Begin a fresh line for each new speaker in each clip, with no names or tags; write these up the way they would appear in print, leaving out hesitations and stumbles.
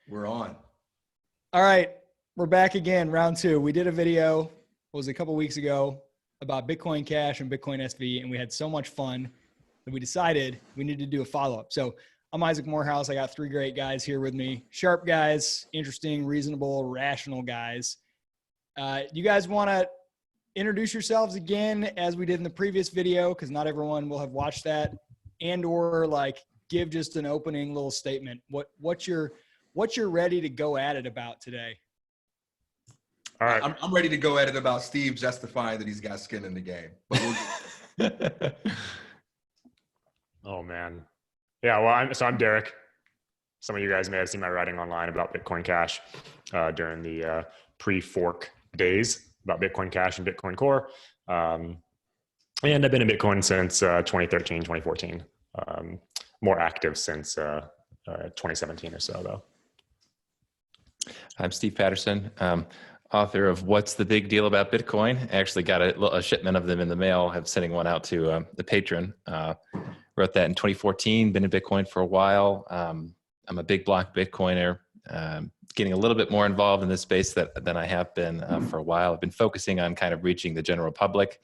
We're on.
All right. We're back again, round two. We did a video, what was it, a couple weeks ago, about Bitcoin Cash and Bitcoin SV, and we had so much fun that we decided we needed to do a follow-up. So I'm Isaac Morehouse. I got three great guys here with me. Sharp guys, interesting, reasonable, rational guys. You guys want to introduce yourselves again as we did in the previous video, because not everyone will have watched that, and or like give just an opening little statement. What you're ready to go at it about today?
All right. I'm ready to go at it about Steve justifying that he's got skin in the game. But
Oh man. Yeah, well, I'm Derek. Some of you guys may have seen my writing online about Bitcoin Cash during the pre-fork days about Bitcoin Cash and Bitcoin Core. And I've been in Bitcoin since 2013, 2014. More active since 2017 or so, though.
I'm Steve Patterson, author of What's the Big Deal About Bitcoin? I actually got a shipment of them in the mail. I'm sending one out to the patron. Wrote that in 2014, been in Bitcoin for a while. I'm a big block Bitcoiner, getting a little bit more involved in this space than I have been for a while. I've been focusing on kind of reaching the general public,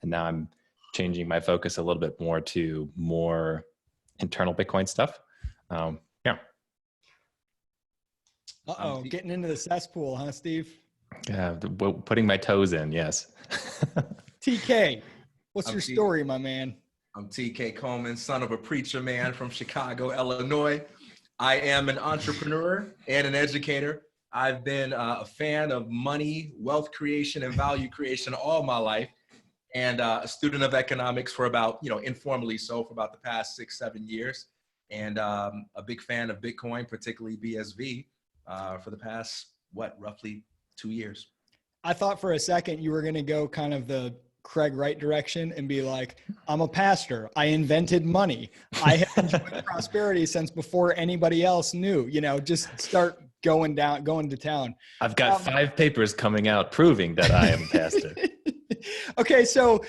and now I'm changing my focus a little bit more to more internal Bitcoin stuff. Yeah.
Uh-oh, getting into the cesspool, huh, Steve?
Putting my toes in, yes.
TK, what's your story, my man?
I'm TK Coleman, son of a preacher man from Chicago, Illinois. I am an entrepreneur and an educator. I've been a fan of money, wealth creation, and value creation all my life, and a student of economics for about, informally so for about the past 6-7 years, and a big fan of Bitcoin, particularly BSV, for the past, roughly 2 years.
I thought for a second you were going to go kind of the Craig Wright direction and be like, I'm a pastor. I invented money. I have enjoyed prosperity since before anybody else knew, just start going to town.
I've got 5 papers coming out proving that I am a pastor.
Okay. So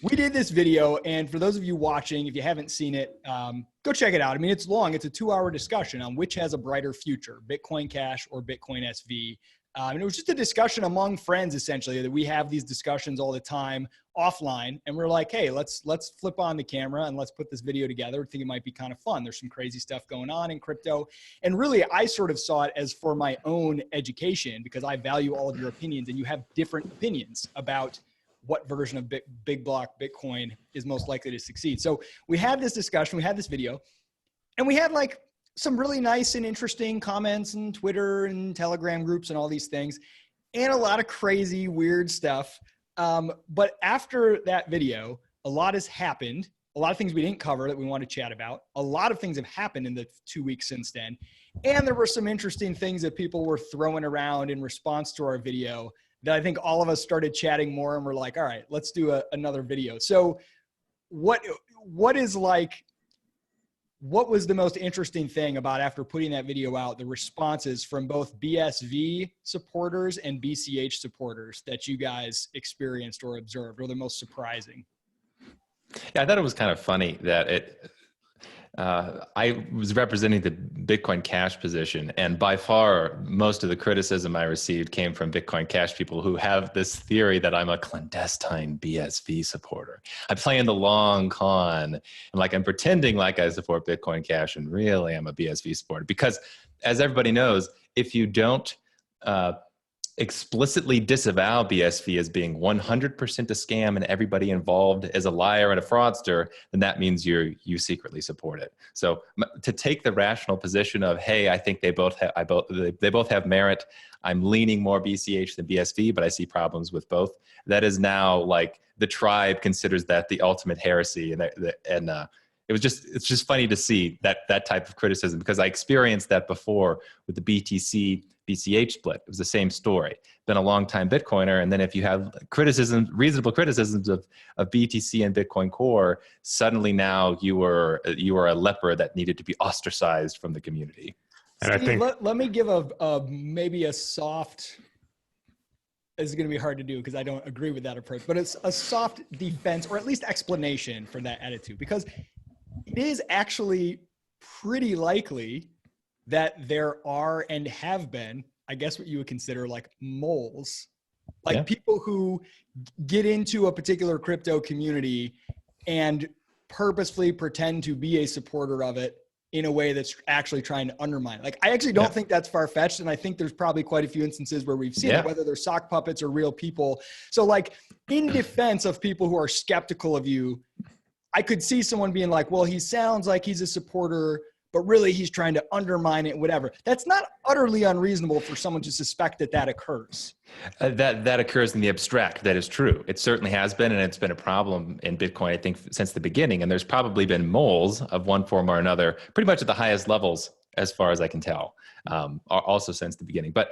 we did this video, and for those of you watching, if you haven't seen it, go check it out. I mean, it's long. It's a 2-hour discussion on which has a brighter future, Bitcoin Cash or Bitcoin SV. And it was just a discussion among friends, essentially, that we have these discussions all the time offline. And we're like, hey, let's flip on the camera and let's put this video together. I think it might be kind of fun. There's some crazy stuff going on in crypto. And really, I sort of saw it as for my own education, because I value all of your opinions, and you have different opinions about what version of big block Bitcoin is most likely to succeed. So we had this discussion, we had this video, and we had like some really nice and interesting comments and Twitter and Telegram groups and all these things, and a lot of crazy, weird stuff. But after that video, a lot has happened. A lot of things we didn't cover that we want to chat about. A lot of things have happened in the 2 weeks since then. And there were some interesting things that people were throwing around in response to our video that I think all of us started chatting more, and we're like, all right, let's do another video. So what was the most interesting thing about, after putting that video out, the responses from both BSV supporters and BCH supporters that you guys experienced or observed, or the most surprising?
Yeah, I thought it was kind of funny that I was representing the Bitcoin Cash position, and by far most of the criticism I received came from Bitcoin Cash people who have this theory that I'm a clandestine BSV supporter. I'm playing the long con, and like I'm pretending like I support Bitcoin Cash, and really I'm a BSV supporter. Because as everybody knows, if you don't explicitly disavow BSV as being 100% a scam and everybody involved is a liar and a fraudster, then that means you secretly support it. So to take the rational position of, hey, I think they both have merit. I'm leaning more BCH than BSV, but I see problems with both. That is now like the tribe considers that the ultimate heresy, it's just funny to see that type of criticism, because I experienced that before with the BTC BCH split. It was the same story. Been a long time Bitcoiner, and then if you have reasonable criticisms of BTC and Bitcoin Core, suddenly now you are a leper that needed to be ostracized from the community.
And Steve, I think let me give maybe a soft. This is going to be hard to do because I don't agree with that approach, but it's a soft defense, or at least explanation for that attitude, because it is actually pretty likely that there are and have been, I guess what you would consider like moles, like people who get into a particular crypto community and purposefully pretend to be a supporter of it in a way that's actually trying to undermine it. Like, I actually don't think that's far-fetched. And I think there's probably quite a few instances where we've seen it, whether they're sock puppets or real people. So like, in defense of people who are skeptical of you, I could see someone being like, well, he sounds like he's a supporter, but really he's trying to undermine it, whatever. That's not utterly unreasonable for someone to suspect that that occurs.
That occurs in the abstract. That is true. It certainly has been, and it's been a problem in Bitcoin, I think, since the beginning. And there's probably been moles of one form or another, pretty much at the highest levels, as far as I can tell, also since the beginning. But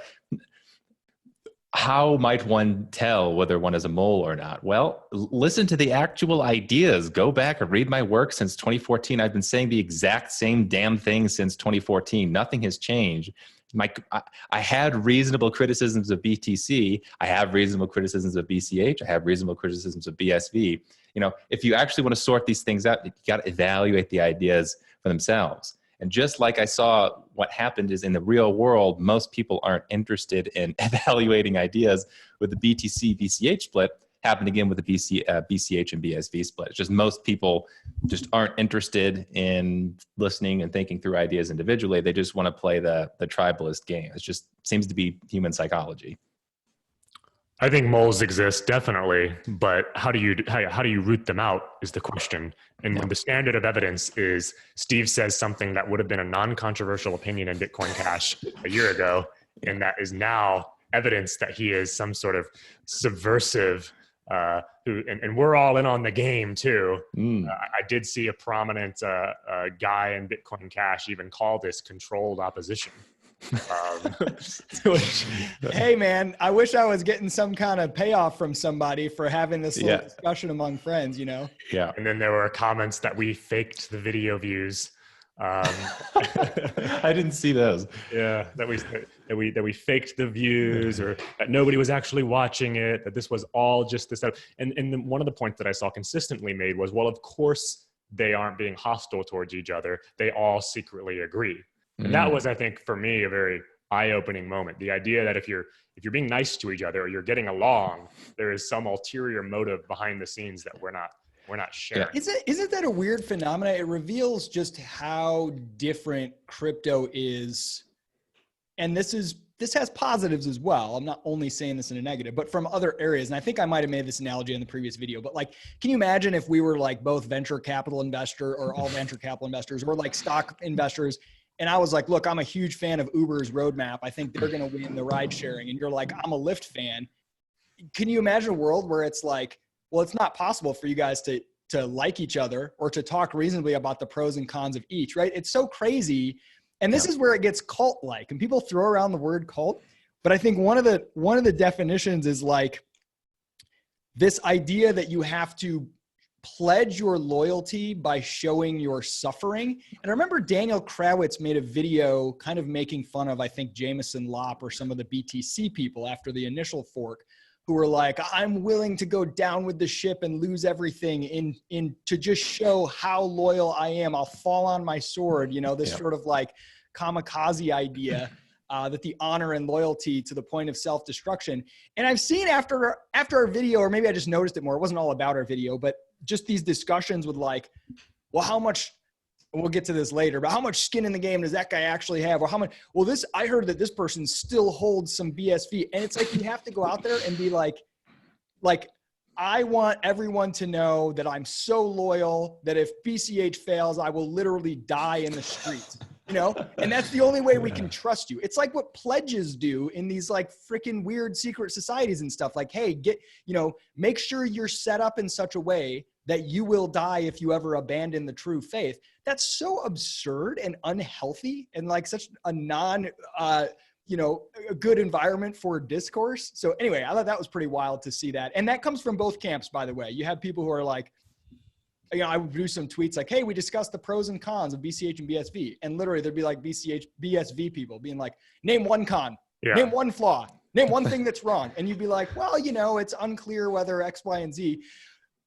how might one tell whether one is a mole or not? Well, listen to the actual ideas. Go back and read my work since 2014. I've been saying the exact same damn thing since 2014. Nothing has changed. I had reasonable criticisms of BTC. I have reasonable criticisms of BCH. I have reasonable criticisms of BSV. You know, if you actually want to sort these things out, you got to evaluate the ideas for themselves. And just like I saw, what happened is in the real world, most people aren't interested in evaluating ideas with the BTC BCH split. Happened again with the BCH and BSV split. It's just most people just aren't interested in listening and thinking through ideas individually. They just want to play the tribalist game. It just seems to be human psychology.
I think moles exist, definitely, but how do you root them out is the question. And when the standard of evidence is Steve says something that would have been a non-controversial opinion in Bitcoin Cash a year ago, and that is now evidence that he is some sort of subversive, and we're all in on the game too. I did see a prominent guy in Bitcoin Cash even call this controlled opposition.
Hey man, I wish I was getting some kind of payoff from somebody for having this little discussion among friends, you know?
Yeah. And then there were comments that we faked the video views.
I didn't see those.
Yeah, that we faked the views, or that nobody was actually watching it, that this was all just this. And then one of the points that I saw consistently made was, well, of course they aren't being hostile towards each other. They all secretly agree. And that was, I think, for me, a very eye-opening moment. The idea that if you're being nice to each other or you're getting along, there is some ulterior motive behind the scenes that we're not sharing.
Isn't that a weird phenomenon? It reveals just how different crypto is. And this has positives as well. I'm not only saying this in a negative, but from other areas. And I think I might have made this analogy in the previous video, but like, can you imagine if we were like both venture capital investor or all venture capital investors, or like stock investors, and I was like, look, I'm a huge fan of Uber's roadmap. I think they're going to win the ride sharing. And you're like, I'm a Lyft fan. Can you imagine a world where it's like, well, it's not possible for you guys to like each other or to talk reasonably about the pros and cons of each, right? It's so crazy. And this is where it gets cult-like, and people throw around the word cult. But I think one of the definitions is like this idea that you have to pledge your loyalty by showing your suffering. And I remember Daniel Krawitz made a video kind of making fun of, I think, Jameson Lopp or some of the BTC people after the initial fork, who were like, I'm willing to go down with the ship and lose everything in to just show how loyal I am. I'll fall on my sword, you know, this sort of like kamikaze idea. That the honor and loyalty to the point of self-destruction. And I've seen after our video, or maybe I just noticed it more, it wasn't all about our video, but just these discussions with like, well, how much, we'll get to this later, but how much skin in the game does that guy actually have? Or how much, well, I heard that this person still holds some BSV. And it's like, you have to go out there and be like, I want everyone to know that I'm so loyal that if BCH fails, I will literally die in the streets. You know, and that's the only way we can trust you. It's like what pledges do in these like freaking weird secret societies and stuff. Like, hey, make sure you're set up in such a way that you will die if you ever abandon the true faith. That's so absurd and unhealthy, and like such a a good environment for discourse. So anyway, I thought that was pretty wild to see that. And that comes from both camps, by the way. You have people who are like, I would do some tweets like, hey, we discussed the pros and cons of BCH and BSV. And literally there'd be like BSV people being like, name one con, name one flaw, name one thing that's wrong. And you'd be like, well, it's unclear whether X, Y, and Z.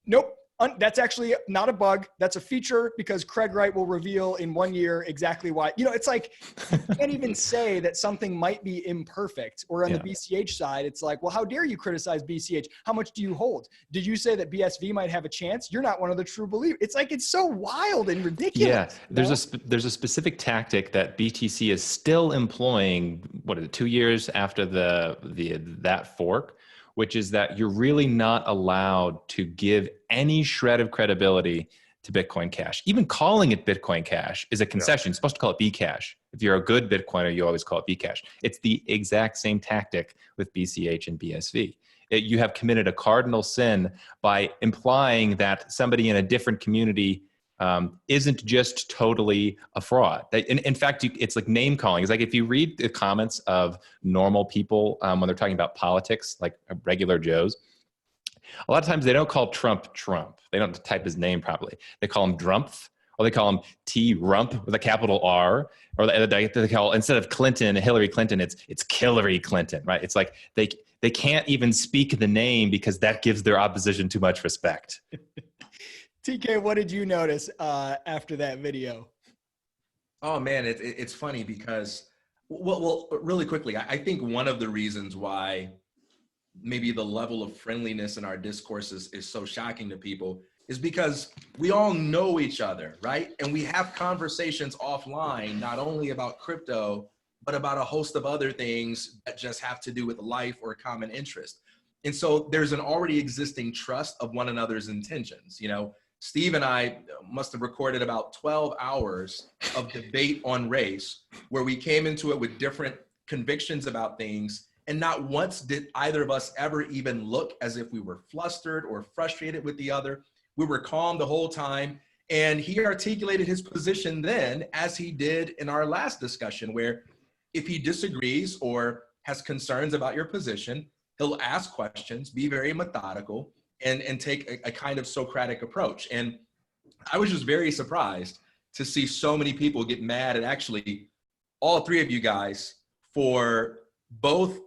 Nope. That's actually not a bug. That's a feature because Craig Wright will reveal in 1 year exactly why. You know, it's like, you can't even say that something might be imperfect. Or on the BCH side, it's like, well, how dare you criticize BCH? How much do you hold? Did you say that BSV might have a chance? You're not one of the true believers. It's like, it's so wild and ridiculous.
Yeah, there's a specific tactic that BTC is still employing. What is it? 2 years after that fork, which is that you're really not allowed to give any shred of credibility to Bitcoin Cash. Even calling it Bitcoin Cash is a concession. You're supposed to call it Bcash. If you're a good Bitcoiner, you always call it Bcash. It's the exact same tactic with BCH and BSV. You have committed a cardinal sin by implying that somebody in a different community isn't just totally a fraud. In fact, it's like name calling. It's like if you read the comments of normal people when they're talking about politics, like regular Joes, a lot of times they don't call Trump Trump. They don't type his name properly. They call him Drumpf, or they call him T-Rump with a capital R, or they call, instead of Clinton, Hillary Clinton, it's Killary Clinton, right? It's like they can't even speak the name because that gives their opposition too much respect.
TK, what did you notice after that video?
Oh man, it's funny because, well, really quickly, I think one of the reasons why maybe the level of friendliness in our discourses is so shocking to people is because we all know each other, right? And we have conversations offline, not only about crypto, but about a host of other things that just have to do with life or common interest. And so there's an already existing trust of one another's intentions. You know, Steve and I must have recorded about 12 hours of debate on race, where we came into it with different convictions about things. And not once did either of us ever even look as if we were flustered or frustrated with the other. We were calm the whole time. And he articulated his position then, as he did in our last discussion, where if he disagrees or has concerns about your position, he'll ask questions, be very methodical, and take a kind of Socratic approach. And I was just very surprised to see so many people get mad at actually all three of you guys for both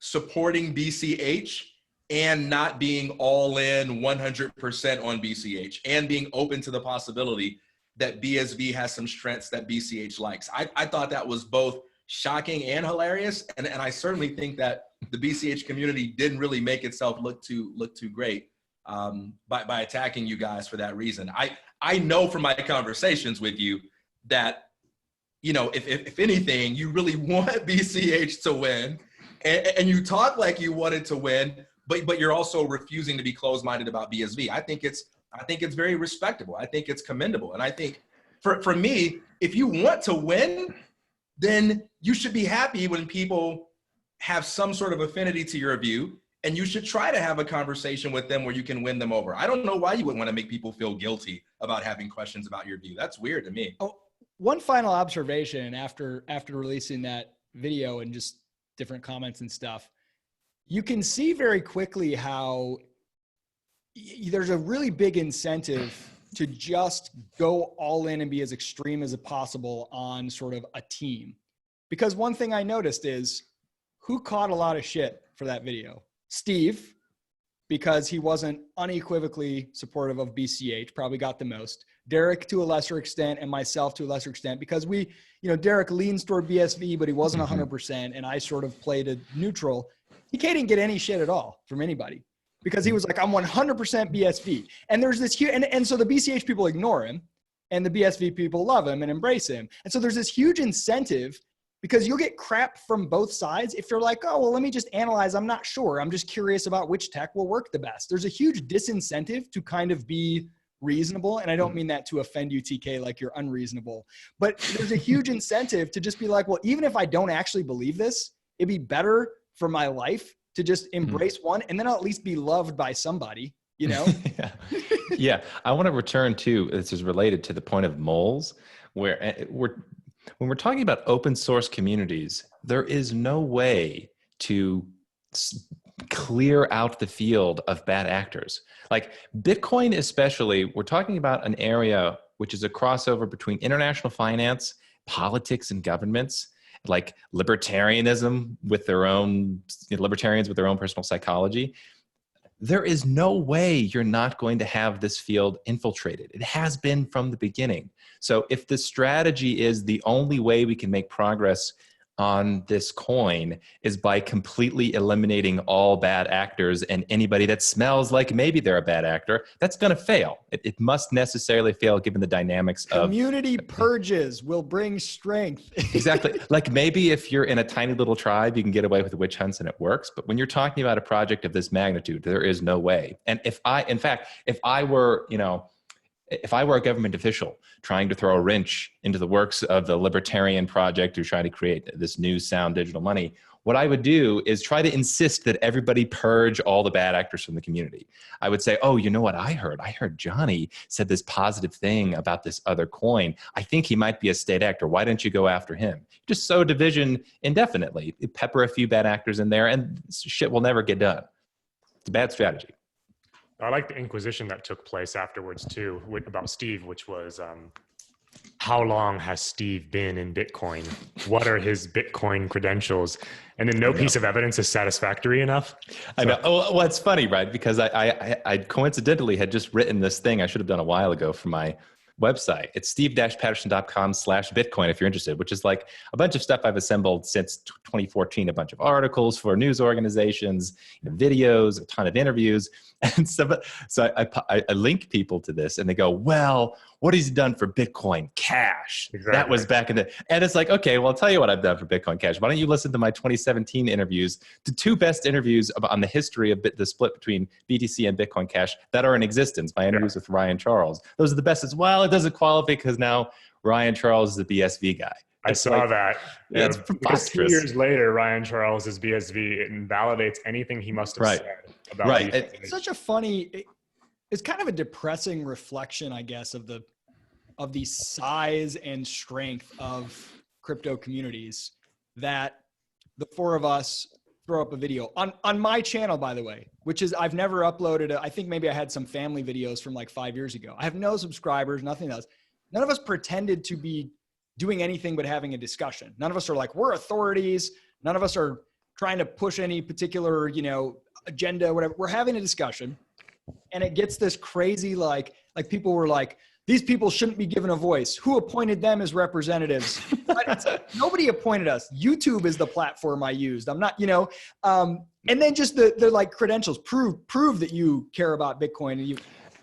supporting BCH and not being all in 100% on BCH, and being open to the possibility that BSV has some strengths that BCH likes. I thought that was both shocking and hilarious. And I certainly think that the BCH community didn't really make itself look too great by attacking you guys for that reason. I know from my conversations with you that, you know, if anything, you really want BCH to win, and you talk like you wanted to win, but you're also refusing to be closed-minded about BSV. I think it's very respectable. I think it's commendable. And I think for me, if you want to win, then you should be happy when people have some sort of affinity to your view, and you should try to have a conversation with them where you can win them over. I don't know why you would want to make people feel guilty about having questions about your view. That's weird to me.
Oh, one final observation after releasing that video and just different comments and stuff. You can see very quickly how there's a really big incentive to just go all in and be as extreme as possible on sort of a team. Because one thing I noticed is who caught a lot of shit for that video? Steve, because he wasn't unequivocally supportive of BCH, probably got the most. Derek to a lesser extent, and myself to a lesser extent, because Derek leans toward BSV, but he wasn't 100%, and I sort of played a neutral. TK didn't get any shit at all from anybody, because he was like, I'm 100% BSV. And there's this huge, and so the BCH people ignore him, and the BSV people love him and embrace him. And so there's this huge incentive, because you'll get crap from both sides if you're like, oh, well, let me just analyze. I'm not sure. I'm just curious about which tech will work the best. There's a huge disincentive to kind of be reasonable. And I don't mean that to offend you, TK, like you're unreasonable. But there's a huge incentive to just be like, well, even if I don't actually believe this, it'd be better for my life to just embrace one, and then I'll at least be loved by somebody, you know?
Yeah. I want to return to, this is related to the point of moles, where when we're talking about open source communities, there is no way to clear out the field of bad actors. Like Bitcoin especially, we're talking about an area which is a crossover between international finance, politics, and governments, like libertarianism with their own, libertarians with their own personal psychology. there is no way you're not going to have this field infiltrated. It has been from the beginning. So if the strategy is the only way we can make progress on this coin is by completely eliminating all bad actors and anybody that smells like maybe they're a bad actor, that's going to fail. It must necessarily fail given the dynamics of
community purges will bring strength.
Exactly. Like maybe if you're in a tiny little tribe, you can get away with witch hunts and it works. But when you're talking about a project of this magnitude, there is no way. And if I were a government official trying to throw a wrench into the works of the libertarian project who's trying to create this new sound digital money, what I would do is try to insist that everybody purge all the bad actors from the community. I would say, oh, you know what I heard? I heard Johnny said this positive thing about this other coin. I think he might be a state actor. Why don't you go after him? Just sow division indefinitely. Pepper a few bad actors in there and shit will never get done. It's a bad strategy.
I like the inquisition that took place afterwards too, about Steve, which was, how long has Steve been in Bitcoin? What are his Bitcoin credentials? And then no piece of evidence is satisfactory enough.
I know. Well, it's funny, right? Because I coincidentally had just written this thing I should have done a while ago for my website. It's steve-patterson.com/Bitcoin if you're interested, which is like a bunch of stuff I've assembled since 2014, a bunch of articles for news organizations, videos, a ton of interviews. And so I link people to this and they go, well, what has he done for Bitcoin Cash?
Exactly.
That was back in the, and it's like, okay, well, I'll tell you what I've done for Bitcoin Cash. Why don't you listen to my 2017 interviews, the two best interviews on the history of the split between BTC and Bitcoin Cash that are in existence, my interviews with Ryan Charles. Those are the best as well. It doesn't qualify because now Ryan Charles is the BSV guy.
I saw that.
Yeah, it's
because 2
preposterous.
years later, Ryan Charles is BSV. It invalidates anything he must have said about
It's such a funny, it's kind of a depressing reflection, I guess, of the size and strength of crypto communities that the four of us throw up a video on my channel, by the way, which is, I've never uploaded I think maybe I had some family videos from like 5 years ago. I have no subscribers, nothing else. None of us pretended to be doing anything but having a discussion. None of us are like, we're authorities. None of us are trying to push any particular, agenda, whatever. We're having a discussion and it gets this crazy, like people were like, these people shouldn't be given a voice. Who appointed them as representatives? Nobody appointed us. YouTube is the platform I used. I'm not, and then just the like credentials, prove that you care about Bitcoin. And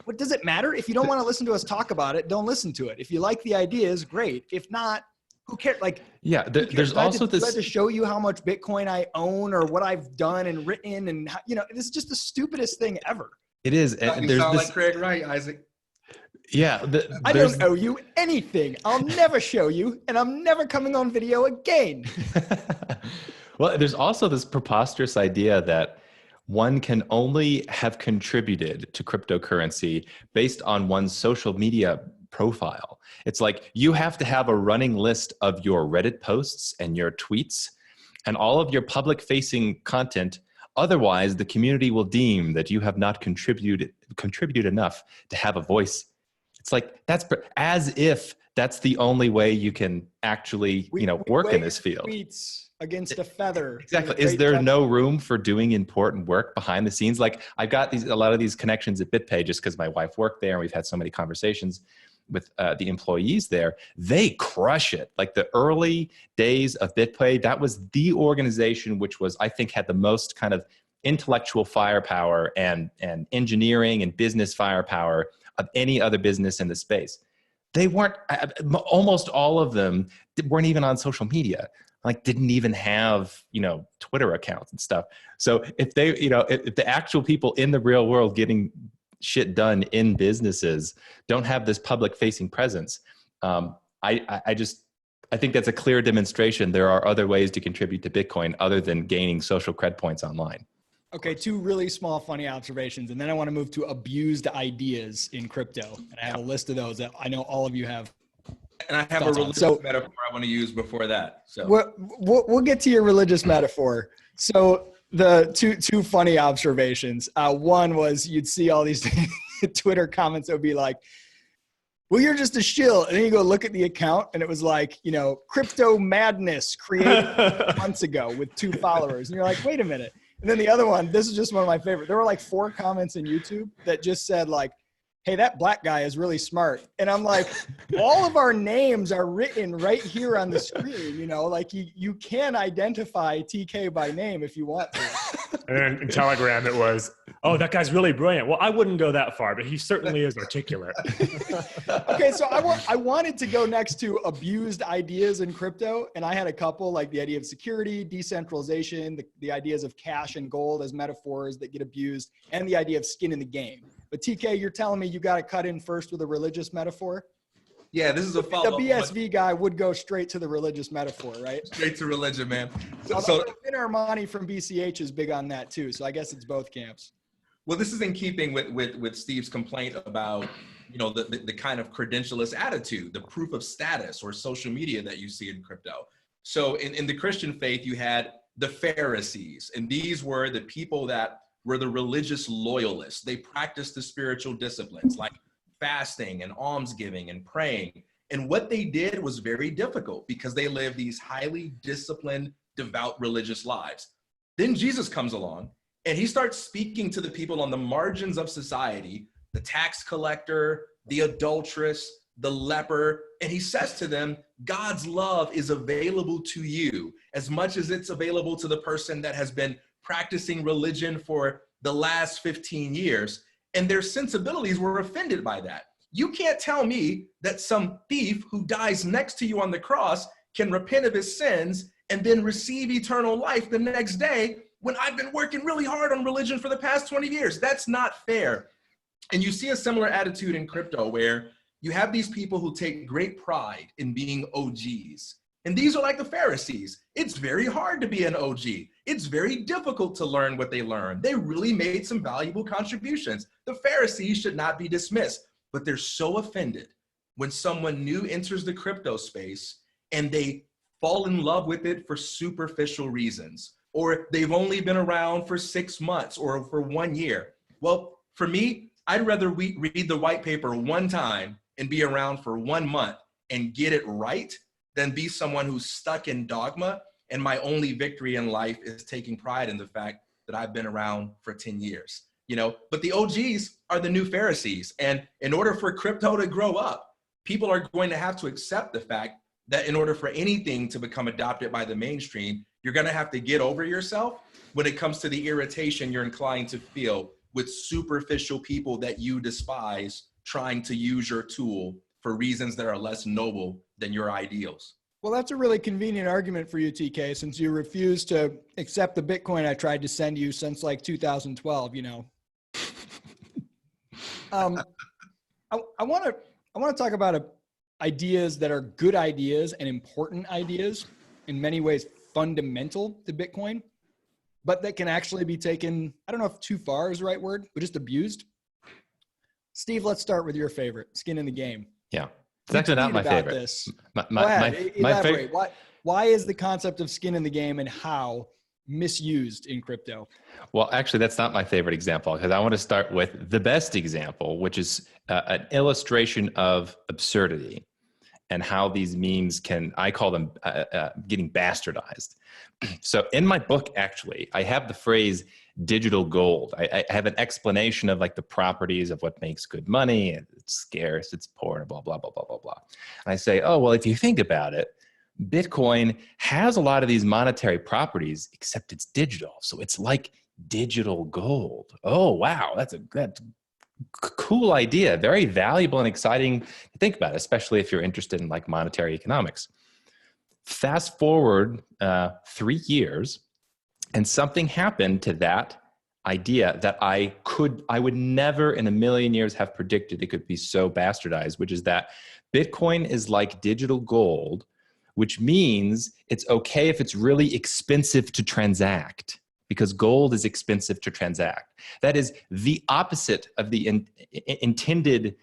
what does it matter? If you don't want to listen to us talk about it, don't listen to it. If you like the ideas, great. If not, who cares? Like,
yeah, there's also this.
I had to show you how much Bitcoin I own or what I've done and written, and this is just the stupidest thing ever.
It is.
You sound like Craig Wright, Isaac.
Yeah,
I don't owe you anything. I'll never show you, and I'm never coming on video again.
Well, there's also this preposterous idea that one can only have contributed to cryptocurrency based on one's social media profile. It's like you have to have a running list of your Reddit posts and your tweets and all of your public-facing content. Otherwise, the community will deem that you have not contributed enough to have a voice. It's like that's as if that's the only way you can actually, work in this field.
Tweets against a feather.
Exactly. Is there no room for doing important work behind the scenes? Like I've got a lot of these connections at BitPay just because my wife worked there and we've had so many conversations with the employees there. They crush it. Like the early days of BitPay, that was the organization which was, I think, had the most kind of intellectual firepower and engineering and business firepower of any other business in the space. They weren't, almost all of them weren't even on social media, like didn't even have, Twitter accounts and stuff. So if they, if the actual people in the real world getting shit done in businesses don't have this public facing presence, I think that's a clear demonstration there are other ways to contribute to Bitcoin other than gaining social cred points online.
Okay, two really small, funny observations, and then I want to move to abused ideas in crypto. And I have a list of those that I know all of you have.
And I have a religious metaphor I want to use before that. So
we'll get to your religious metaphor. So the two funny observations. One was you'd see all these Twitter comments that would be like, well, you're just a shill. And then you go look at the account and it was like, crypto madness created months ago with 2 followers. And you're like, wait a minute. And then the other one, this is just one of my favorite. There were like 4 comments in YouTube that just said like, hey, that black guy is really smart. And I'm like, all of our names are written right here on the screen. You know, like you can identify TK by name if you want to.
And then in Telegram, it was, oh, that guy's really brilliant. Well, I wouldn't go that far, but he certainly is articulate.
Okay, so I wanted to go next to abused ideas in crypto. And I had a couple, like the idea of security, decentralization, the ideas of cash and gold as metaphors that get abused, and the idea of skin in the game. But TK, you're telling me you got to cut in first with a religious metaphor?
Yeah, this is a follow-up.
The BSV guy would go straight to the religious metaphor, right?
Straight to religion, man.
So Vin Armani from BCH is big on that too. So I guess it's both camps.
Well, this is in keeping with Steve's complaint about, you know, the kind of credentialist attitude, the proof of status or social media that you see in crypto. So in the Christian faith, you had the Pharisees, and these were the people that were the religious loyalists. They practiced the spiritual disciplines like fasting and almsgiving and praying. And what they did was very difficult because they lived these highly disciplined, devout religious lives. Then Jesus comes along and he starts speaking to the people on the margins of society, the tax collector, the adulteress, the leper, and he says to them, God's love is available to you as much as it's available to the person that has been practicing religion for the last 15 years. And their sensibilities were offended by that. You can't tell me that some thief who dies next to you on the cross can repent of his sins and then receive eternal life the next day when I've been working really hard on religion for the past 20 years. That's not fair. And you see a similar attitude in crypto where you have these people who take great pride in being OGs. And these are like the Pharisees. It's very hard to be an OG. It's very difficult to learn what they learned. They really made some valuable contributions. The Pharisees should not be dismissed, but they're so offended when someone new enters the crypto space and they fall in love with it for superficial reasons, or they've only been around for 6 months or for 1 year. Well, for me, I'd rather read the white paper one time and be around for 1 month and get it right than be someone who's stuck in dogma. And my only victory in life is taking pride in the fact that I've been around for 10 years, you know, but the OGs are the new Pharisees. And in order for crypto to grow up, people are going to have to accept the fact that in order for anything to become adopted by the mainstream, you're going to have to get over yourself when it comes to the irritation you're inclined to feel with superficial people that you despise trying to use your tool for reasons that are less noble than your ideals.
Well, that's a really convenient argument for you, TK, since you refuse to accept the Bitcoin I tried to send you since like 2012, you know. I want to talk about ideas that are good ideas and important ideas, in many ways fundamental to Bitcoin, but that can actually be taken, I don't know if too far is the right word, but just abused. Steve, let's start with your favorite, skin in the game.
Yeah. It's actually not my favorite.
This.
My
favorite. Why is the concept of skin in the game and how misused in crypto?
Well, actually, that's not my favorite example because I want to start with the best example, which is an illustration of absurdity and how these memes can, I call them getting bastardized. So in my book, actually, I have the phrase digital gold. I have an explanation of like the properties of what makes good money. It's scarce, it's poor, blah, blah, blah, blah, blah, blah. And I say, oh, well, if you think about it, Bitcoin has a lot of these monetary properties, except it's digital. So it's like digital gold. Oh, wow. That's a cool idea. Very valuable and exciting to think about, especially if you're interested in like monetary economics. Fast forward 3 years, and something happened to that idea that I would never in a million years have predicted it could be so bastardized, which is that Bitcoin is like digital gold, which means it's okay if it's really expensive to transact, because gold is expensive to transact. That is the opposite of the intended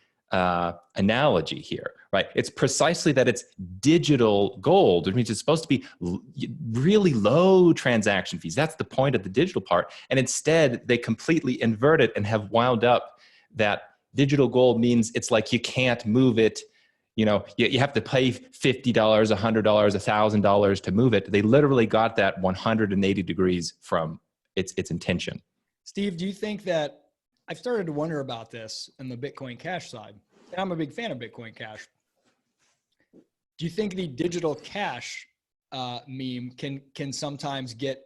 analogy here, right? It's precisely that it's digital gold, which means it's supposed to be really low transaction fees. That's the point of the digital part. And instead, they completely invert it and have wound up that digital gold means it's like you can't move it. You know, you have to pay $50, $100, $1,000 to move it. They literally got that 180 degrees from its intention.
Steve, do you think that I've started to wonder about this in the Bitcoin Cash side, and I'm a big fan of Bitcoin Cash. Do you think the digital cash meme can sometimes get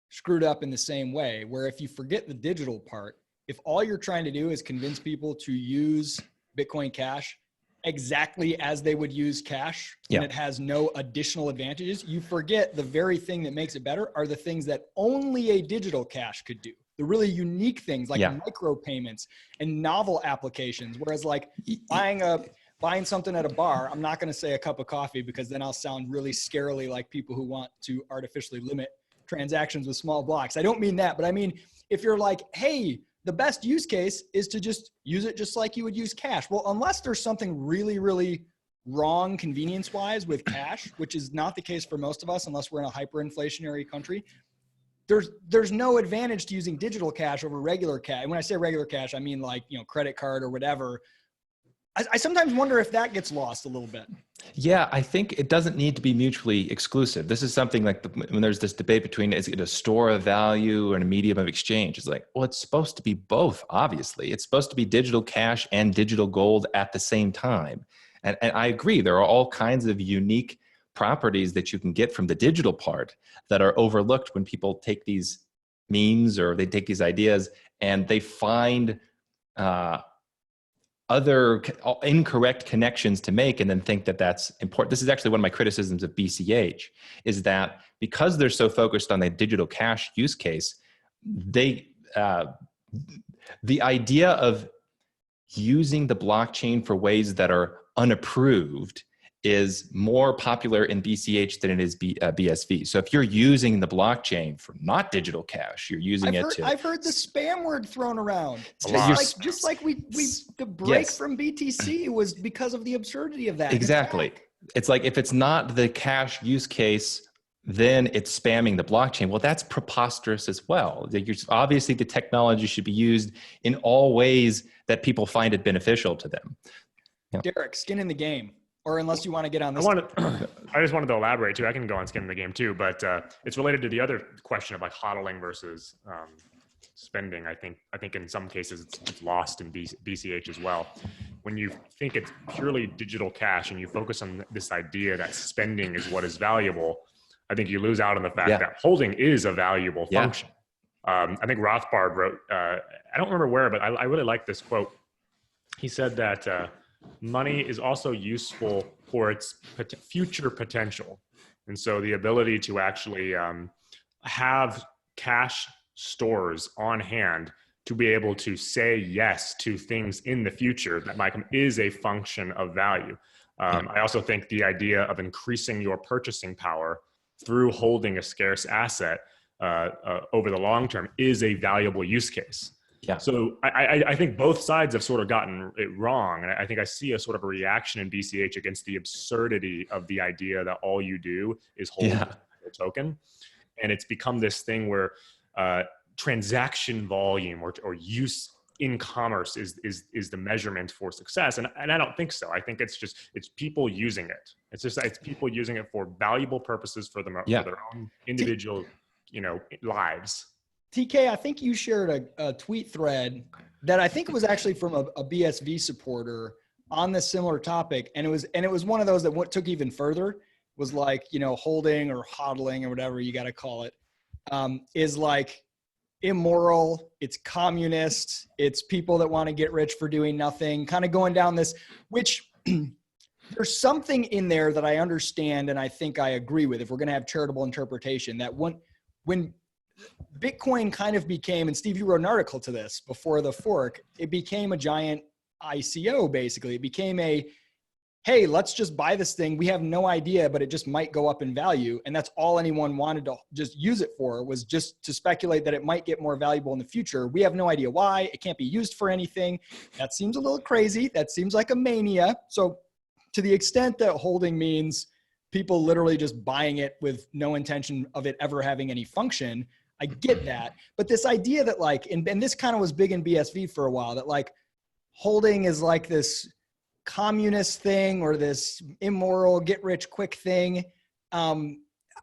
screwed up in the same way, where if you forget the digital part, if all you're trying to do is convince people to use Bitcoin Cash exactly as they would use cash, and it has no additional advantages, you forget the very thing that makes it better are the things that only a digital cash could do. The really unique things like micro payments and novel applications. Whereas like buying something at a bar, I'm not going to say a cup of coffee because then I'll sound really scarily like people who want to artificially limit transactions with small blocks. I don't mean that, but I mean, if you're like, hey, the best use case is to just use it just like you would use cash. Well, unless there's something really, really wrong convenience-wise with cash, which is not the case for most of us unless we're in a hyperinflationary country, there's no advantage to using digital cash over regular cash. And when I say regular cash, I mean like, credit card or whatever. I sometimes wonder if that gets lost a little bit.
Yeah, I think it doesn't need to be mutually exclusive. This is something like when there's this debate between is it a store of value and a medium of exchange? It's like, well, it's supposed to be both, obviously. It's supposed to be digital cash and digital gold at the same time. And I agree, there are all kinds of unique properties that you can get from the digital part that are overlooked when people take these memes or they take these ideas and they find other incorrect connections to make and then think that that's important. This is actually one of my criticisms of BCH, is that because they're so focused on the digital cash use case, the idea of using the blockchain for ways that are unapproved is more popular in BCH than it is BSV. So if you're using the blockchain for not digital cash, you're using
I've heard the spam word thrown around. Just like the break from BTC was because of the absurdity of that.
Exactly. It's like if it's not the cash use case, then it's spamming the blockchain. Well, that's preposterous as well. Obviously, the technology should be used in all ways that people find it beneficial to them. Yeah.
Derek, skin in the game. Or unless you want to get on this.
I just wanted to elaborate too. I can go on skin in the game too, but it's related to the other question of like hodling versus spending. I think in some cases it's lost in BCH as well. When you think it's purely digital cash and you focus on this idea that spending is what is valuable, I think you lose out on the fact that holding is a valuable function. I think Rothbard wrote, I don't remember where, but I really like this quote. He said that money is also useful for its future potential. And so the ability to actually have cash stores on hand to be able to say yes to things in the future that is a function of value. I also think the idea of increasing your purchasing power through holding a scarce asset over the long term is a valuable use case. Yeah. So I think both sides have sort of gotten it wrong. And I think I see a sort of a reaction in BCH against the absurdity of the idea that all you do is hold a token. And it's become this thing where transaction volume or use in commerce is the measurement for success. And I don't think so. I think it's people using it. It's people using it for valuable purposes for their own individual, lives.
TK, I think you shared a tweet thread that I think was actually from a BSV supporter on this similar topic. And it was one of those that took even further, was like, holding or hodling or whatever you got to call it, is like immoral, it's communist, it's people that want to get rich for doing nothing, kind of going down this, which there's something in there that I understand. And I think I agree with, if we're going to have charitable interpretation, that when Bitcoin kind of became, and Steve, you wrote an article to this before the fork, it became a giant ICO, basically. It became hey, let's just buy this thing. We have no idea, but it just might go up in value. And that's all anyone wanted to just use it for, was just to speculate that it might get more valuable in the future. We have no idea why. It can't be used for anything. That seems a little crazy. That seems like a mania. So to the extent that holding means people literally just buying it with no intention of it ever having any function, I get that. But this idea that like, and this kind of was big in BSV for a while, that like holding is like this communist thing or this immoral get rich quick thing.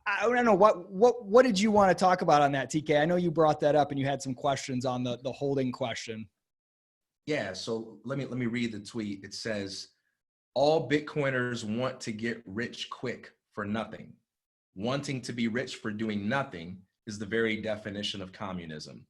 I don't know what did you want to talk about on that, TK? I know you brought that up and you had some questions on the holding question.
Yeah, so let me read the tweet. It says, all Bitcoiners want to get rich quick for nothing. Wanting to be rich for doing nothing is the very definition of communism.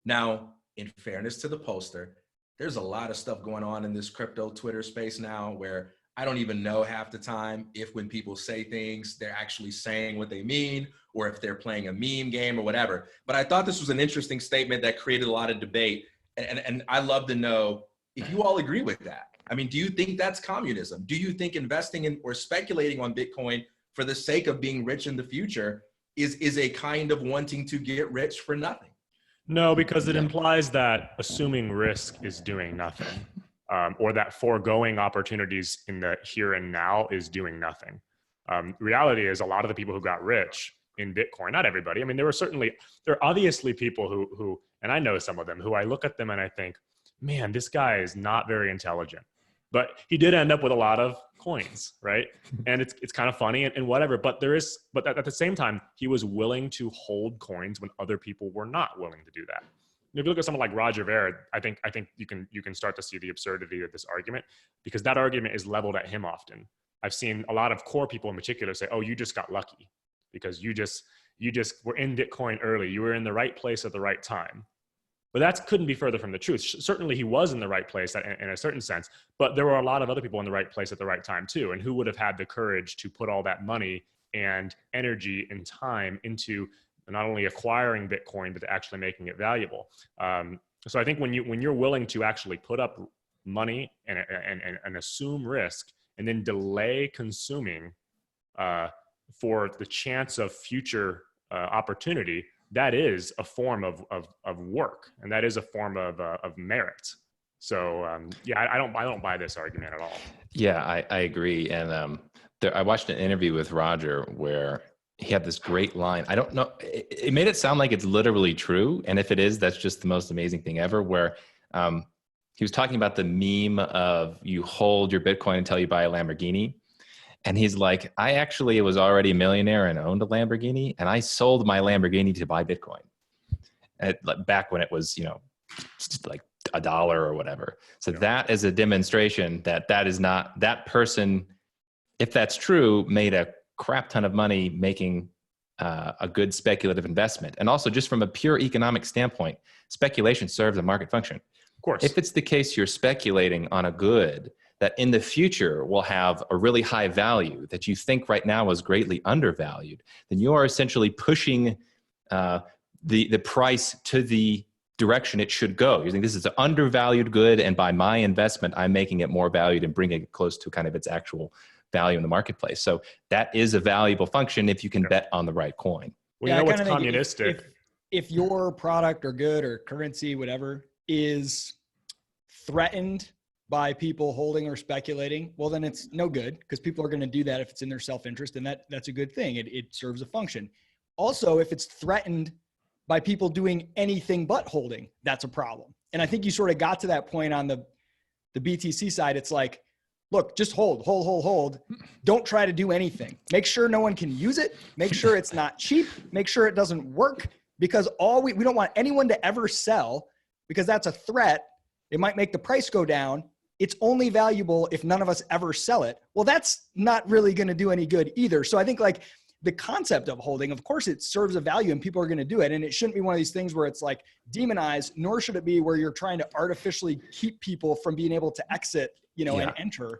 Now, in fairness to the poster, there's a lot of stuff going on in this crypto Twitter space now where I don't even know half the time if when people say things, they're actually saying what they mean, or if they're playing a meme game or whatever. But I thought this was an interesting statement that created a lot of debate. And I'd love to know if you all agree with that. I mean, do you think that's communism? Do you think investing in or speculating on Bitcoin for the sake of being rich in the future is a kind of wanting to get rich for nothing?
No, because it implies that assuming risk is doing nothing, or that foregoing opportunities in the here and now is doing nothing. Reality is a lot of the people who got rich in Bitcoin, not everybody. I mean, there are obviously people who, and I know some of them, who I look at them and I think, man, this guy is not very intelligent. But he did end up with a lot of coins, right? And it's kind of funny and whatever. But at the same time, he was willing to hold coins when other people were not willing to do that. If you look at someone like Roger Ver, I think you can start to see the absurdity of this argument, because that argument is leveled at him often. I've seen a lot of core people in particular say, "Oh, you just got lucky because you just were in Bitcoin early. You were in the right place at the right time." But that couldn't be further from the truth. Certainly he was in the right place in a certain sense, but there were a lot of other people in the right place at the right time too. And who would have had the courage to put all that money and energy and time into not only acquiring Bitcoin, but actually making it valuable? So I think when you're willing to actually put up money and assume risk and then delay consuming for the chance of future opportunity, that is a form of work, and that is a form of merit. So I don't buy this argument at all.
Yeah, I agree. And I watched an interview with Roger where he had this great line. I don't know. It made it sound like it's literally true. And if it is, that's just the most amazing thing ever, where he was talking about the meme of you hold your Bitcoin until you buy a Lamborghini. And he's like, I actually was already a millionaire and owned a Lamborghini, and I sold my Lamborghini to buy Bitcoin back when it was, just like $1 or whatever. So that is a demonstration that is not, that person, if that's true, made a crap ton of money making a good speculative investment. And also, just from a pure economic standpoint, speculation serves a market function.
Of course.
If it's the case you're speculating on a good that in the future will have a really high value that you think right now is greatly undervalued, then you are essentially pushing the price to the direction it should go. You think this is an undervalued good, and by my investment, I'm making it more valued and bringing it close to kind of its actual value in the marketplace. So that is a valuable function if you can bet on the right coin.
Well, you know what's communistic?
If your product or good or currency, whatever, is threatened by people holding or speculating, well, then it's no good, because people are going to do that if it's in their self-interest, and that's a good thing. It serves a function. Also, if it's threatened by people doing anything but holding, that's a problem. And I think you sort of got to that point on the BTC side. It's like, look, just hold. Don't try to do anything. Make sure no one can use it. Make sure it's not cheap. Make sure it doesn't work, because we don't want anyone to ever sell, because that's a threat. It might make the price go down. It's only valuable if none of us ever sell it. Well, that's not really going to do any good either. So I think like the concept of holding, of course it serves a value and people are going to do it. And it shouldn't be one of these things where it's like demonized, nor should it be where you're trying to artificially keep people from being able to exit, and enter.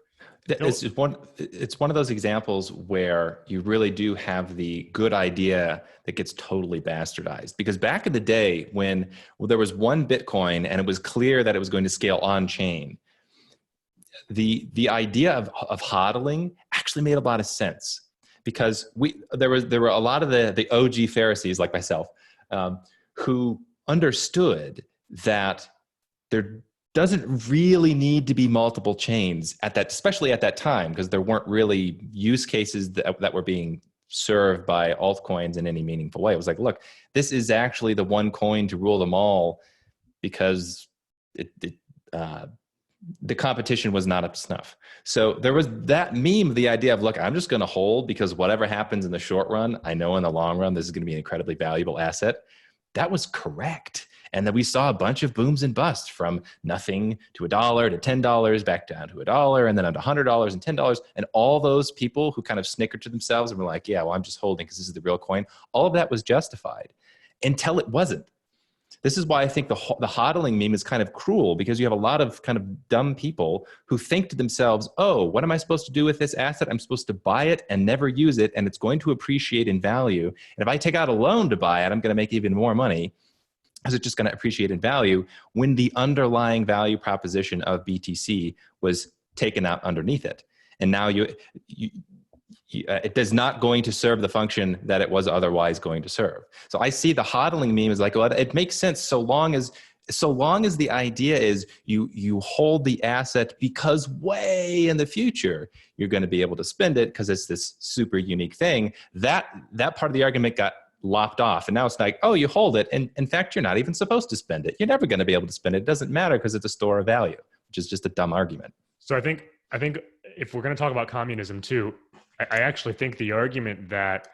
It's one of those examples where you really do have the good idea that gets totally bastardized. Because back in the day when there was one Bitcoin and it was clear that it was going to scale on chain, the idea of hodling actually made a lot of sense, because there were a lot of the OG Pharisees like myself who understood that there doesn't really need to be multiple chains especially at that time, because there weren't really use cases that were being served by altcoins in any meaningful way. It was like, look, this is actually the one coin to rule them all, because the competition was not up to snuff. So there was that meme, the idea of, look, I'm just going to hold because whatever happens in the short run, I know in the long run, this is going to be an incredibly valuable asset. That was correct. And then we saw a bunch of booms and busts from nothing to $1 to $10, back down to $1, and then up to $100 and $10. And all those people who kind of snickered to themselves and were like, yeah, well, I'm just holding because this is the real coin. All of that was justified until it wasn't. This is why I think the hodling meme is kind of cruel, because you have a lot of kind of dumb people who think to themselves, oh, what am I supposed to do with this asset? I'm supposed to buy it and never use it, and it's going to appreciate in value. And if I take out a loan to buy it, I'm going to make even more money, because it's just going to appreciate in value, when the underlying value proposition of BTC was taken out underneath it. And now it is not going to serve the function that it was otherwise going to serve. So I see the hodling meme as like, well, it makes sense so long as the idea is you hold the asset because way in the future you're going to be able to spend it because it's this super unique thing. That part of the argument got lopped off, and now it's like, oh, you hold it, and in fact you're not even supposed to spend it. You're never going to be able to spend it. It doesn't matter because it's a store of value, which is just a dumb argument.
So I think if we're going to talk about communism too, I actually think the argument that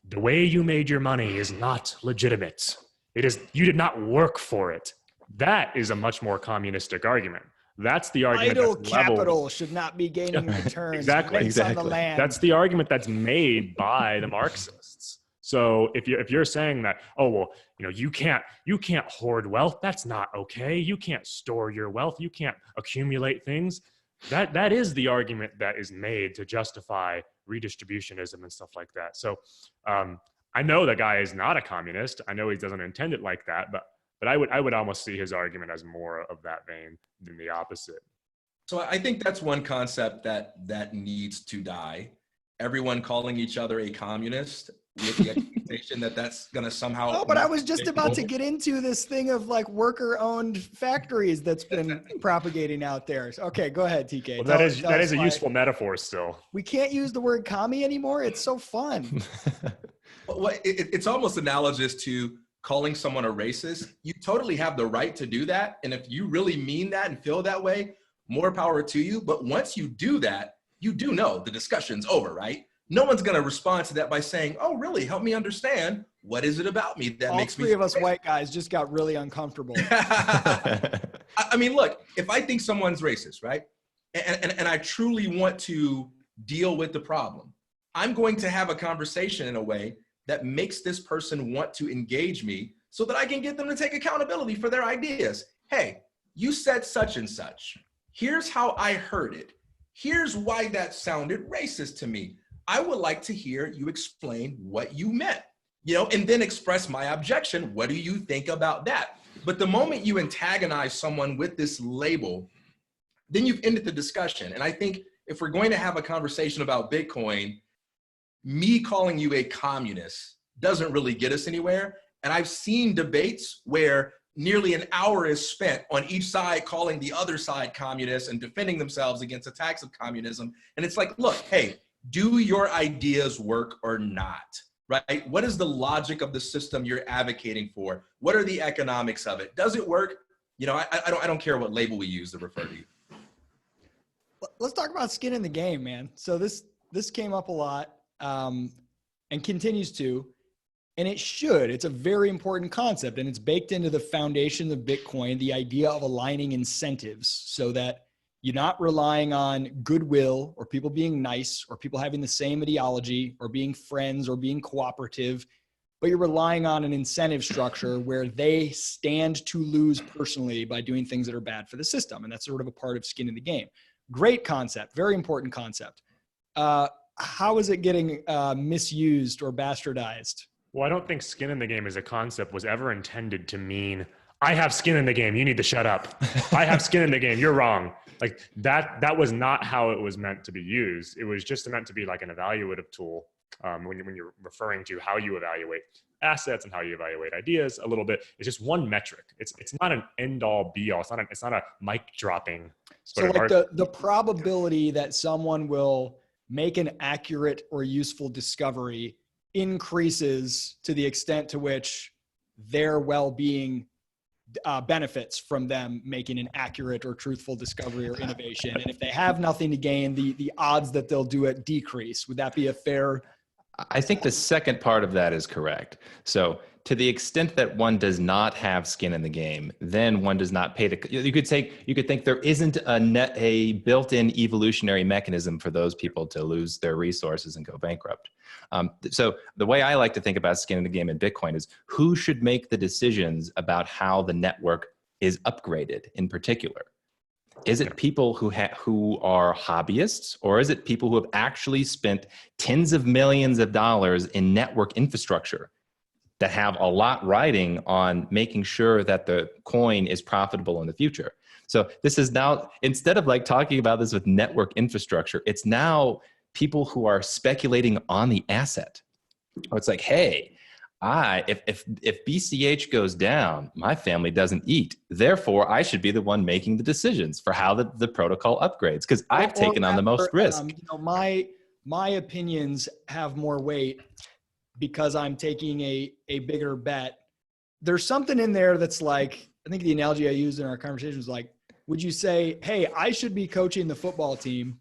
the way you made your money is not legitimate. It is, you did not work for it. That is a much more communistic argument. That's the argument.
Idle capital should not be gaining returns.
Exactly.
On the land.
That's the argument that's made by the Marxists. So if you're saying that, oh, well, you can't hoard wealth. That's not okay. You can't store your wealth. You can't accumulate things. That is the argument that is made to justify redistributionism and stuff like that. So I know the guy is not a communist. I know he doesn't intend it like that, but I would almost see his argument as more of that vein than the opposite.
So I think that's one concept that needs to die. Everyone calling each other a communist with the expectation that that's going to somehow.
Oh, but I was just about to get into this thing of like worker-owned factories that's been propagating out there. So, okay, go ahead, TK.
Well, that is a useful metaphor still.
We can't use the word commie anymore. It's so fun.
Well, it's almost analogous to calling someone a racist. You totally have the right to do that. And if you really mean that and feel that way, more power to you. But once you do that, you do know the discussion's over, right? No one's going to respond to that by saying, oh, really? Help me understand. What is it about me that makes me.
All three of us white guys just got really uncomfortable.
I mean, look, if I think someone's racist, right? And I truly want to deal with the problem, I'm going to have a conversation in a way that makes this person want to engage me so that I can get them to take accountability for their ideas. Hey, you said such and such. Here's how I heard it. Here's why that sounded racist to me. I would like to hear you explain what you meant, and then express my objection. What do you think about that? But the moment you antagonize someone with this label, then you've ended the discussion. And I think if we're going to have a conversation about Bitcoin, me calling you a communist doesn't really get us anywhere. And I've seen debates where nearly an hour is spent on each side calling the other side communist and defending themselves against attacks of communism. And it's like, look, hey, do your ideas work or not, right? What is the logic of the system you're advocating for? What are the economics of it? Does it work? I don't care what label we use to refer to you.
Let's talk about skin in the game, man. So this came up a lot and continues to, and it should. It's a very important concept, and it's baked into the foundation of Bitcoin, the idea of aligning incentives so that you're not relying on goodwill or people being nice or people having the same ideology or being friends or being cooperative, but you're relying on an incentive structure where they stand to lose personally by doing things that are bad for the system. And that's sort of a part of skin in the game. Great concept, very important concept. How is it getting misused or bastardized?
Well, I don't think skin in the game as a concept was ever intended to mean, I have skin in the game, you need to shut up. I have skin in the game, you're wrong. Like that was not how it was meant to be used. It was just meant to be like an evaluative tool when you're referring to how you evaluate assets and how you evaluate ideas a little bit. It's just one metric. It's not an end all be all. It's not a mic dropping.
So like the probability that someone will make an accurate or useful discovery increases to the extent to which their well-being benefits from them making an accurate or truthful discovery or innovation. And if they have nothing to gain, the odds that they'll do it decrease. Would that be a fair?
I think the second part of that is correct. So to the extent that one does not have skin in the game, then one does not pay you could think there isn't a built-in evolutionary mechanism for those people to lose their resources and go bankrupt. So the way I like to think about skin in the game in Bitcoin is who should make the decisions about how the network is upgraded in particular. Is it people who are hobbyists, or is it people who have actually spent tens of millions of dollars in network infrastructure that have a lot riding on making sure that the coin is profitable in the future? So this is now, instead of like talking about this with network infrastructure, it's now people who are speculating on the asset. Or it's like, hey, if BCH goes down, my family doesn't eat. Therefore, I should be the one making the decisions for how the protocol upgrades because I've taken on the most risk.
My opinions have more weight because I'm taking a bigger bet. There's something in there that's like, I think the analogy I used in our conversation was like, would you say, hey, I should be coaching the football team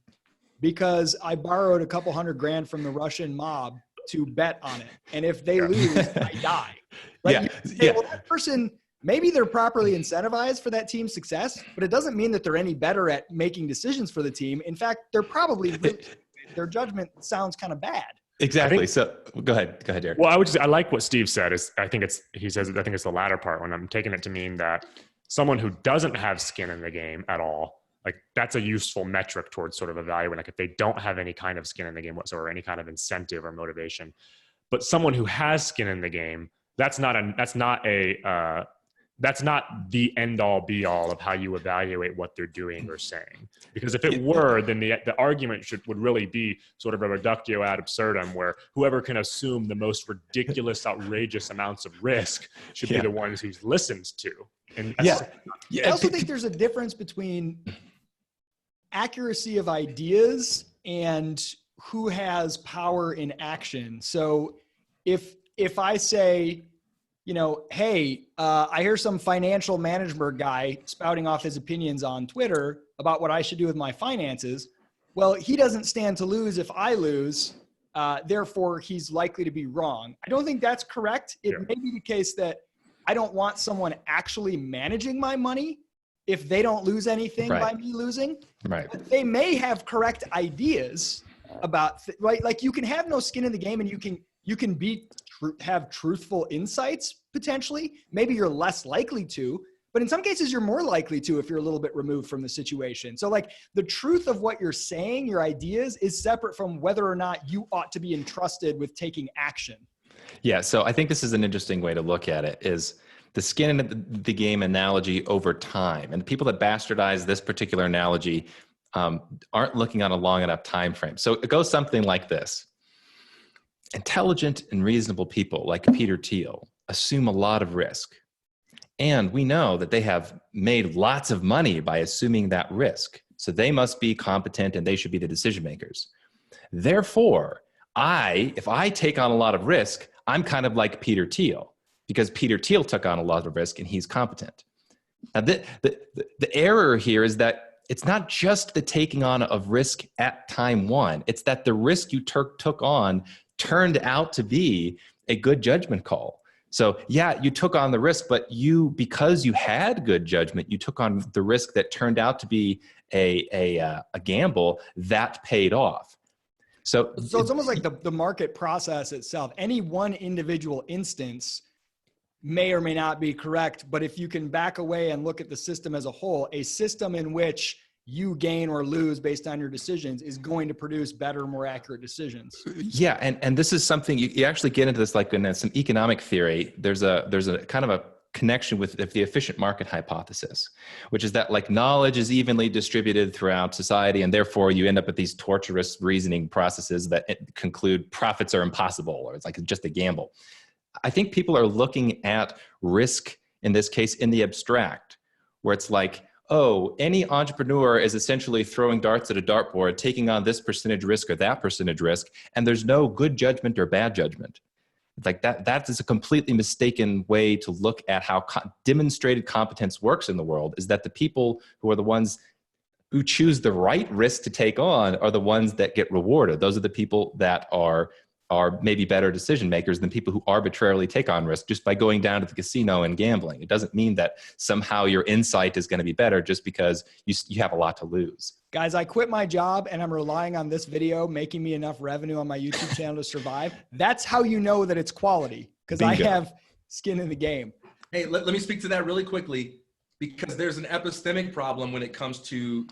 because I borrowed a couple $100,000 from the Russian mob to bet on it. And if they lose, I die. Right? Well, that person, maybe they're properly incentivized for that team's success, but it doesn't mean that they're any better at making decisions for the team. In fact, they're probably, their judgment sounds kind of bad.
Exactly. So go ahead, Derek.
Well, I like what Steve said. I think it's the latter part when I'm taking it to mean that someone who doesn't have skin in the game at all, like that's a useful metric towards sort of evaluating, like if they don't have any kind of skin in the game whatsoever, any kind of incentive or motivation. But someone who has skin in the game, that's not the end all be all of how you evaluate what they're doing or saying. Because if it were, then the argument would really be sort of a reductio ad absurdum, where whoever can assume the most ridiculous, outrageous amounts of risk should be the ones who's listened to. And
I also think there's a difference between accuracy of ideas and who has power in action. So if I say, hey, I hear some financial management guy spouting off his opinions on Twitter about what I should do with my finances. Well, he doesn't stand to lose if I lose. Therefore, he's likely to be wrong. I don't think that's correct. It may be the case that I don't want someone actually managing my money if they don't lose anything by me losing.
Right.
But they may have correct ideas about, right? Like you can have no skin in the game and you can have truthful insights potentially. Maybe you're less likely to, but in some cases you're more likely to if you're a little bit removed from the situation. So like the truth of what you're saying, your ideas, is separate from whether or not you ought to be entrusted with taking action.
Yeah, so I think this is an interesting way to look at it, is the skin in the game analogy over time. And the people that bastardize this particular analogy aren't looking on a long enough time frame. So it goes something like this. Intelligent and reasonable people like Peter Thiel assume a lot of risk. And we know that they have made lots of money by assuming that risk. So they must be competent and they should be the decision makers. Therefore, if I take on a lot of risk, I'm kind of like Peter Thiel, because Peter Thiel took on a lot of risk and he's competent. Now, the error here is that it's not just the taking on of risk at time one. It's that the risk you took on turned out to be a good judgment call. So yeah, you took on the risk, but because you had good judgment, you took on the risk that turned out to be a gamble that paid off. So
it's almost like the market process itself. Any one individual instance may or may not be correct, but if you can back away and look at the system as a whole, a system in which you gain or lose based on your decisions is going to produce better, more accurate decisions.
Yeah, and this is something you actually get into this like in some economic theory. There's a kind of a connection with the efficient market hypothesis, which is that like knowledge is evenly distributed throughout society, and therefore you end up with these torturous reasoning processes that conclude profits are impossible, or it's like just a gamble. I think people are looking at risk in this case in the abstract, where it's like, oh, any entrepreneur is essentially throwing darts at a dartboard, taking on this percentage risk or that percentage risk, and there's no good judgment or bad judgment. Like that is a completely mistaken way to look at how demonstrated competence works in the world, is that the people who are the ones who choose the right risk to take on are the ones that get rewarded. Those are the people that are maybe better decision makers than people who arbitrarily take on risk just by going down to the casino and gambling. It doesn't mean that somehow your insight is going to be better just because you have a lot to lose.
Guys, I quit my job and I'm relying on this video making me enough revenue on my YouTube channel to survive. That's how you know that it's quality, because I have skin in the game.
Hey, let me speak to that really quickly, because there's an epistemic problem when it comes to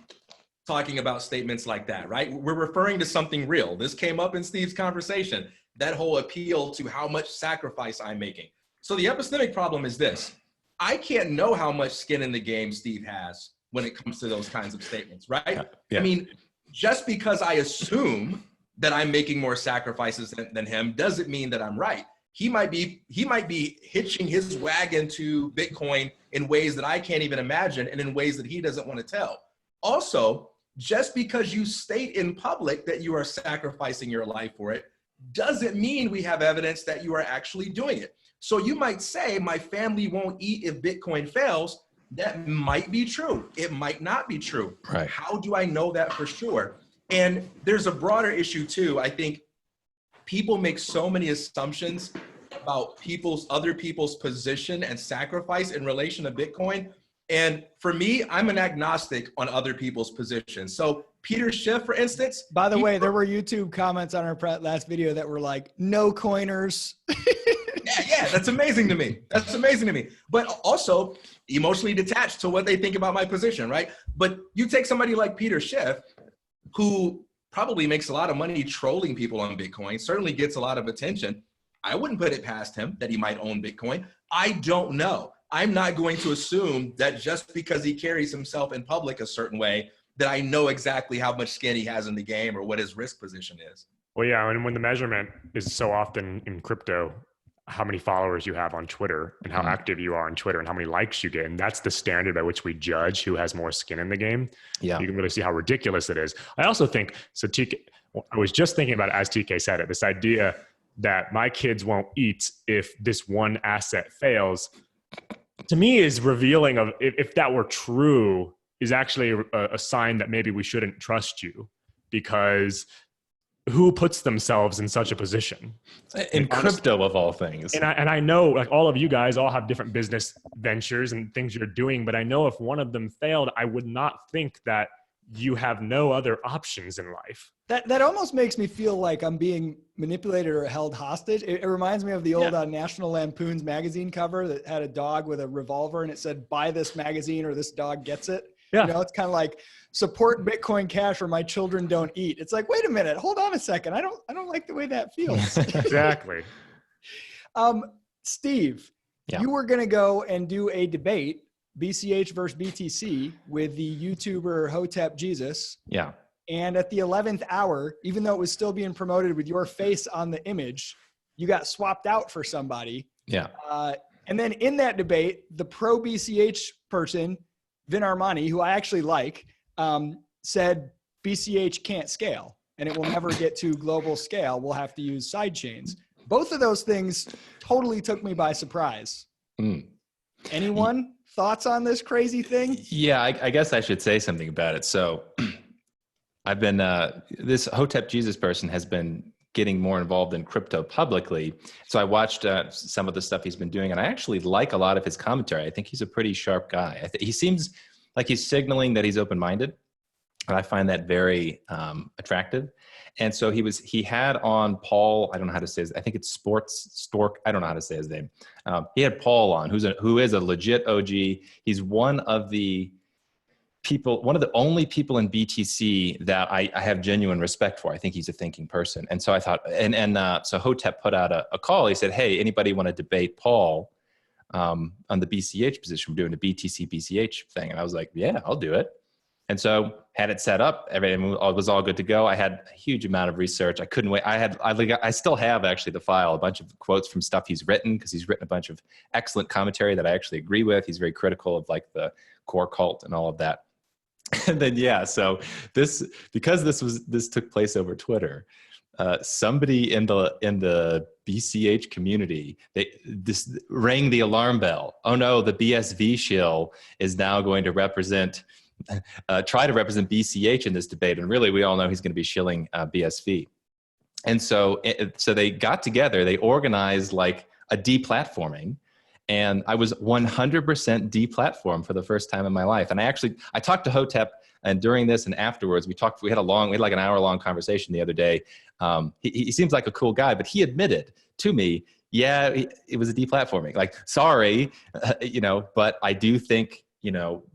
talking about statements like that, right? We're referring to something real. This came up in Steve's conversation, that whole appeal to how much sacrifice I'm making. So the epistemic problem is this: I can't know how much skin in the game Steve has when it comes to those kinds of statements, right?
Yeah.
I mean, just because I assume that I'm making more sacrifices than him doesn't mean that I'm right. He might be hitching his wagon to Bitcoin in ways that I can't even imagine, and in ways that he doesn't want to tell. Also, just because you state in public that you are sacrificing your life for it doesn't mean we have evidence that you are actually doing it. So you might say, my family won't eat if Bitcoin fails. That might be true. It might not be true.
Right.
How do I know that for sure? And there's a broader issue too. I think people make so many assumptions about other people's position and sacrifice in relation to Bitcoin. And for me, I'm an agnostic on other people's positions. So Peter Schiff, for instance.
By the way, there were YouTube comments on our last video that were like, no coiners.
Yeah, that's amazing to me. That's amazing to me. But also emotionally detached to what they think about my position, right? But you take somebody like Peter Schiff, who probably makes a lot of money trolling people on Bitcoin, certainly gets a lot of attention. I wouldn't put it past him that he might own Bitcoin. I don't know. I'm not going to assume that just because he carries himself in public a certain way, that I know exactly how much skin he has in the game or what his risk position is.
Well, yeah, and when the measurement is so often in crypto, how many followers you have on Twitter and how active you are on Twitter and how many likes you get, and that's the standard by which we judge who has more skin in the game.
Yeah,
you can really see how ridiculous it is. I also think, so TK, I was just thinking about it as TK said it, this idea that my kids won't eat if this one asset fails, to me is revealing of, if that were true, is actually a sign that maybe we shouldn't trust you, because who puts themselves in such a position?
In crypto of all things.
And I know, like, all of you guys all have different business ventures and things you're doing, but I know if one of them failed, I would not think that you have no other options in life.
That almost makes me feel like I'm being manipulated or held hostage. It reminds me of the old National Lampoon's magazine cover that had a dog with a revolver and it said, buy this magazine or this dog gets it. Yeah. You know, it's kind of like, support Bitcoin Cash or my children don't eat. It's like, wait a minute, hold on a second. I don't like the way that feels.
Exactly.
Steve, you were going to go and do a debate, BCH versus BTC, with the YouTuber Hotep Jesus.
Yeah.
And at the 11th hour, even though it was still being promoted with your face on the image, you got swapped out for somebody.
Yeah.
And then in that debate, the pro BCH person, Vin Armani, who I actually like, said BCH can't scale and it will never get to global scale. We'll have to use side chains. Both of those things totally took me by surprise. Anyone thoughts on this crazy thing?
Yeah, I guess I should say something about it. So I've been, this Hotep Jesus person has been getting more involved in crypto publicly. So I watched some of the stuff he's been doing, and I actually like a lot of his commentary. I think he's a pretty sharp guy. He seems like he's signaling that he's open-minded, and I find that very attractive. And so he had on Paul, I don't know how to say his, I think it's Stork, I don't know how to say his name. He had Paul on, who is a legit OG. He's one of the only people in BTC that I have genuine respect for. I think he's a thinking person. And so I thought, so Hotep put out a call. He said, hey, anybody want to debate Paul on the BCH position? We're doing a BTC BCH thing. And I was like, yeah, I'll do it. And so had it set up, everything was all good to go. I had a huge amount of research. I couldn't wait. I still have actually the file, a bunch of quotes from stuff he's written, because he's written a bunch of excellent commentary that I actually agree with. He's very critical of like the core cult and all of that. And then, so this took place over Twitter. somebody in the BCH community, they rang the alarm bell. Oh no, the BSV shill is now going to try to represent BCH in this debate, and really we all know he's going to be shilling BSV. And so they got together, they organized like a deplatforming, and I was 100% deplatformed for the first time in my life. And I talked to Hotep, and during this and afterwards, we had like an hour-long conversation the other day. He seems like a cool guy, but he admitted to me, yeah, it was a deplatforming. Like, sorry, but I do think,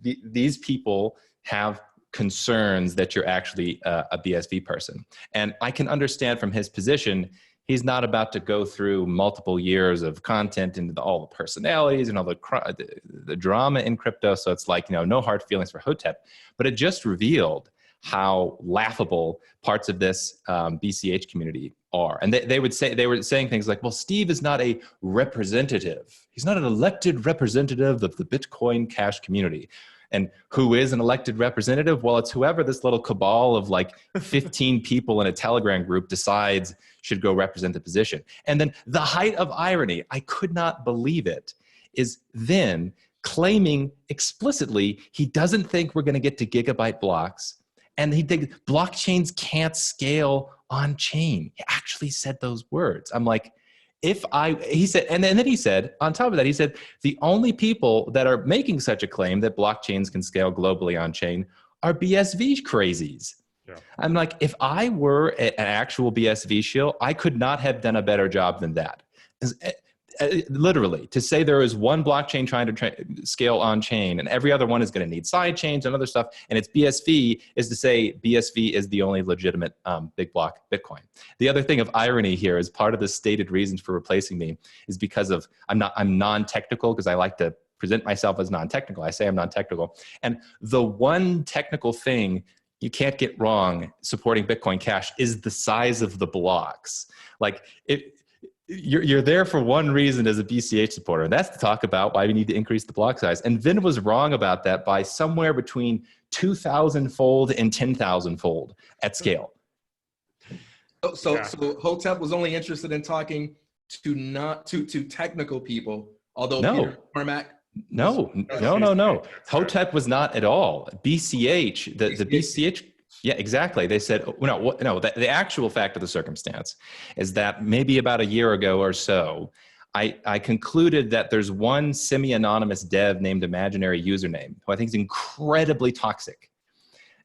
these people have concerns that you're actually a BSV person. And I can understand from his position, he's not about to go through multiple years of content into all the personalities and all the drama in crypto. So it's like, no hard feelings for Hotep, but it just revealed how laughable parts of this BCH community are. And they were saying things like, well, Steve is not a representative. He's not an elected representative of the Bitcoin Cash community. And who is an elected representative? Well, it's whoever this little cabal of like 15 people in a Telegram group decides should go represent the position. And then the height of irony, I could not believe it, is then claiming explicitly he doesn't think we're going to get to gigabyte blocks. And he thinks blockchains can't scale on chain. He actually said those words. I'm like, he said, and then he said, on top of that, he said, the only people that are making such a claim that blockchains can scale globally on chain are BSV crazies. Yeah. I'm like, if I were an actual BSV shill, I could not have done a better job than that. Literally, to say there is one blockchain trying to scale on chain and every other one is going to need side chains and other stuff, and it's BSV, is to say BSV is the only legitimate big block Bitcoin. The other thing of irony here is part of the stated reasons for replacing me is because of I'm non-technical, because I like to present myself as non-technical. I say I'm non-technical, and the one technical thing you can't get wrong supporting Bitcoin Cash is the size of the blocks. Like you're there for one reason as a BCH supporter, and that's to talk about why we need to increase the block size. And Vin was wrong about that by somewhere between 2,000-fold and 10,000-fold at scale.
So Hotep was only interested in talking to technical people, although Peter Cormac.
No. Hotep was not at all. BCH, the BCH. Yeah, exactly. They said, the actual fact of the circumstance is that maybe about a year ago or so, I concluded that there's one semi-anonymous dev named Imaginary Username, who I think is incredibly toxic.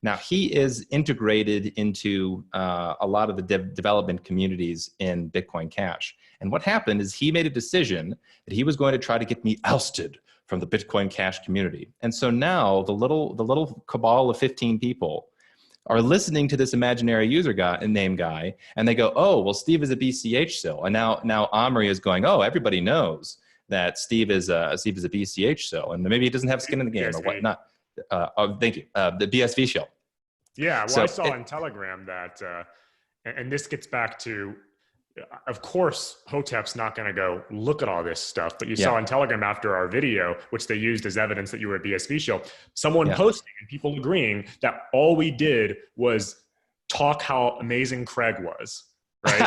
Now, he is integrated into a lot of the development communities in Bitcoin Cash. And what happened is he made a decision that he was going to try to get me ousted from the Bitcoin Cash community. And so now the little cabal of 15 people are listening to this imaginary name guy, and they go, oh, well, Steve is a BCH still. And now Omri is going, oh, everybody knows that Steve is a BCH still, and maybe he doesn't have skin in the game or whatnot. Thank you. The BSV shill.
Yeah, well, I saw on Telegram that, and this gets back to, of course, Hotep's not going to go look at all this stuff, but you saw on Telegram after our video, which they used as evidence that you were a BSV shill, someone posting and people agreeing that all we did was talk how amazing Craig was, right?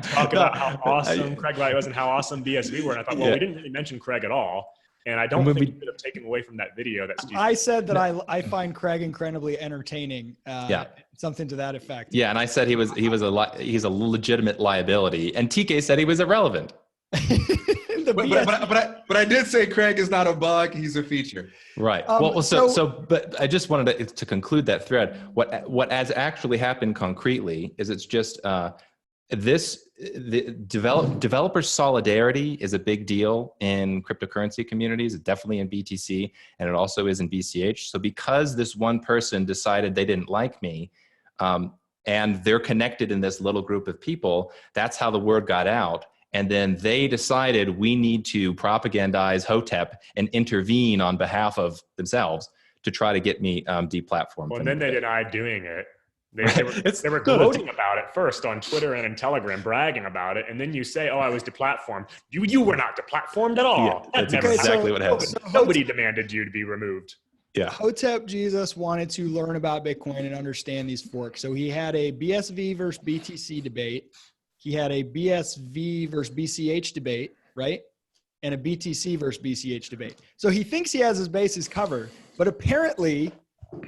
Talk about how awesome Craig Wright was and how awesome BSV were. And I thought, well, we didn't really mention Craig at all. And I don't think we could have taken away from that video that Steve.
I said that I find Craig incredibly entertaining. Something to that effect.
Yeah, and I said he's a legitimate liability, and TK said he was irrelevant.
but I did say Craig is not a bug; he's a feature.
Right. But I just wanted to conclude that thread. What has actually happened concretely is it's just the developer solidarity is a big deal in cryptocurrency communities, definitely in BTC, and it also is in BCH. So because this one person decided they didn't like me, and they're connected in this little group of people, that's how the word got out. And then they decided we need to propagandize Hotep and intervene on behalf of themselves to try to get me deplatformed.
Well, and then they denied doing it. They were gloating about it first on Twitter and in Telegram, bragging about it, and then you say, "Oh, I was deplatformed." You were not deplatformed at all.
Yeah, that's exactly what happened.
Nobody demanded you to be removed.
Yeah.
Hotep Jesus wanted to learn about Bitcoin and understand these forks. So he had a BSV versus BTC debate. He had a BSV versus BCH debate, right? And a BTC versus BCH debate. So he thinks he has his bases covered, but apparently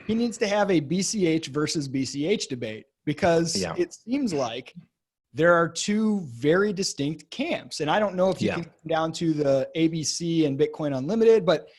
he needs to have a BCH versus BCH debate because it seems like there are two very distinct camps. And I don't know if you can come down to the ABC and Bitcoin Unlimited, but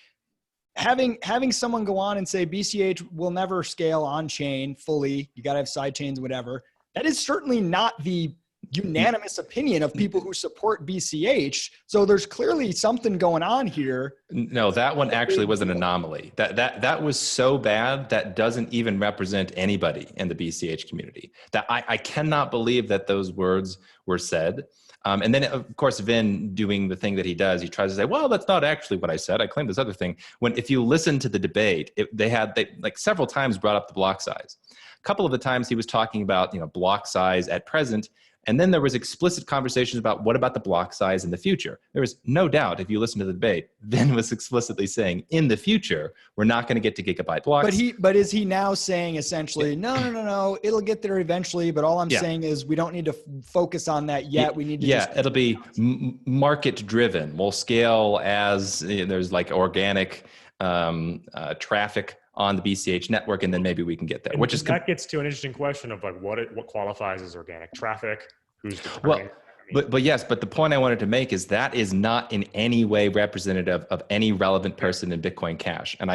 having someone go on and say BCH will never scale on chain fully, you got to have side chains, whatever. That is certainly not the unanimous opinion of people who support BCH. So there's clearly something going on here.
No, that one actually was an anomaly. That was so bad that doesn't even represent anybody in the BCH community. That I cannot believe that those words were said. And then, of course, Vin doing the thing that he does, he tries to say, well, that's not actually what I said. I claimed this other thing. When if you listen to the debate, they like several times brought up the block size. A couple of the times he was talking about, block size at present. And then there was explicit conversations about what about the block size in the future. There was no doubt, if you listen to the debate, Vin was explicitly saying, in the future, we're not going to get to gigabyte blocks.
But is he now saying essentially, no, it'll get there eventually. But all I'm saying is we don't need to focus on that yet. We need to
it'll be market driven. We'll scale as there's like organic traffic on the BCH network, and then maybe we can get there.
And that gets to an interesting question of like what qualifies as organic traffic, who's determining.
Well, but the point I wanted to make is that is not in any way representative of any relevant person in Bitcoin Cash, and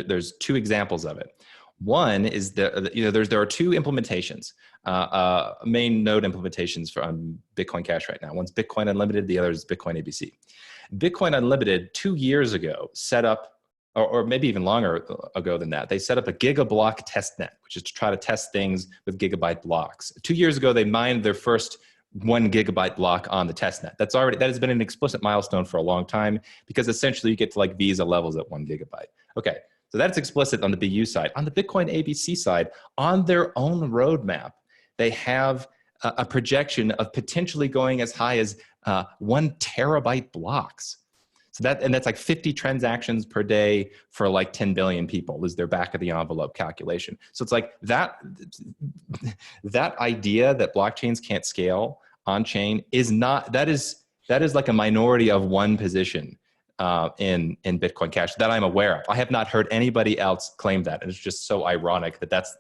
there's two examples of it. One is there are two implementations, main node implementations from Bitcoin Cash right now. One's Bitcoin Unlimited, the other is Bitcoin ABC. Bitcoin Unlimited 2 years ago set up, or maybe even longer ago than that, they set up a gigablock testnet, which is to try to test things with gigabyte blocks. 2 years ago, they mined their first 1 gigabyte block on the testnet. That has been an explicit milestone for a long time, because essentially you get to like Visa levels at 1 gigabyte. Okay, so that's explicit on the BU side. On the Bitcoin ABC side, on their own roadmap, they have a projection of potentially going as high as 1 terabyte blocks. So that's like 50 transactions per day for like 10 billion people is their back of the envelope calculation. So it's like that idea that blockchains can't scale on chain is like a minority of one position in Bitcoin Cash that I'm aware of. I have not heard anybody else claim that. And it's just so ironic that that's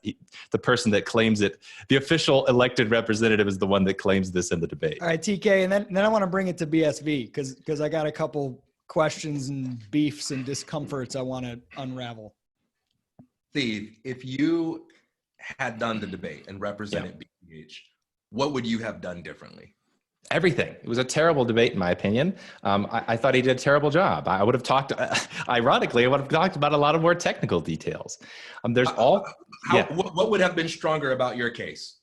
the person that claims it. The official elected representative is the one that claims this in the debate.
All right, TK, and then I want to bring it to BSV because I got a couple questions and beefs and discomforts I want to unravel.
Steve, if you had done the debate and represented BCH, what would you have done differently?
Everything. It was a terrible debate, in my opinion. I thought he did a terrible job. I would have talked, ironically, I would have talked about a lot of more technical details.
What would have been stronger about your case?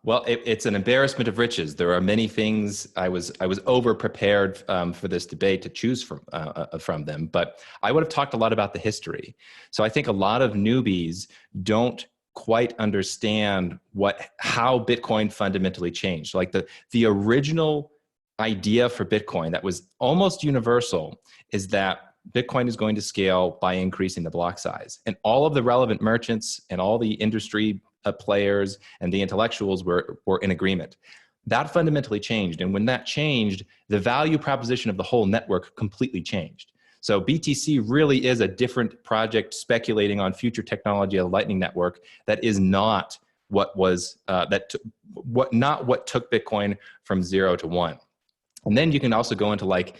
Well, it's an embarrassment of riches. There are many things I was over prepared for this debate to choose from them, but I would have talked a lot about the history. So I think a lot of newbies don't quite understand how Bitcoin fundamentally changed. Like the original idea for Bitcoin that was almost universal is that Bitcoin is going to scale by increasing the block size, and all of the relevant merchants and all the industry players and the intellectuals were in agreement. That fundamentally changed. And when that changed, the value proposition of the whole network completely changed. So BTC really is a different project speculating on future technology of the Lightning Network that is not what took Bitcoin from 0 to 1. And then you can also go into like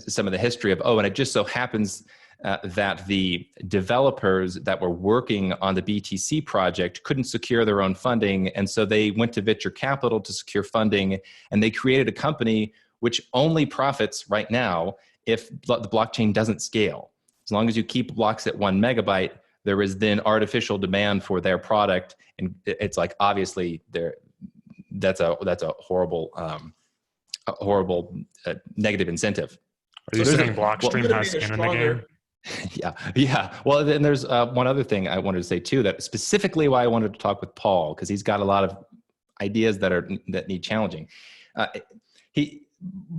some of the history of, and it just so happens that the developers that were working on the BTC project couldn't secure their own funding. And so they went to venture capital to secure funding, and they created a company which only profits right now if the blockchain doesn't scale. As long as you keep blocks at 1 megabyte, there is then artificial demand for their product. And it's like, obviously that's a horrible, negative incentive.
Are you saying Blockstream has skin in the game?
Yeah. Well, then there's one other thing I wanted to say too, that specifically why I wanted to talk with Paul, because he's got a lot of ideas that need challenging.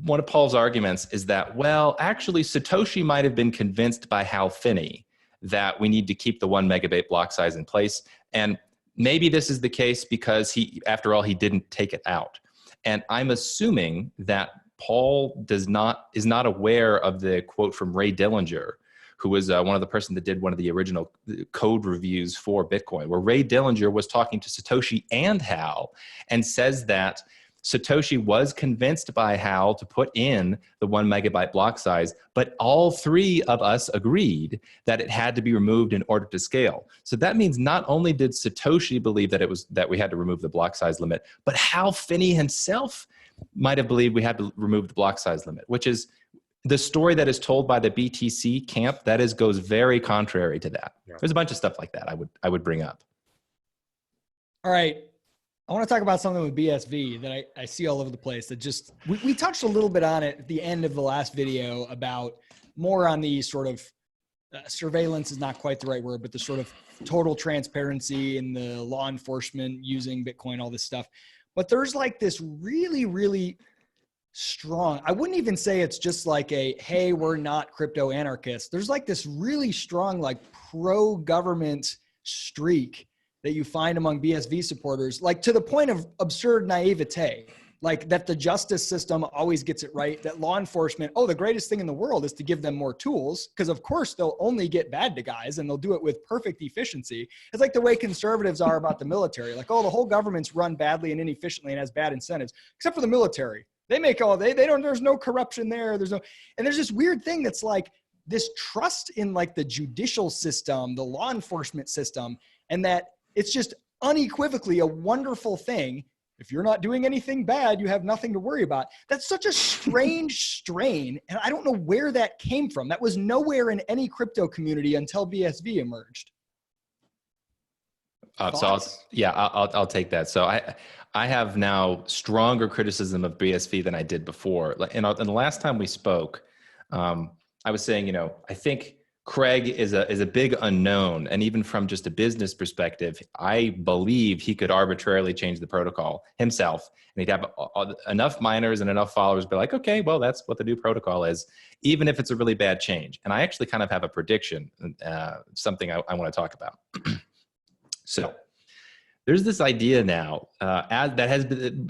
one of Paul's arguments is that, well, actually Satoshi might have been convinced by Hal Finney that we need to keep the 1 megabyte block size in place. And maybe this is the case because after all, he didn't take it out. And I'm assuming that Paul is not aware of the quote from Ray Dillinger, who was one of the person that did one of the original code reviews for Bitcoin, where Ray Dillinger was talking to Satoshi and Hal and says that Satoshi was convinced by Hal to put in the 1 megabyte block size, but all three of us agreed that it had to be removed in order to scale. So that means not only did Satoshi believe that we had to remove the block size limit, but Hal Finney himself might have believed we had to remove the block size limit, which is the story that is told by the BTC camp. That goes very contrary to that. Yeah. There's a bunch of stuff like that I would bring up.
All right. I want to talk about something with BSV that I see all over the place that just, we touched a little bit on it at the end of the last video about more on the sort of surveillance is not quite the right word, but the sort of total transparency and the law enforcement using Bitcoin, all this stuff. But there's like this really, really strong, I wouldn't even say it's just like hey, we're not crypto anarchists. There's like this really strong, like pro-government streak that you find among BSV supporters, like to the point of absurd naivete, like that the justice system always gets it right, that law enforcement, the greatest thing in the world is to give them more tools, because of course they'll only get bad guys and they'll do it with perfect efficiency. It's like the way conservatives are about the military, like, the whole government's run badly and inefficiently and has bad incentives, except for the military. They make there's no corruption there. And there's this weird thing that's like this trust in like the judicial system, the law enforcement system, and that it's just unequivocally a wonderful thing. If you're not doing anything bad, you have nothing to worry about. That's such a strange strain. And I don't know where that came from. That was nowhere in any crypto community until BSV emerged.
So I'll take that. So I have now stronger criticism of BSV than I did before. And the last time we spoke, I was saying, I think Craig is a big unknown, and even from just a business perspective, I believe he could arbitrarily change the protocol himself, and he'd have enough miners and enough followers be like, okay, well, that's what the new protocol is, even if it's a really bad change. And I actually kind of have a prediction, something I want to talk about. So there's this idea now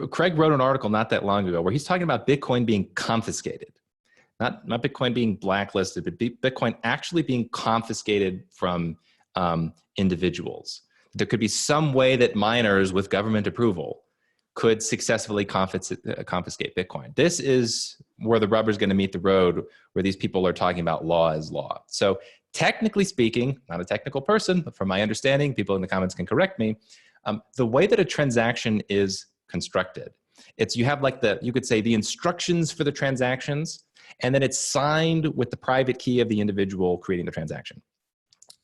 Craig wrote an article not that long ago where he's talking about Bitcoin being confiscated. Not Bitcoin being blacklisted, but Bitcoin actually being confiscated from individuals. There could be some way that miners with government approval could successfully confiscate Bitcoin. This is where the rubber's going to meet the road, where these people are talking about law is law. So technically speaking, not a technical person, but from my understanding, people in the comments can correct me, the way that a transaction is constructed, you have like you could say the instructions for the transactions, and then it's signed with the private key of the individual creating the transaction.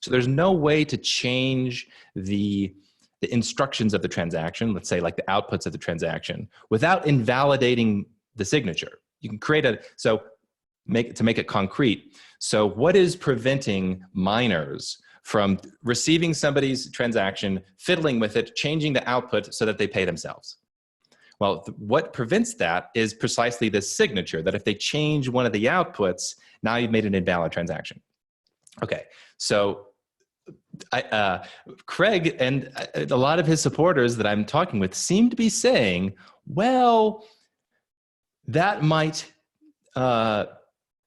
So there's no way to change the instructions of the transaction, let's say like the outputs of the transaction, without invalidating the signature. You can create to make it concrete. So what is preventing miners from receiving somebody's transaction, fiddling with it, changing the output so that they pay themselves? Well, what prevents that is precisely this signature, that if they change one of the outputs, now you've made an invalid transaction. Okay, so Craig and a lot of his supporters that I'm talking with seem to be saying, well, that might,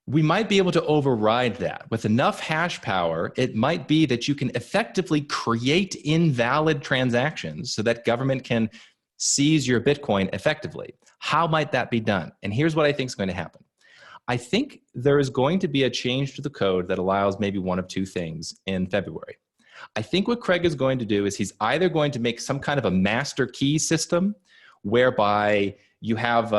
we might be able to override that. With enough hash power, it might be that you can effectively create invalid transactions so that government can seize your Bitcoin effectively. How might that be done? And here's what I think is going to happen. I think there is going to be a change to the code that allows maybe one of two things in February. I think what Craig is going to do is he's either going to make some kind of a master key system whereby you have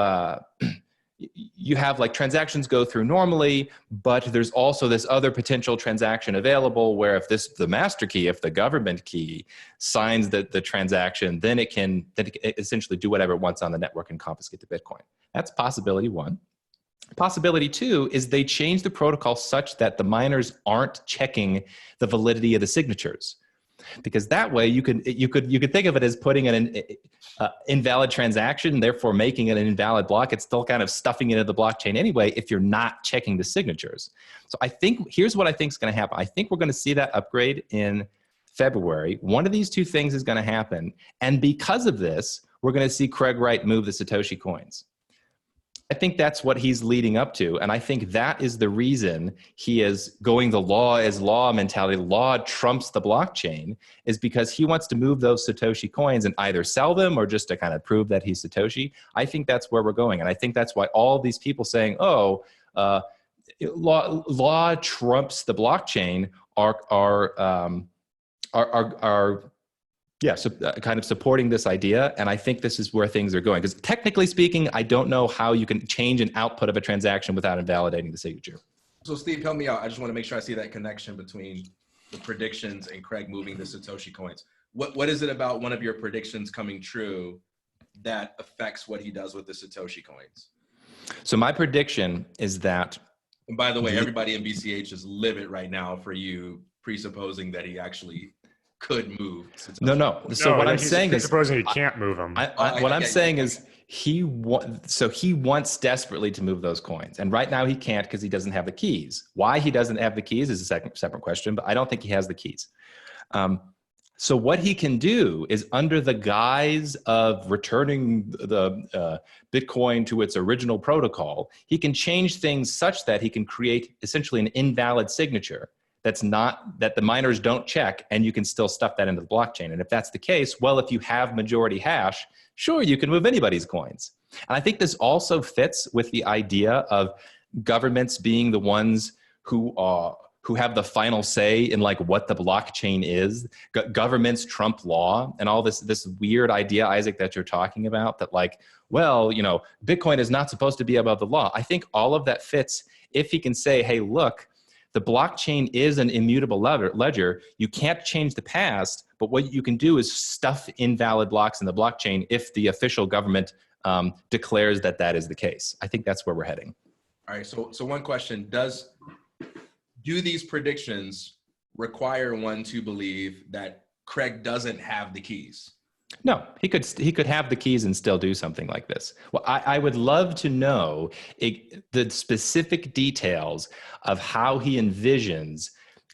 like transactions go through normally, but there's also this other potential transaction available where if the master key, if the government key signs the transaction, then it can essentially do whatever it wants on the network and confiscate the Bitcoin. That's possibility one. Possibility two is they change the protocol such that the miners aren't checking the validity of the signatures. because that way you could think of it as putting an invalid transaction, therefore making it an invalid block. It's still kind of stuffing it into the blockchain anyway if you're not checking the signatures. So I think here's what I think is going to happen. I think we're going to see that upgrade in February. One of these two things is going to happen, and because of this, we're going to see Craig Wright move the Satoshi coins. I think that's what he's leading up to. And I think that is the reason he is going the law is law mentality. Law trumps the blockchain, is because he wants to move those Satoshi coins and either sell them or just to kind of prove that he's Satoshi. I think that's where we're going. And I think that's why all these people saying, oh, law trumps the blockchain kind of supporting this idea. And I think this is where things are going. Because technically speaking, I don't know how you can change an output of a transaction without invalidating the signature.
So Steve, help me out. I just want to make sure I see that connection between the predictions and Craig moving the Satoshi coins. What is it about one of your predictions coming true that affects what he does with the Satoshi coins?
So my prediction is that,
and by the way, everybody in BCH is livid right now for you presupposing that he actually could move Satoshi.
No. So what I'm saying is,
supposing he can't move them.
What I'm saying is he wants desperately to move those coins, and right now he can't because he doesn't have the keys. Why he doesn't have the keys is a separate question, but I don't think he has the keys. So what he can do is, under the guise of returning the Bitcoin to its original protocol, he can change things such that he can create essentially an invalid signature that the miners don't check, and you can still stuff that into the blockchain. And if that's the case, well, if you have majority hash, sure, you can move anybody's coins. And I think this also fits with the idea of governments being the ones who have the final say in like what the blockchain is. Governments trump law, and all this weird idea, Isaac, that you're talking about, that like, well, you know, Bitcoin is not supposed to be above the law. I think all of that fits if he can say, hey, look, the blockchain is an immutable ledger. You can't change the past, but what you can do is stuff invalid blocks in the blockchain if the official government declares that that is the case. I think that's where we're heading.
All right. So one question: do these predictions require one to believe that Craig doesn't have the keys?
No, he could have the keys and still do something like this. Well, I would love to know the specific details of how he envisions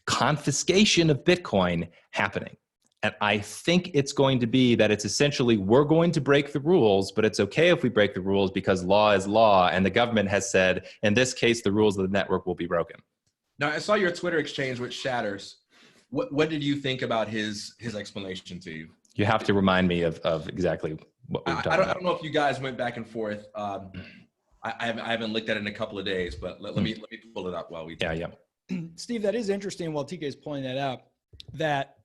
confiscation of Bitcoin happening. And I think it's going to be that it's essentially, we're going to break the rules, but it's okay if we break the rules because law is law. And the government has said, in this case, the rules of the network will be broken.
Now, I saw your Twitter exchange with Shatters. What did you think about his explanation to you?
You have to remind me of exactly what we're talking about.
I don't know if you guys went back and forth. I haven't looked at it in a couple of days, but let me pull it up while we talk.
Yeah.
Steve, that is interesting. While TK is pointing that out, that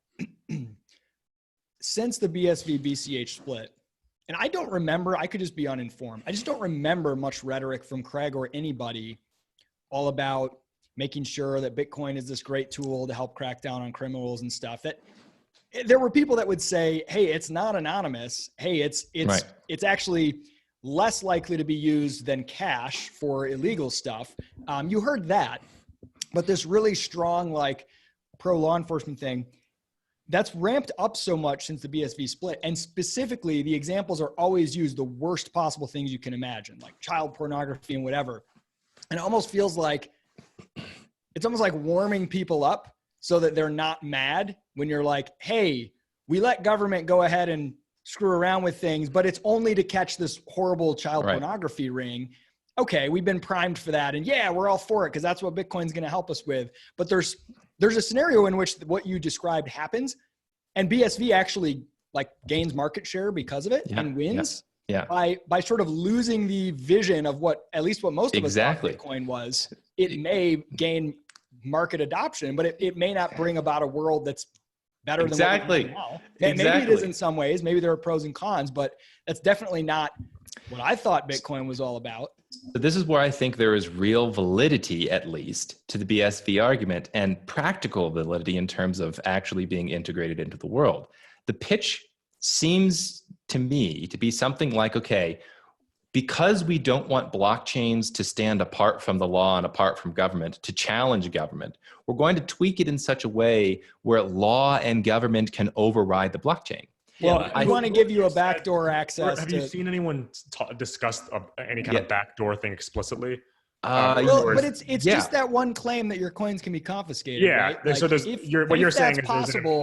since the BSV BCH split, and I don't remember, I could just be uninformed. I just don't remember much rhetoric from Craig or anybody all about making sure that Bitcoin is this great tool to help crack down on criminals and stuff. That there were people that would say, hey, it's not anonymous. Hey, it's actually less likely to be used than cash for illegal stuff. You heard that, but this really strong, like, pro law enforcement thing, that's ramped up so much since the BSV split. And specifically, the examples are always used the worst possible things you can imagine, like child pornography and whatever. And it almost feels like, it's almost like warming people up so that they're not mad when you're like, hey, we let government go ahead and screw around with things, but it's only to catch this horrible child pornography ring. Okay, we've been primed for that. And yeah, we're all for it because that's what Bitcoin's going to help us with. But there's a scenario in which what you described happens, and BSV actually like gains market share because of it and wins by sort of losing the vision of what, at least what most of us thought Bitcoin was. It may gain market adoption, but it may not bring about a world that's better than what we have now. Maybe it is in some ways. Maybe there are pros and cons, but that's definitely not what I thought Bitcoin was all about.
So this is where I think there is real validity, at least, to the BSV argument, and practical validity in terms of actually being integrated into the world. The pitch seems to me to be something like, okay, because we don't want blockchains to stand apart from the law and apart from government, to challenge government, we're going to tweak it in such a way where law and government can override the blockchain.
Well, I want to give you a backdoor access.
Have you seen anyone discuss any kind of backdoor thing explicitly?
Well, but it's just that one claim that your coins can be confiscated.
Yeah.
Right? Like
so what you're saying is
possible,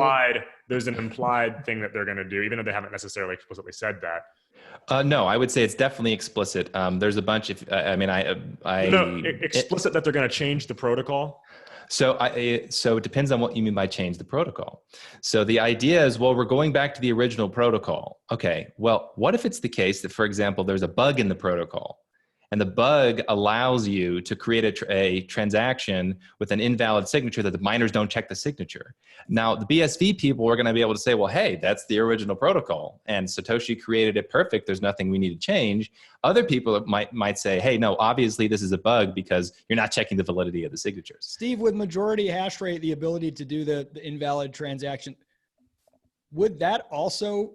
there's an implied thing that they're going to do, even though they haven't necessarily explicitly said that.
No, I would say it's definitely explicit. There's a bunch of,
explicit that they're going to change the protocol.
So it depends on what you mean by change the protocol. So the idea is, well, we're going back to the original protocol. Okay, well, what if it's the case that, for example, there's a bug in the protocol, and the bug allows you to create a transaction with an invalid signature that the miners don't check the signature. Now, the BSV people are going to be able to say, well, hey, that's the original protocol, and Satoshi created it perfect. There's nothing we need to change. Other people might say, hey, no, obviously this is a bug because you're not checking the validity of the signatures.
Steve, with majority hash rate, the ability to do the invalid transaction, would that also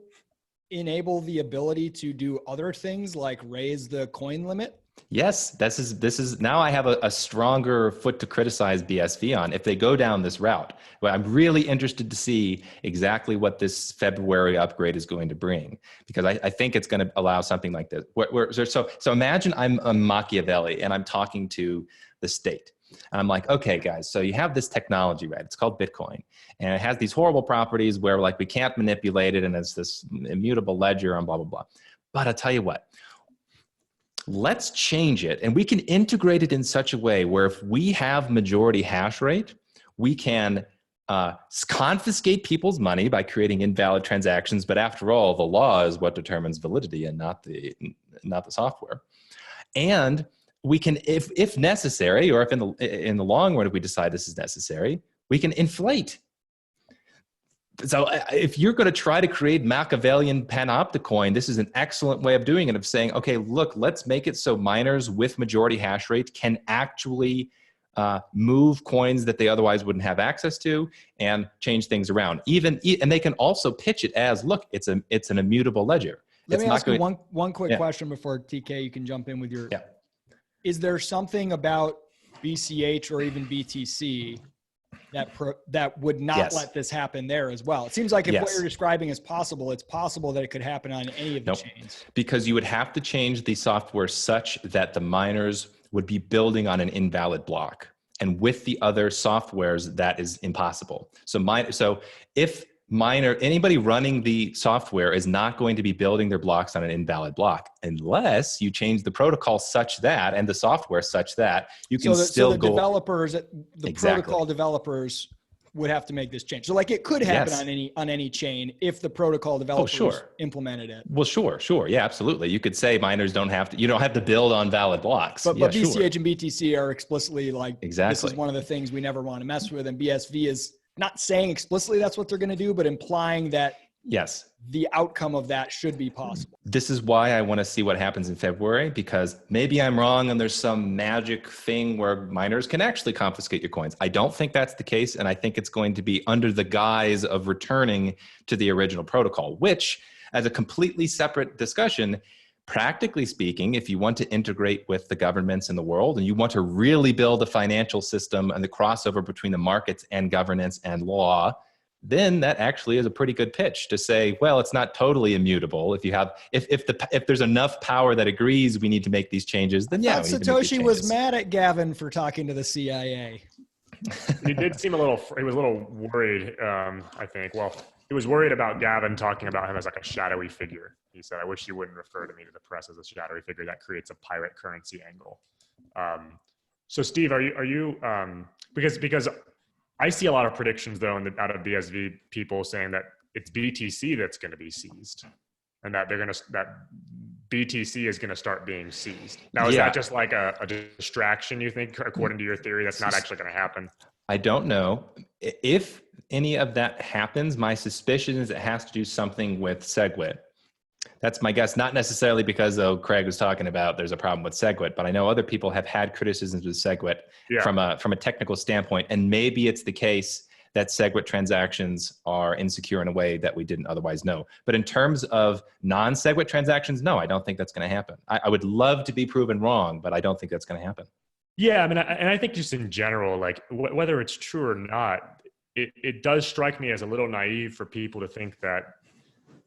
enable the ability to do other things like raise the coin limit?
Yes, this is now I have a stronger foot to criticize BSV on if they go down this route. But I'm really interested to see exactly what this February upgrade is going to bring, because I think it's going to allow something like this. So imagine I'm a Machiavelli and I'm talking to the state. And I'm like, okay, guys, so you have this technology, right? It's called Bitcoin. And it has these horrible properties where like we can't manipulate it, and it's this immutable ledger and blah, blah, blah. But I'll tell you what. Let's change it, and we can integrate it in such a way where if we have majority hash rate, we can confiscate people's money by creating invalid transactions. But after all, the law is what determines validity and not the software. And we can, if necessary, or if in the long run, if we decide this is necessary, we can inflate. So if you're going to try to create Machiavellian panopticon, this is an excellent way of doing it, of saying, okay, look, let's make it so miners with majority hash rate can actually move coins that they otherwise wouldn't have access to and change things around. And they can also pitch it as, look, it's an immutable ledger.
Let me ask you one quick question before TK, you can jump in with your, is there something about BCH or even BTC that would not let this happen there as well? It seems like if what you're describing is possible, it's possible that it could happen on any of the chains.
Because you would have to change the software such that the miners would be building on an invalid block. And with the other softwares, that is impossible. So if anybody running the software is not going to be building their blocks on an invalid block unless you change the protocol such that, and the software such that you can still go.
Developers, the protocol developers would have to make this change. So like it could happen on any chain if the protocol developers implemented it.
Well, sure. Yeah, absolutely. You could say miners you don't have to build on valid blocks.
But BCH and BTC are explicitly like, this is one of the things we never want to mess with. And BSV is not saying explicitly that's what they're going to do, but implying that the outcome of that should be possible.
This is why I want to see what happens in February, because maybe I'm wrong and there's some magic thing where miners can actually confiscate your coins. I don't think that's the case, and I think it's going to be under the guise of returning to the original protocol, which, as a completely separate discussion, practically speaking, if you want to integrate with the governments in the world and you want to really build a financial system and the crossover between the markets and governance and law, then that actually is a pretty good pitch to say, well, it's not totally immutable. If there's enough power that agrees we need to make these changes, then
Satoshi was mad at Gavin for talking to the CIA.
He did seem he was a little worried, I think. Well, he was worried about Gavin talking about him as like a shadowy figure. He said, I wish you wouldn't refer to me to the press as a shadowy figure. That creates a pirate currency angle. So Steve, are you because I see a lot of predictions though out of BSV people saying that it's BTC that's going to be seized, and that that BTC is going to start being seized. Now, is that just like a distraction, you think, according to your theory, that's not actually going to happen?
I don't know. If any of that happens, my suspicion is it has to do something with SegWit. That's my guess, not necessarily because Craig was talking about there's a problem with SegWit, but I know other people have had criticisms with SegWit from a technical standpoint. And maybe it's the case that SegWit transactions are insecure in a way that we didn't otherwise know. But in terms of non-SegWit transactions, no, I don't think that's going to happen. I would love to be proven wrong, but I don't think that's going to happen.
Yeah, I mean, and I think just in general, like whether it's true or not, it does strike me as a little naive for people to think that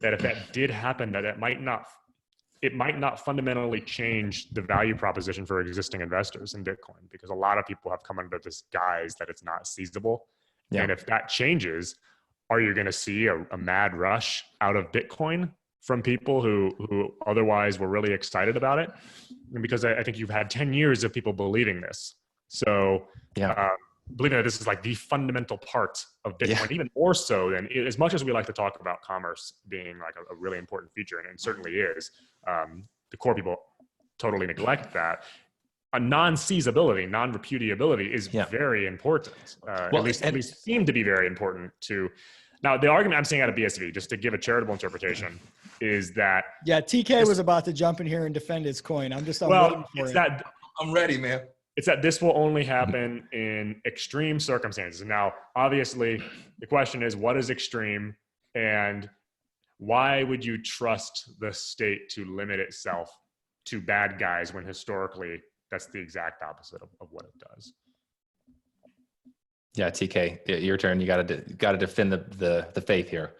if that did happen, that it might not fundamentally change the value proposition for existing investors in Bitcoin, because a lot of people have come under this guise that it's not seizable. Yeah. And if that changes, are you going to see a mad rush out of Bitcoin from people who otherwise were really excited about it? And because I think you've had 10 years of people believing this. So believing that this is like the fundamental part of Bitcoin, even more so than, as much as we like to talk about commerce being like a really important feature, and it certainly is, the core people totally neglect that. A non-seizability, non-repudiability is very important. At least seem to be very important to. Now, the argument I'm seeing out of BSV, just to give a charitable interpretation, is that
TK was about to jump in here and defend his coin. I'm
ready, man. It's that this will only happen in extreme circumstances. Now, obviously, the question is, what is extreme, and why would you trust the state to limit itself to bad guys when historically that's the exact opposite of what it does?
Yeah, TK, your turn. You got to defend the faith here.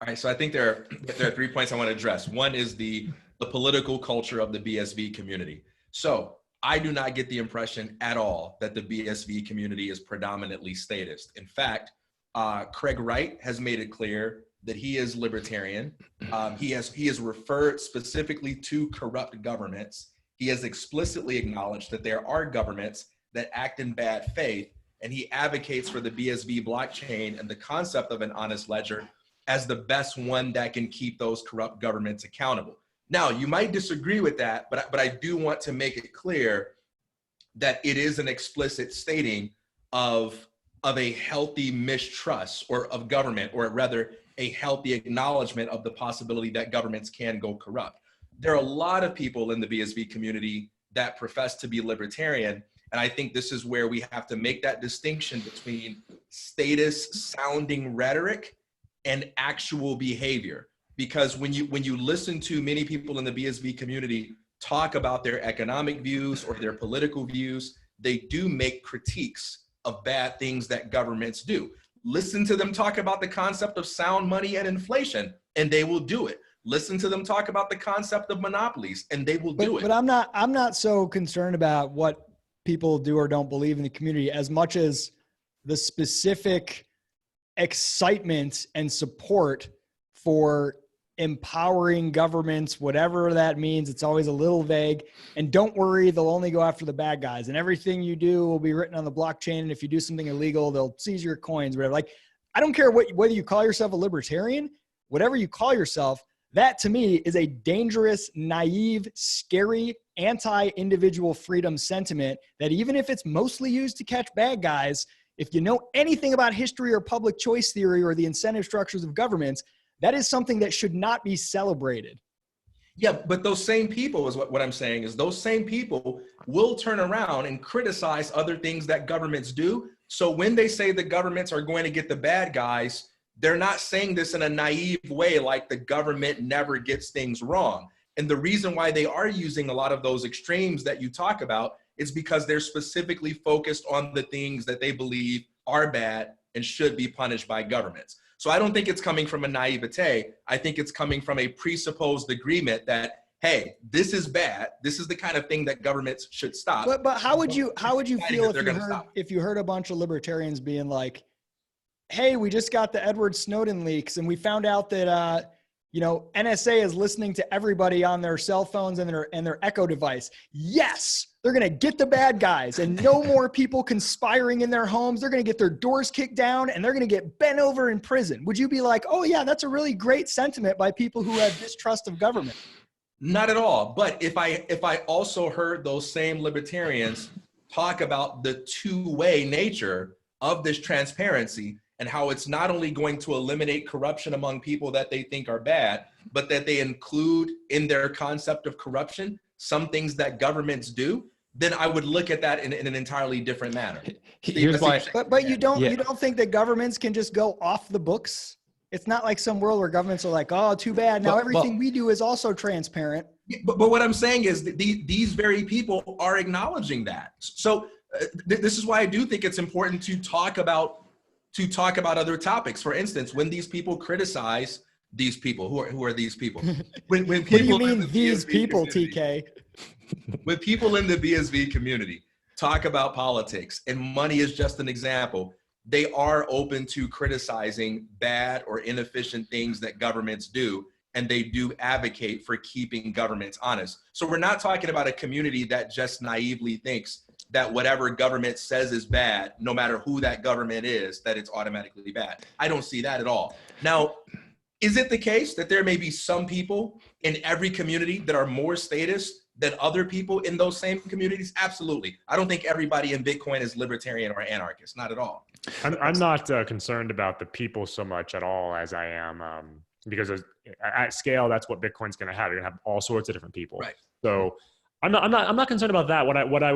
All right, so I think there are 3 points I want to address. One is the political culture of the BSV community. So I do not get the impression at all that the BSV community is predominantly statist. In fact, Craig Wright has made it clear that he is libertarian. He has referred specifically to corrupt governments. He has explicitly acknowledged that there are governments that act in bad faith, and he advocates for the BSV blockchain and the concept of an honest ledger as the best one that can keep those corrupt governments accountable. Now, you might disagree with that, but I do want to make it clear that it is an explicit stating of a healthy mistrust of government, or rather a healthy acknowledgement of the possibility that governments can go corrupt. There are a lot of people in the BSV community that profess to be libertarian, and I think this is where we have to make that distinction between statist sounding rhetoric and actual behavior. Because when you listen to many people in the BSV community talk about their economic views or their political views, they do make critiques of bad things that governments do. Listen to them talk about the concept of sound money and inflation, and they will do it. Listen to them talk about the concept of monopolies, and they will do it.
But I'm not so concerned about what people do or don't believe in the community as much as the specific excitement and support for empowering governments, whatever that means. It's always a little vague. And don't worry, they'll only go after the bad guys, and everything you do will be written on the blockchain. And if you do something illegal, they'll seize your coins, whatever. Like, I don't care whether you call yourself a libertarian, whatever you call yourself, that to me is a dangerous, naive, scary, anti-individual freedom sentiment that even if it's mostly used to catch bad guys, if you know anything about history or public choice theory or the incentive structures of governments, that is something that should not be celebrated.
Yeah, but those same people is what I'm saying is those same people will turn around and criticize other things that governments do. So when they say the governments are going to get the bad guys, they're not saying this in a naive way, like the government never gets things wrong. And the reason why they are using a lot of those extremes that you talk about is because they're specifically focused on the things that they believe are bad and should be punished by governments. So I don't think it's coming from a naivete. I think it's coming from a presupposed agreement that, hey, this is bad. This is the kind of thing that governments should stop.
But how would you feel if you heard a bunch of libertarians being like, hey, we just got the Edward Snowden leaks and we found out that NSA is listening to everybody on their cell phones and their Echo device. Yes, they're going to get the bad guys and no more people conspiring in their homes. They're going to get their doors kicked down and they're going to get bent over in prison. Would you be like, oh yeah, that's a really great sentiment by people who have distrust of government?
Not at all. But if I also heard those same libertarians talk about the two-way nature of this transparency and how it's not only going to eliminate corruption among people that they think are bad, but that they include in their concept of corruption some things that governments do, then I would look at that in an entirely different manner.
Here's why.
But you don't
Yeah.
you don't think that governments can just go off the books? It's not like some world where governments are like, oh, too bad. Now
Well,
everything we do is also transparent.
But what I'm saying is that these very people are acknowledging that. So this is why I do think it's important to talk about other topics. For instance, when these people criticize these people, who are these people? When people
What do you
in
mean
the
these
BSV
people,
community-
TK?
When people in the BSV community talk about politics, and money is just an example, they are open to criticizing bad or inefficient things that governments do, and they do advocate for keeping governments honest. So we're not talking about a community that just naively thinks that whatever government says is bad, no matter who that government is, that it's automatically bad. I don't see that at all. Now, is it the case that there may be some people in every community that are more statist than other people in those same communities? Absolutely. I don't think everybody in Bitcoin is libertarian or anarchist, not at all.
I'm not concerned about the people so much at all as I am, because at scale, that's what Bitcoin's going to have. You're going to have all sorts of different people.
Right.
So I'm not concerned about that. What I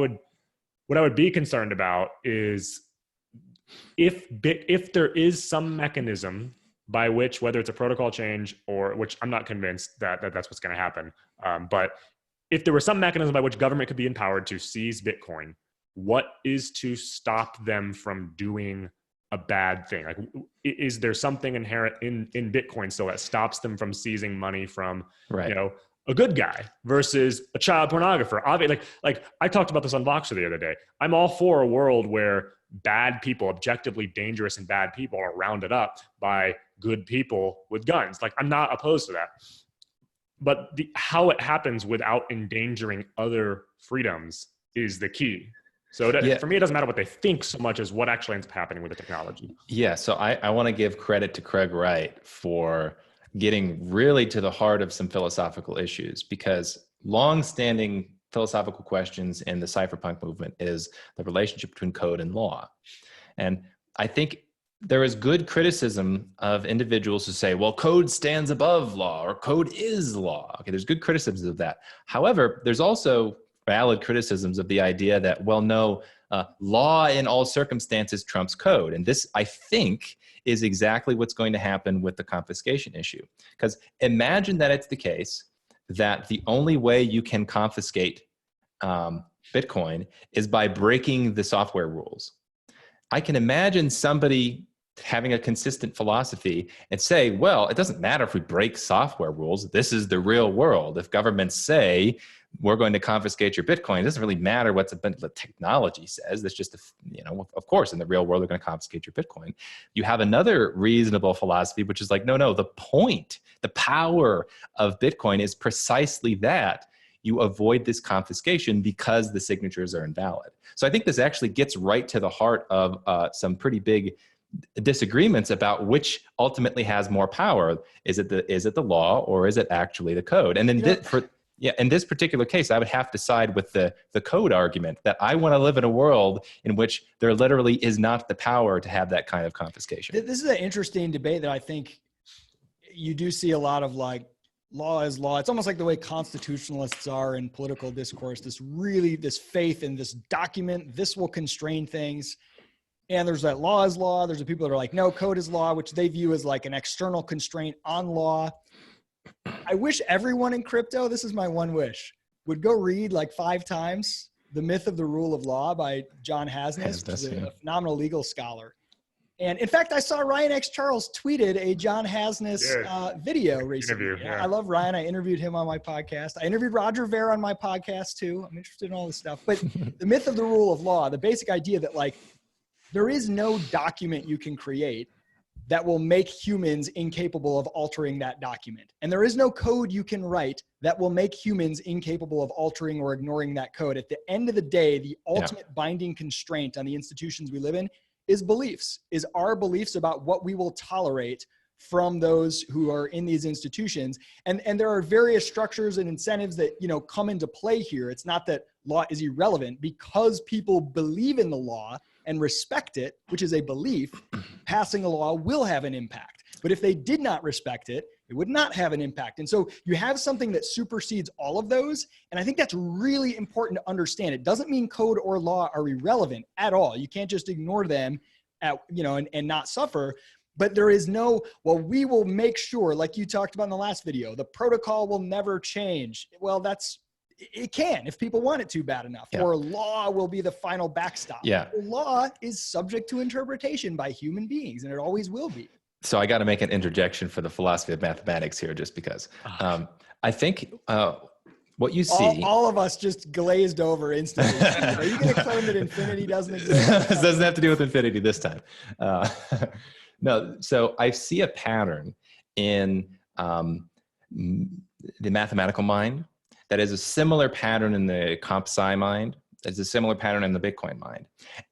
would be concerned about is if there is some mechanism by which, whether it's a protocol change or, which I'm not convinced that that's what's going to happen, but if there was some mechanism by which government could be empowered to seize Bitcoin, what is to stop them from doing a bad thing? Like, is there something inherent in Bitcoin still that stops them from seizing money from,
Right.
you know, a good guy versus a child pornographer? Like I talked about this on Voxer the other day. I'm all for a world where bad people, objectively dangerous and bad people, are rounded up by good people with guns. Like, I'm not opposed to that. But how it happens without endangering other freedoms is the key. So for me, it doesn't matter what they think so much as what actually ends up happening with the technology.
Yeah, so I want to give credit to Craig Wright for getting really to the heart of some philosophical issues, because long-standing philosophical questions in the cypherpunk movement is the relationship between code and law. And I think there is good criticism of individuals who say, well, code stands above law, or code is law. Okay, there's good criticisms of that. However, there's also valid criticisms of the idea that, well, no, law in all circumstances trumps code. And this, I think, is exactly what's going to happen with the confiscation issue. Because imagine that it's the case that the only way you can confiscate Bitcoin is by breaking the software rules. I can imagine somebody having a consistent philosophy and say, well, it doesn't matter if we break software rules. This is the real world. If governments say we're going to confiscate your Bitcoin, it doesn't really matter what the technology says. That's just, of course, in the real world, they're going to confiscate your Bitcoin. You have another reasonable philosophy, which is like, no, the point, the power of Bitcoin is precisely that. You avoid this confiscation because the signatures are invalid. So I think this actually gets right to the heart of some pretty big disagreements about which ultimately has more power. Is it the law, or is it actually the code? And then in this particular case, I would have to side with the code argument, that I want to live in a world in which there literally is not the power to have that kind of confiscation.
This is an interesting debate that I think you do see a lot of, like, law is law. It's almost like the way constitutionalists are in political discourse, this faith in this document, this will constrain things. And there's that law is law. There's the people that are like, no, code is law, which they view as like an external constraint on law. I wish everyone in crypto, this is my one wish, would go read like 5 times The Myth of the Rule of Law by John Hasness, who's a phenomenal legal scholar. And in fact, I saw Ryan X. Charles tweeted a John Hasness video recently. I love Ryan. I interviewed him on my podcast. I interviewed Roger Ver on my podcast too. I'm interested in all this stuff. But The Myth of the Rule of Law, the basic idea that, like, there is no document you can create that will make humans incapable of altering that document. And there is no code you can write that will make humans incapable of altering or ignoring that code. At the end of the day, the ultimate binding constraint on the institutions we live in is beliefs, is our beliefs about what we will tolerate from those who are in these institutions. And there are various structures and incentives that, come into play here. It's not that law is irrelevant. Because people believe in the law and respect it, which is a belief, passing a law will have an impact. But if they did not respect it, It would not have an impact. And so you have something that supersedes all of those. And I think that's really important to understand. It doesn't mean code or law are irrelevant at all. You can't just ignore them and not suffer. But there is no, well, we will make sure, like you talked about in the last video, the protocol will never change. Well, it can if people want it to bad enough, or law will be the final backstop.
Yeah.
Law is subject to interpretation by human beings, and it always will be.
So I got to make an interjection for the philosophy of mathematics here, just because I think what you see,
all of us just glazed over instantly. Are you going to claim that infinity doesn't exist?
This doesn't have to do with infinity this time. No, so I see a pattern in the mathematical mind that is a similar pattern in the comp sci mind. There's a similar pattern in the Bitcoin mind.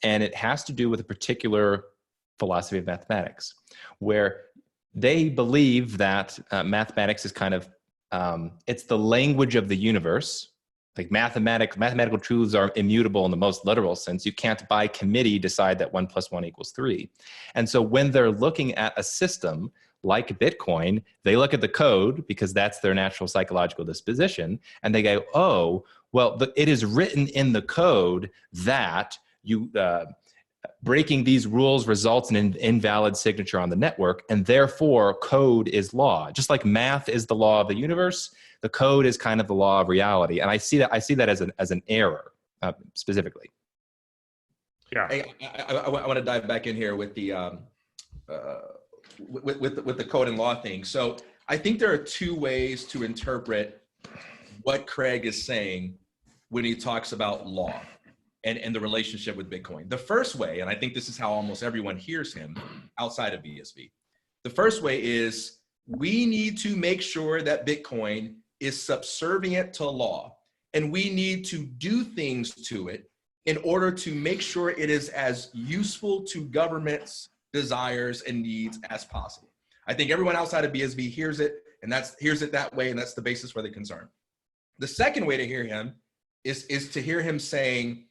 And it has to do with a particular philosophy of mathematics, where they believe that mathematics is kind of, it's the language of the universe. Like mathematical truths are immutable in the most literal sense. You can't by committee decide that 1 + 1 = 3. And so when they're looking at a system like Bitcoin, they look at the code because that's their natural psychological disposition. And they go, oh, well, it is written in the code that you breaking these rules results in an invalid signature on the network. And therefore, code is law. Just like math is the law of the universe, the code is kind of the law of reality. And I see that as an error specifically.
Yeah.
Hey, I want to dive back in here with the with the code and law thing. So I think there are two ways to interpret what Craig is saying when he talks about law and the relationship with Bitcoin. The first way, and I think this is how almost everyone hears him outside of BSV, the first way is we need to make sure that Bitcoin is subservient to law, and we need to do things to it in order to make sure it is as useful to government's desires and needs as possible. I think everyone outside of BSV hears it that way, and that's the basis for the concern. The second way to hear him is to hear him saying,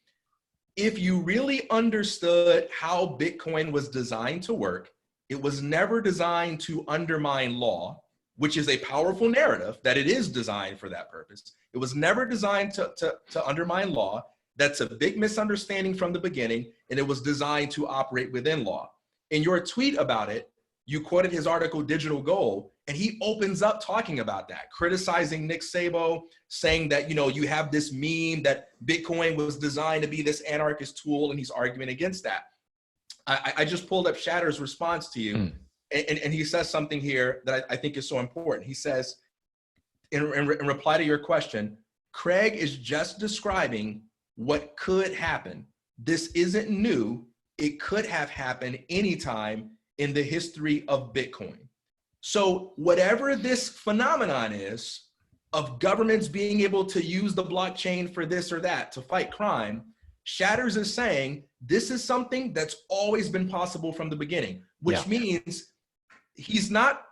if you really understood how Bitcoin was designed to work, it was never designed to undermine law, which is a powerful narrative that it is designed for that purpose. It was never designed to undermine law. That's a big misunderstanding from the beginning, and it was designed to operate within law. In your tweet about it, you quoted his article, Digital Gold, and he opens up talking about that, criticizing Nick Szabo, saying that, you have this meme that Bitcoin was designed to be this anarchist tool, and he's arguing against that. I just pulled up Shatter's response to you, and he says something here that I think is so important. He says, in reply to your question, Craig is just describing what could happen. This isn't new. It could have happened anytime in the history of Bitcoin. So whatever this phenomenon is of governments being able to use the blockchain for this or that to fight crime, Shatters is saying this is something that's always been possible from the beginning, which means he's not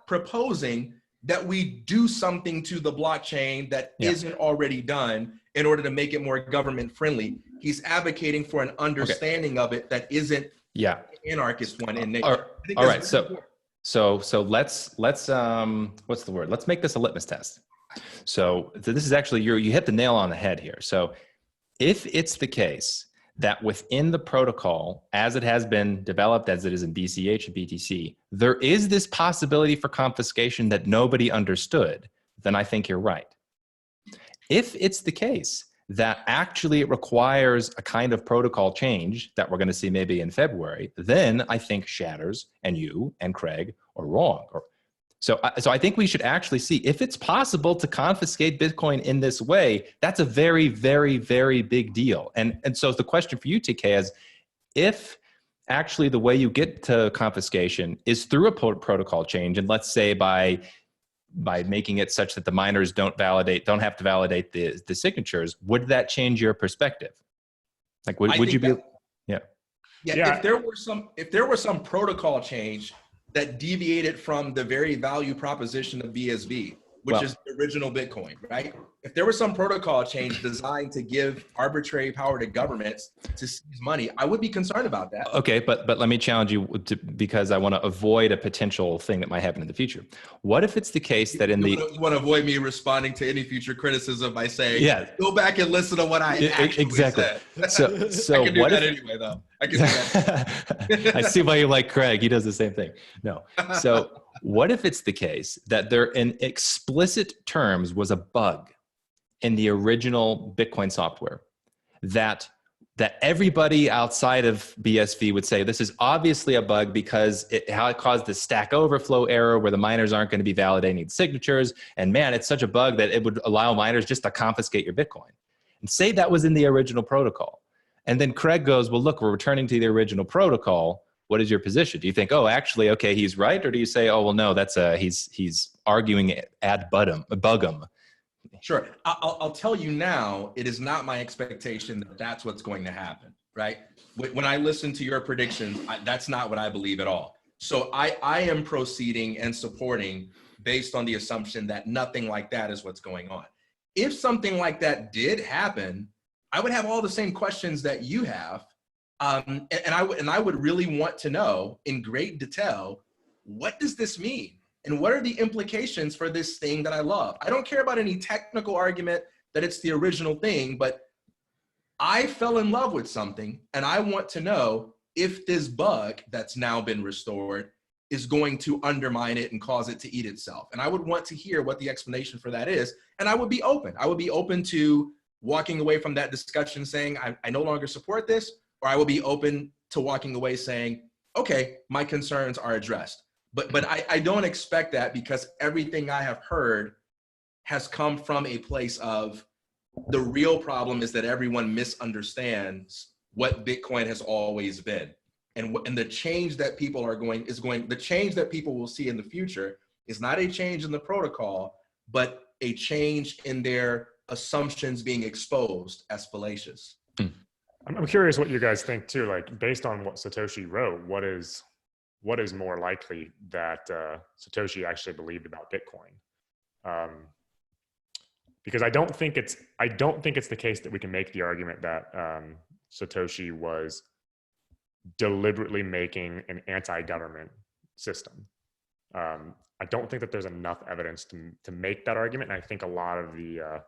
proposing that we do something to the blockchain that isn't already done in order to make it more government friendly. He's advocating for an understanding of it that isn't anarchist one in nature.
All right. So let's what's the word? Let's make this a litmus test. So this is actually, you hit the nail on the head here. So if it's the case that within the protocol, as it has been developed, as it is in BCH and BTC, there is this possibility for confiscation that nobody understood, then I think you're right. If it's the case that actually it requires a kind of protocol change that we're going to see maybe in February, then I think Shatters and you and Craig are wrong. So I think we should actually see if it's possible to confiscate Bitcoin in this way. That's a very, very, very big deal. And so the question for you, TK, is if actually the way you get to confiscation is through a protocol change, and let's say by making it such that the miners don't have to validate the signatures, would that change your perspective? Like, would you be? Yeah.
If there were some protocol change that deviated from the very value proposition of BSV, which is the original Bitcoin, right? If there was some protocol change designed to give arbitrary power to governments to seize money, I would be concerned about that.
Okay, but let me challenge you because I want to avoid a potential thing that might happen in the future. What if it's the case that
you want to avoid me responding to any future criticism by saying, go back and listen to what I actually said.
So
I can do that anyway, though. I can do that.
I see why you like Craig. He does the same thing. No. So what if it's the case that there in explicit terms was a bug in the original Bitcoin software that everybody outside of BSV would say, this is obviously a bug because it caused the Stack Overflow error where the miners aren't going to be validating signatures. And man, it's such a bug that it would allow miners just to confiscate your Bitcoin. And say that was in the original protocol. And then Craig goes, well, look, we're returning to the original protocol. What is your position? Do you think, oh, actually, okay, he's right? Or do you say, oh, well, no, that's he's arguing ad bugum?
Sure. I'll tell you now, it is not my expectation that that's what's going to happen, right? When I listen to your predictions, that's not what I believe at all. So I am proceeding and supporting based on the assumption that nothing like that is what's going on. If something like that did happen, I would have all the same questions that you have. And I would really want to know in great detail, what does this mean? And what are the implications for this thing that I love? I don't care about any technical argument that it's the original thing, but I fell in love with something and I want to know if this bug that's now been restored is going to undermine it and cause it to eat itself. And I would want to hear what the explanation for that is. And I would be open. I would be open to walking away from that discussion saying, I no longer support this, or I will be open to walking away saying, okay, my concerns are addressed. But I don't expect that because everything I have heard has come from a place of the real problem is that everyone misunderstands what Bitcoin has always been. And the change that people the change that people will see in the future is not a change in the protocol, but a change in their assumptions being exposed as fallacious.
I'm curious what you guys think too, like based on what Satoshi wrote, what is more likely that Satoshi actually believed about Bitcoin? Because I don't think it's the case that we can make the argument that Satoshi was deliberately making an anti-government system. I don't think that there's enough evidence to make that argument. And I think a lot of the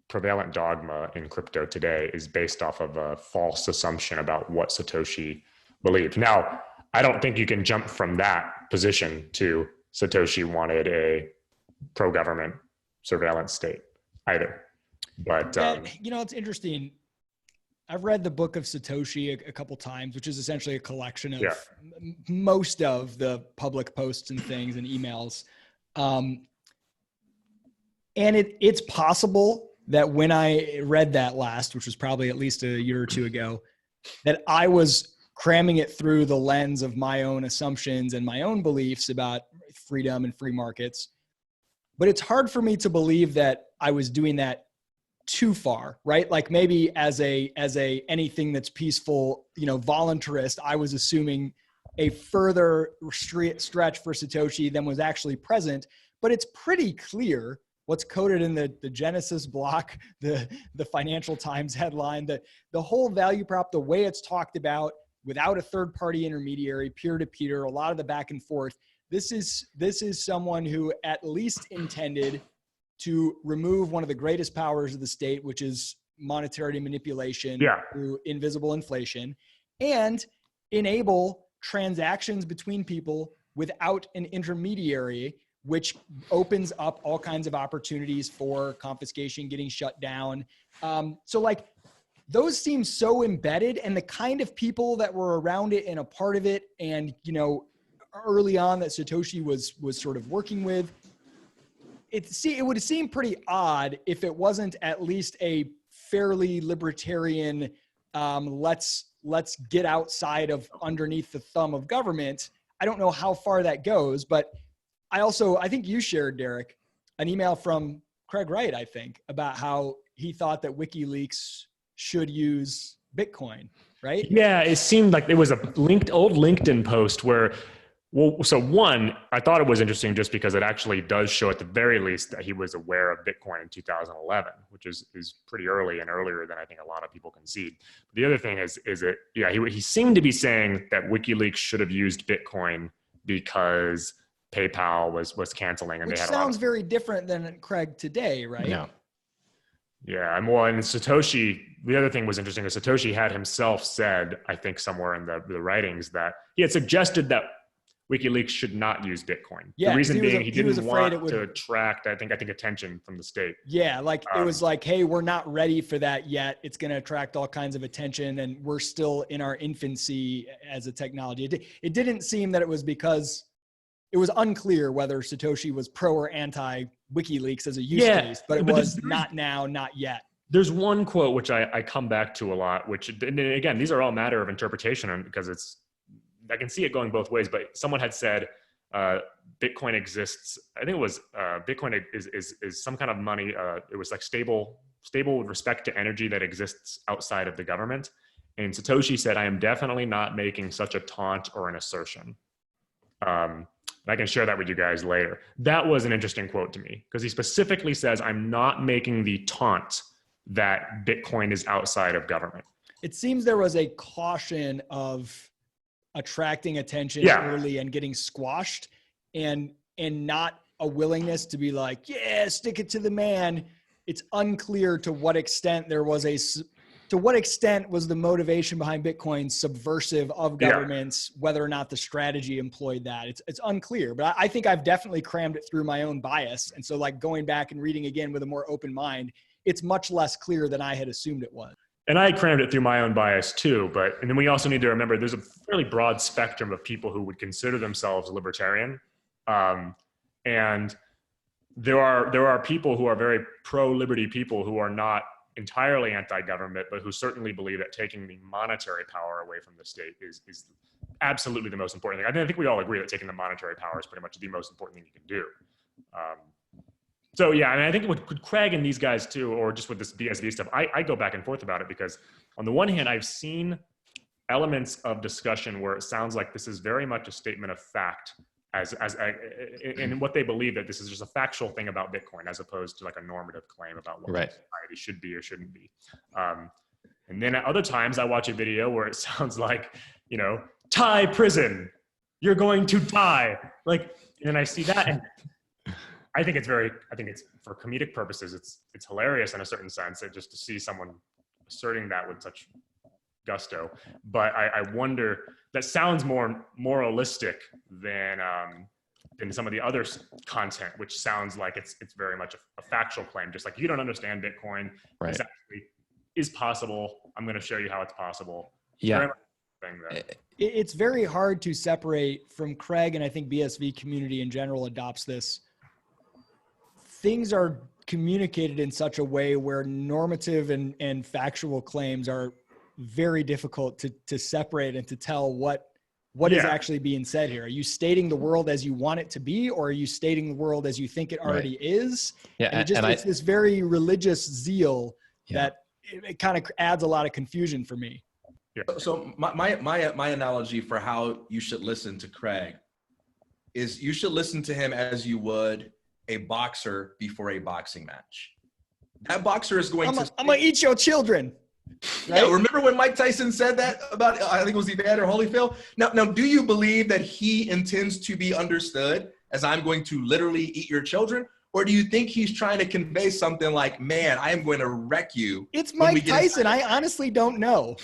prevalent dogma in crypto today is based off of a false assumption about what Satoshi believed. Now, I don't think you can jump from that position to Satoshi wanted a pro-government surveillance state either. But
it's interesting. I've read the book of Satoshi a couple times, which is essentially a collection of most of the public posts and things and emails. And it's possible that when I read that last, which was probably at least a year or two ago, that I was cramming it through the lens of my own assumptions and my own beliefs about freedom and free markets. But it's hard for me to believe that I was doing that too far, right? Like maybe as a anything that's peaceful, voluntarist, I was assuming a further stretch for Satoshi than was actually present. But it's pretty clear what's coded in the Genesis block, the Financial Times headline, the whole value prop, the way it's talked about without a third party intermediary, peer-to-peer, a lot of the back and forth. This is someone who at least intended to remove one of the greatest powers of the state, which is monetary manipulation through invisible inflation, and enable transactions between people without an intermediary, which opens up all kinds of opportunities for confiscation, getting shut down. So like those seem so embedded, and the kind of people that were around it and a part of it, and early on that Satoshi was sort of working with, it would seem pretty odd if it wasn't at least a fairly libertarian, let's get outside of underneath the thumb of government. I don't know how far that goes, but I think you shared, Derek, an email from Craig Wright, I think, about how he thought that WikiLeaks should use Bitcoin, right?
Yeah, it seemed like it was a old LinkedIn post where
Well, so one, I thought it was interesting just because it actually does show at the very least that he was aware of Bitcoin in 2011, which is pretty early and earlier than I think a lot of people concede. But the other thing is it, yeah, he seemed to be saying that WikiLeaks should have used Bitcoin because PayPal was canceling, and
Which
they had
sounds very different than Craig today, right?
Yeah.
Yeah, and well, and Satoshi, the other thing was interesting is Satoshi had himself said, I think somewhere in the writings, that he had suggested that WikiLeaks should not use Bitcoin.
Yeah,
the reason being he
was
didn't
afraid
want to attract, I think attention from the state.
Yeah, like it was like, hey, we're not ready for that yet. It's going to attract all kinds of attention, and we're still in our infancy as a technology. It didn't seem that it was because it was unclear whether Satoshi was pro or anti WikiLeaks as a use case, but it was not now, not yet.
There's one quote which I come back to a lot, which, and again, these are all matter of interpretation because I can see it going both ways, but someone had said Bitcoin exists. I think it was Bitcoin is some kind of money. It was like stable with respect to energy that exists outside of the government. And Satoshi said, I am definitely not making such a taunt or an assertion. I can share that with you guys later. That was an interesting quote to me because he specifically says, I'm not making the taunt that Bitcoin is outside of government.
It seems there was a caution of attracting attention early and getting squashed, and not a willingness to be like, yeah, stick it to the man. It's unclear to what extent was the motivation behind Bitcoin subversive of governments, whether or not the strategy employed that. It's unclear, but I think I've definitely crammed it through my own bias. And so like going back and reading again with a more open mind, it's much less clear than I had assumed it was.
And I crammed it through my own bias too, and then we also need to remember there's a fairly broad spectrum of people who would consider themselves libertarian. And there are people who are very pro-liberty people who are not entirely anti-government, but who certainly believe that taking the monetary power away from the state is absolutely the most important thing. I think we all agree that taking the monetary power is pretty much the most important thing you can do. So yeah, and I think with Craig and these guys too, or just with this BSV stuff, I go back and forth about it because on the one hand, I've seen elements of discussion where it sounds like this is very much a statement of fact in what they believe, that this is just a factual thing about Bitcoin as opposed to like a normative claim about what society should be or shouldn't be. And then at other times I watch a video where it sounds like, Thai prison, you're going to die. Like, and I see that, and I think it's for comedic purposes, it's hilarious in a certain sense, just to see someone asserting that with such gusto. But I wonder, that sounds more moralistic than some of the other content, which sounds like it's very much a factual claim. Just like, you don't understand Bitcoin. Right. This actually is possible. I'm going to show you how it's possible.
Yeah.
It's very hard to separate from Craig, and I think BSV community in general adopts this. Things are communicated in such a way where normative and factual claims are very difficult to separate and to tell what is actually being said here. Are you stating the world as you want it to be, or are you stating the world as you think it already is? Yeah, and it's this very religious zeal that it kind of adds a lot of confusion for me.
Yeah. So my analogy for how you should listen to Craig is you should listen to him as you would a boxer before a boxing match. That boxer is going
I'm gonna eat your children.
Right? Yeah, remember when Mike Tyson said that about, I think it was Evander Holyfield? Now, do you believe that he intends to be understood as I'm going to literally eat your children? Or do you think he's trying to convey something like, man, I am going to wreck you?
It's Mike Tyson. I honestly don't know.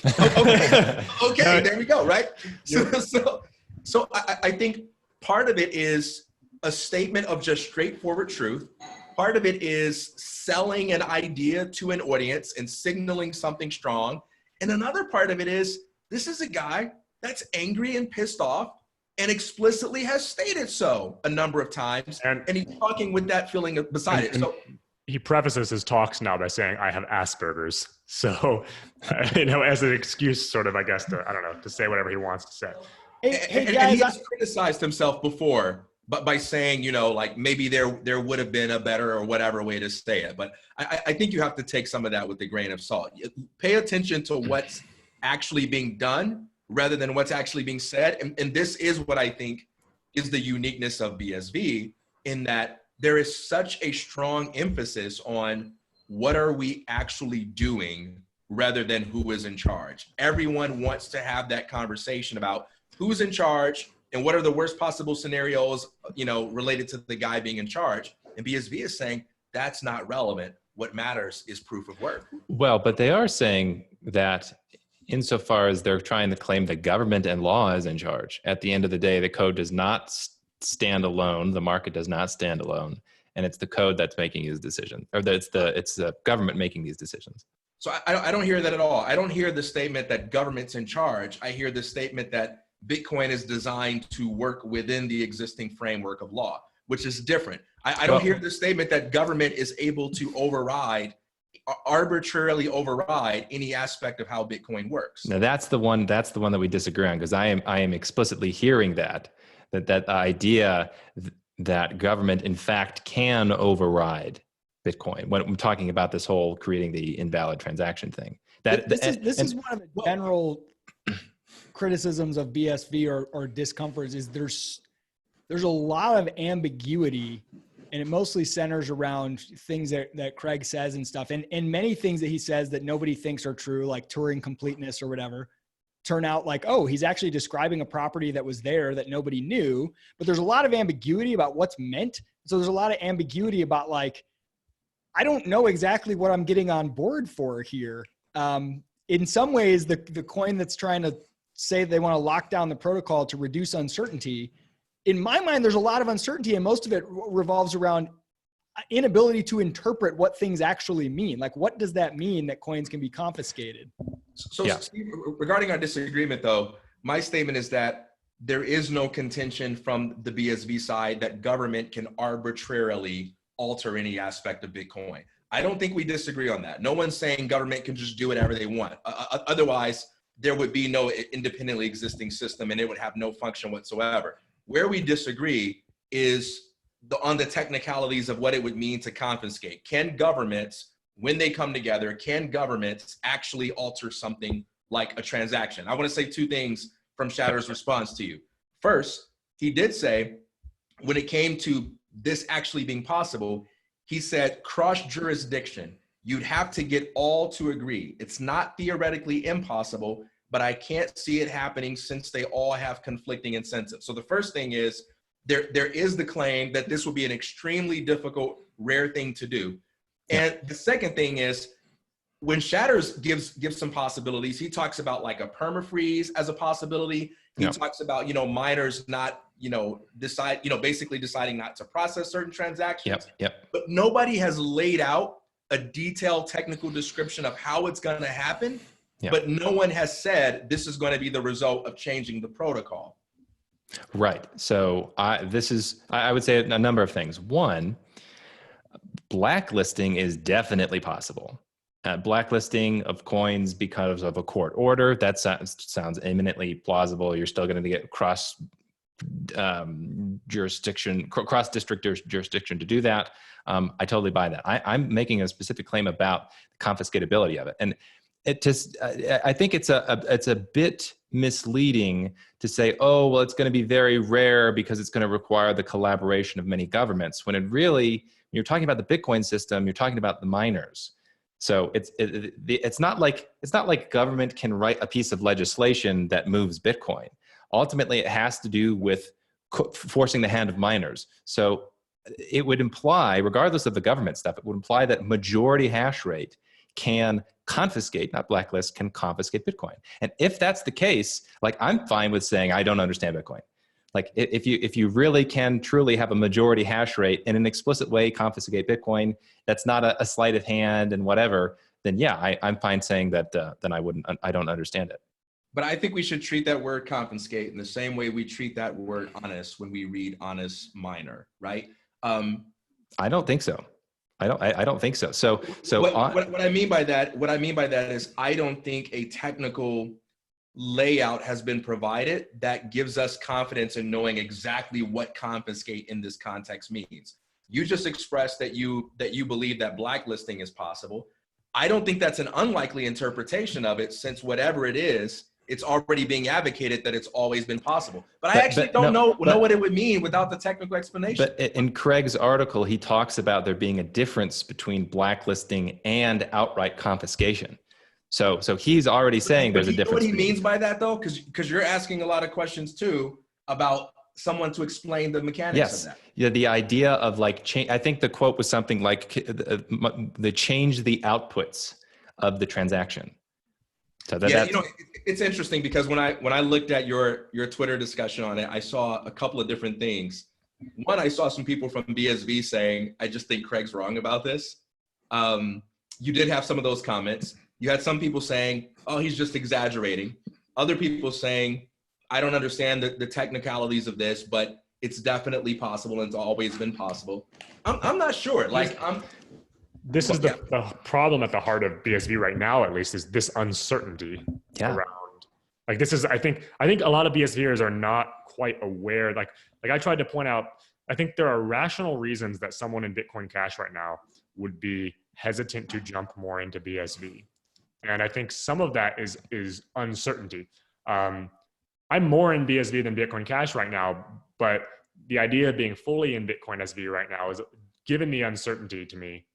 Okay, there we go, right? So I think part of it is a statement of just straightforward truth. Part of it is selling an idea to an audience and signaling something strong. And another part of it is, this is a guy that's angry and pissed off and explicitly has stated so a number of times. And he's talking with that feeling beside it. So
he prefaces his talks now by saying, I have Asperger's. So, as an excuse sort of, I guess, to say whatever he wants to say.
Hey guys,
and he has criticized himself before, but by saying, like maybe there would have been a better or whatever way to say it. But I think you have to take some of that with a grain of salt. Pay attention to what's actually being done rather than what's actually being said. And this is what I think is the uniqueness of BSV, in that there is such a strong emphasis on what are we actually doing rather than who is in charge. Everyone wants to have that conversation about who's in charge and what are the worst possible scenarios, related to the guy being in charge. And BSV is saying that's not relevant. What matters is proof of work.
Well, but they are saying that insofar as they're trying to claim that government and law is in charge, at the end of the day, the code does not stand alone. The market does not stand alone. And it's the code that's making these decisions, or it's the government making these decisions.
So I don't hear that at all. I don't hear the statement that government's in charge. I hear the statement that Bitcoin is designed to work within the existing framework of law, which is different. I don't hear the statement that government is able to arbitrarily override any aspect of how Bitcoin works.
Now that's the one that we disagree on, because I am explicitly hearing that idea that government in fact can override Bitcoin when I'm talking about this whole creating the invalid transaction thing.
This is one of the general criticisms of BSV or discomforts is there's a lot of ambiguity, and it mostly centers around things that Craig says and stuff. And many things that he says that nobody thinks are true, like Turing completeness or whatever, turn out like, oh, he's actually describing a property that was there that nobody knew. But there's a lot of ambiguity about what's meant. So there's a lot of ambiguity about like, I don't know exactly what I'm getting on board for here. In some ways, the coin that's trying to say they want to lock down the protocol to reduce uncertainty, in my mind, there's a lot of uncertainty, and most of it revolves around inability to interpret what things actually mean. Like, what does that mean that coins can be confiscated?
So Steve, regarding our disagreement, though, my statement is that there is no contention from the BSV side that government can arbitrarily alter any aspect of Bitcoin. I don't think we disagree on that. No one's saying government can just do whatever they want. Otherwise, there would be no independently existing system and it would have no function whatsoever. Where we disagree is on the technicalities of what it would mean to confiscate. Can governments, when they come together, can governments actually alter something like a transaction? I want to say two things from Shatter's response to you. First, he did say when it came to this actually being possible, he said cross jurisdiction. You'd have to get all to agree. It's not theoretically impossible, but I can't see it happening since they all have conflicting incentives. So the first thing is there is the claim that this will be an extremely difficult, rare thing to do. And the second thing is when Shatters gives some possibilities, he talks about like a permafreeze as a possibility. He talks about, miners not, basically deciding not to process certain transactions. But nobody has laid out a detailed technical description of how it's going to happen. But no one has said this is going to be the result of changing the protocol.
Right. So I would say a number of things. One, blacklisting is definitely possible. Blacklisting of coins because of a court order, that sounds eminently plausible. You're still going to get cross district jurisdiction to do that. I totally buy that. I'm making a specific claim about the confiscatability of it. And I think it's a bit misleading to say, oh, well, it's going to be very rare because it's going to require the collaboration of many governments. When when you're talking about the Bitcoin system, you're talking about the miners. So it's not like government can write a piece of legislation that moves Bitcoin. Ultimately, it has to do with forcing the hand of miners. So it would imply, regardless of the government stuff, it would imply that majority hash rate can confiscate, not blacklist, can confiscate Bitcoin. And if that's the case, like I'm fine with saying I don't understand Bitcoin. Like if you really can truly have a majority hash rate in an explicit way confiscate Bitcoin, that's not a sleight of hand and whatever, then yeah, I'm fine saying that. Then I don't understand it.
But I think we should treat that word confiscate in the same way we treat that word honest when we read honest miner, right?
I don't think so. I don't think so. So
what I mean by that is I don't think a technical layout has been provided that gives us confidence in knowing exactly what confiscate in this context means. You just expressed that you believe that blacklisting is possible. I don't think that's an unlikely interpretation of it, since whatever it is it's already being advocated that it's always been possible. But I actually don't know what it would mean without the technical explanation.
But in Craig's article, he talks about there being a difference between blacklisting and outright confiscation. So he's already saying there's a difference.
You know what he means by that, though? Because you're asking a lot of questions, too, about someone to explain the mechanics of that.
Yeah, the idea of like change. I think the quote was something like the change the outputs of the transaction. So
you know, it's interesting because when I looked at your Twitter discussion on it, I saw a couple of different things. One, I saw some people from BSV saying, "I just think Craig's wrong about this." You did have some of those comments. You had some people saying, "Oh, he's just exaggerating." Other people saying, "I don't understand the technicalities of this, but it's definitely possible and it's always been possible." I'm not sure.
This is the problem at the heart of BSV right now, at least, is this uncertainty around. Like this is, I think a lot of BSVers are not quite aware. Like I tried to point out, I think there are rational reasons that someone in Bitcoin Cash right now would be hesitant to jump more into BSV. And I think some of that is uncertainty. I'm more in BSV than Bitcoin Cash right now, but the idea of being fully in Bitcoin SV right now is, given the uncertainty to me,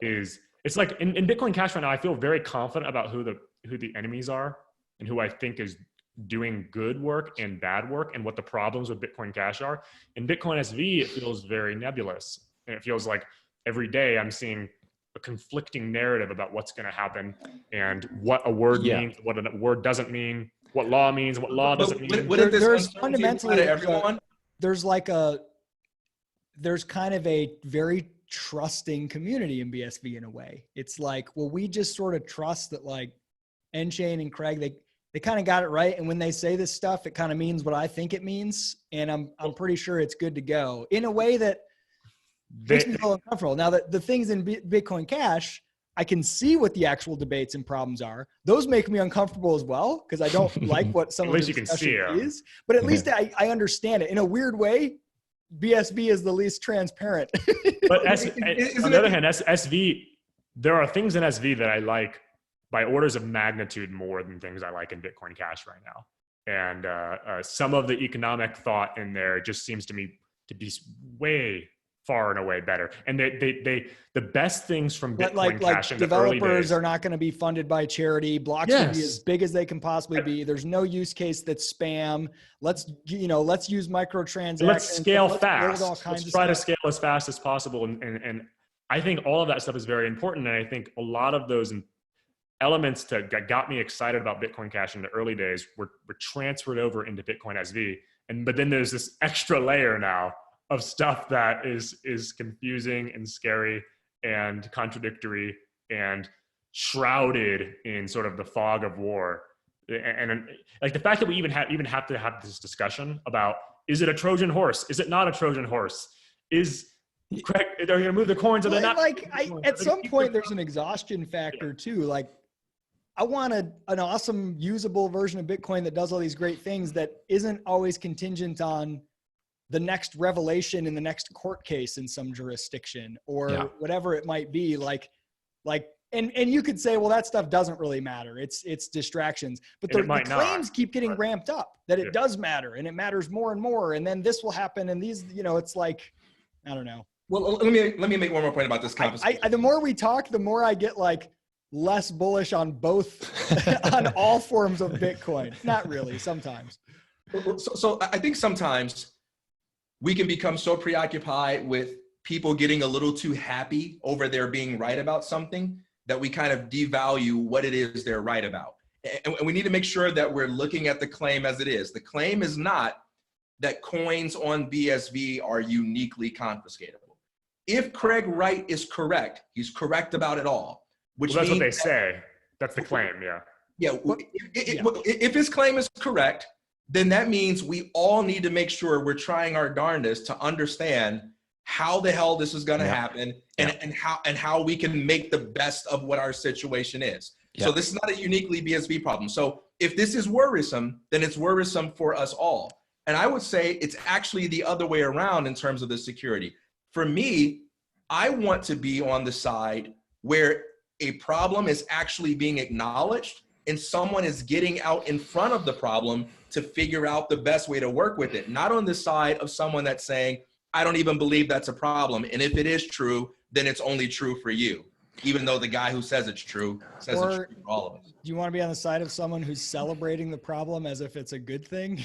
it's like in Bitcoin Cash right now, I feel very confident about who the enemies are and who I think is doing good work and bad work and what the problems with Bitcoin Cash are. In Bitcoin SV, it feels very nebulous. And it feels like every day I'm seeing a conflicting narrative about what's going to happen and what a word means, what a word doesn't mean, what law means, what law doesn't mean.
There's fundamentally everyone. There's kind of a very trusting community in BSV in a way. It's like, well, we just sort of trust that like Enchain and Craig, they kind of got it right. And when they say this stuff, it kind of means what I think it means. And I'm pretty sure it's good to go in a way that makes me feel uncomfortable. Now the things in Bitcoin Cash, I can see what the actual debates and problems are. Those make me uncomfortable as well, because I don't like what some of the discussion is. But at least I understand it. In a weird way, BSV is the least transparent.
But on the other hand, SV, there are things in SV that I like by orders of magnitude more than things I like in Bitcoin Cash right now. And some of the economic thought in there just seems to me to be way far and away better. And the best things from Bitcoin Cash in the early days.
Developers are not going to be funded by charity. Blocks will be as big as they can possibly be. There's no use case that's spam. Let's use microtransactions.
Let's scale fast. Let's try to scale as fast as possible. And I think all of that stuff is very important. And I think a lot of those elements that got me excited about Bitcoin Cash in the early days were transferred over into Bitcoin SV. But then there's this extra layer now of stuff that is confusing and scary and contradictory and shrouded in sort of the fog of war. And like the fact that we even have to have this discussion about, is it a Trojan horse? Is it not a Trojan horse? Craig, they're going to move the coins or they're not?
At some point, there's an exhaustion factor too. Like, I want an awesome, usable version of Bitcoin that does all these great things that isn't always contingent on the next revelation in the next court case in some jurisdiction or whatever it might be. And you could say, well, that stuff doesn't really matter. It's distractions, but the claims keep getting ramped up that it does matter and it matters more and more. And then this will happen. And these, it's like, I don't know.
Well, let me make one more point about this conversation.
The more we talk, the more I get like less bullish on both, on all forms of Bitcoin. Not really, sometimes.
So I think sometimes we can become so preoccupied with people getting a little too happy over their being right about something that we kind of devalue what it is they're right about. And we need to make sure that we're looking at the claim as it is. The claim is not that coins on BSV are uniquely confiscatable. If Craig Wright is correct, he's correct about it all.
Which that's what they say. That's the claim,
If his claim is correct, then that means we all need to make sure we're trying our darndest to understand how the hell this is going to happen and how we can make the best of what our situation is. So this is not a uniquely BSV problem. So if this is worrisome, then it's worrisome for us all. And I would say it's actually the other way around in terms of the security. For me, I want to be on the side where a problem is actually being acknowledged and someone is getting out in front of the problem to figure out the best way to work with it. Not on the side of someone that's saying, I don't even believe that's a problem. And if it is true, then it's only true for you. Even though the guy who says it's true says it's true for all of us.
Do you want to be on the side of someone who's celebrating the problem as if it's a good thing?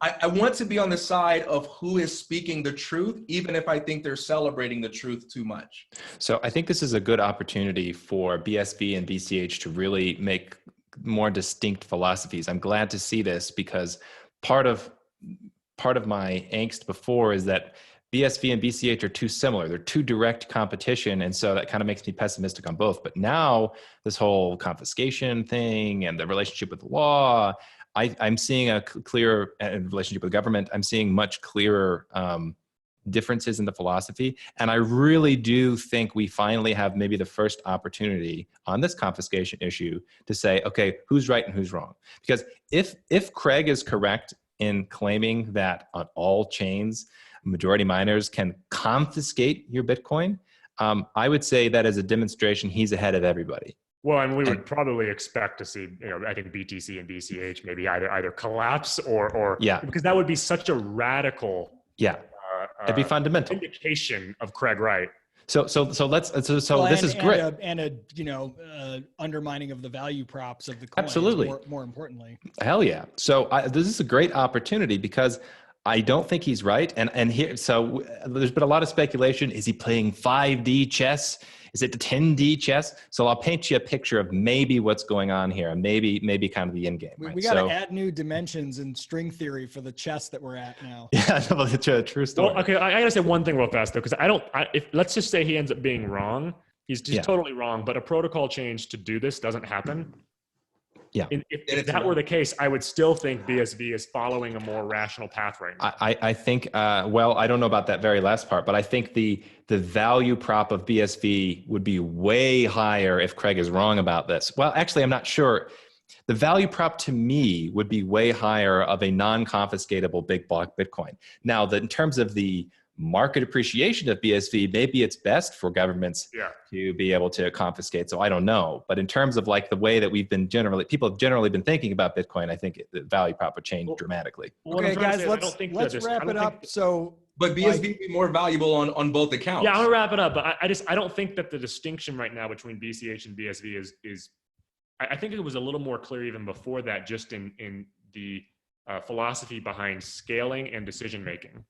I want to be on the side of who is speaking the truth, even if I think they're celebrating the truth too much.
So I think this is a good opportunity for BSV and BCH to really make more distinct philosophies. I'm glad to see this because part of my angst before is that BSV and BCH are too similar. They're too direct competition. And so that kind of makes me pessimistic on both. But now this whole confiscation thing and the relationship with the law, I'm seeing a clear relationship with government. I'm seeing much clearer differences in the philosophy. And I really do think we finally have maybe the first opportunity on this confiscation issue to say, okay, who's right and who's wrong? Because if Craig is correct in claiming that on all chains, majority miners can confiscate your Bitcoin, I would say that as a demonstration, he's ahead of everybody.
Well, and we would probably expect to see, I think BTC and BCH maybe either collapse or
yeah,
because that would be such a radical,
it'd be fundamental
indication of Craig Wright.
So this is great.
And undermining of the value props of the coin.
Absolutely.
More importantly.
Hell yeah. So this is a great opportunity because I don't think he's right. And here, so there's been a lot of speculation. Is he playing 5D chess? Is it the 10D chess? So I'll paint you a picture of maybe what's going on here, and maybe kind of the end game. Right?
We got to add new dimensions in string theory for the chess that we're at now.
Yeah, no, it's a true story.
Well, okay, I gotta say one thing real fast though, because if let's just say he ends up being wrong, he's just totally wrong. But a protocol change to do this doesn't happen.
Yeah.
If that were the case, I would still think BSV is following a more rational path right now.
I think, well, I don't know about that very last part, but I think the value prop of BSV would be way higher if Craig is wrong about this. Well, actually, I'm not sure. The value prop to me would be way higher of a non-confiscatable big block Bitcoin. Now, in terms of the market appreciation of BSV, maybe it's best for governments to be able to confiscate. So I don't know. But in terms of like the way that people have generally been thinking about Bitcoin, I think the value prop would change dramatically.
Okay, guys, let's wrap it up.
But BSV would be more valuable on both accounts.
Yeah, I'm gonna wrap it up. But I don't think that the distinction right now between BCH and BSV is I think it was a little more clear even before that, just in the philosophy behind scaling and decision making.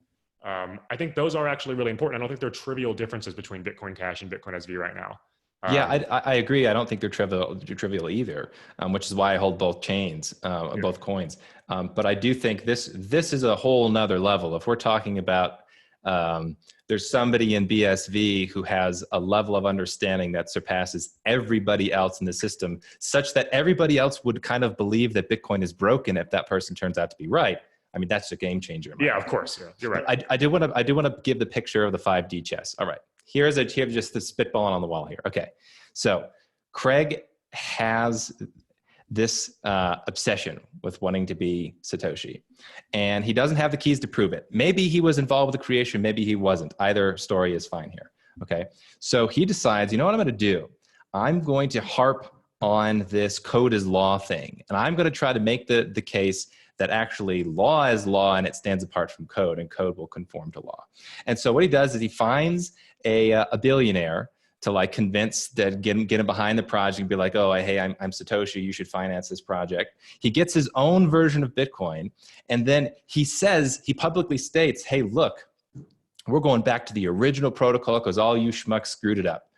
I think those are actually really important. I don't think they're trivial differences between Bitcoin Cash and Bitcoin SV right now.
I agree. I don't think they're trivial either, which is why I hold both chains, both coins. But I do think this is a whole nother level. If we're talking about there's somebody in BSV who has a level of understanding that surpasses everybody else in the system, such that everybody else would kind of believe that Bitcoin is broken if that person turns out to be right. I mean, that's a game changer.
Yeah, of course. Yeah, you're right.
I do want to give the picture of the 5D chess. All right, here's just the spitballing on the wall here. Okay, so Craig has this obsession with wanting to be Satoshi, and he doesn't have the keys to prove it. Maybe he was involved with the creation, maybe he wasn't. Either story is fine here. Okay, so he decides, you know what I'm going to do? I'm going to harp on this code is law thing, and I'm going to try to make the case that actually law is law and it stands apart from code, and code will conform to law. And so what he does is he finds a billionaire to like convince that get him behind the project and be like, oh, hey, I'm Satoshi, you should finance this project. He gets his own version of Bitcoin, and then he publicly states, hey, look, we're going back to the original protocol because all you schmucks screwed it up.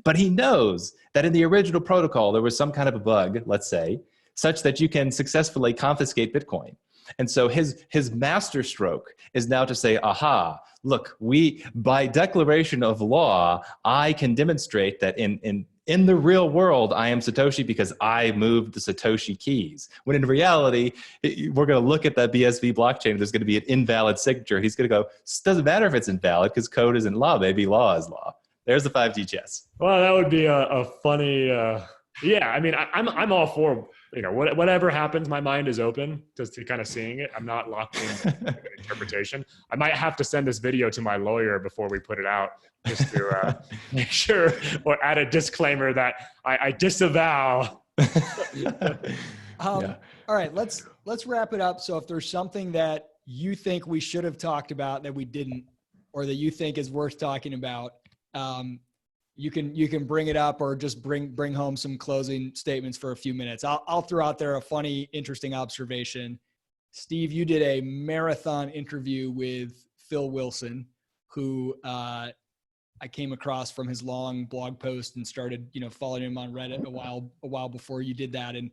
But he knows that in the original protocol, there was some kind of a bug, let's say, such that you can successfully confiscate Bitcoin. And so his master stroke is now to say, aha, look, by declaration of law, I can demonstrate that in the real world, I am Satoshi because I moved the Satoshi keys. When in reality, we're going to look at that BSV blockchain, there's going to be an invalid signature. He's going to go, it doesn't matter if it's invalid because code isn't law, maybe law is law. There's the 5D chess.
Well, that would be a funny, yeah, I mean, I'm all for, whatever happens, my mind is open to kind of seeing it. I'm not locked in interpretation. I might have to send this video to my lawyer before we put it out, just to make sure, or add a disclaimer that I disavow
All right, let's wrap it up. So if there's something that you think we should have talked about that we didn't, or that you think is worth talking about, you can bring it up, or just bring home some closing statements for a few minutes. I'll throw out there a funny, interesting observation. Steve, you did a marathon interview with Phil Wilson, who I came across from his long blog post and started, following him on Reddit a while before you did that. And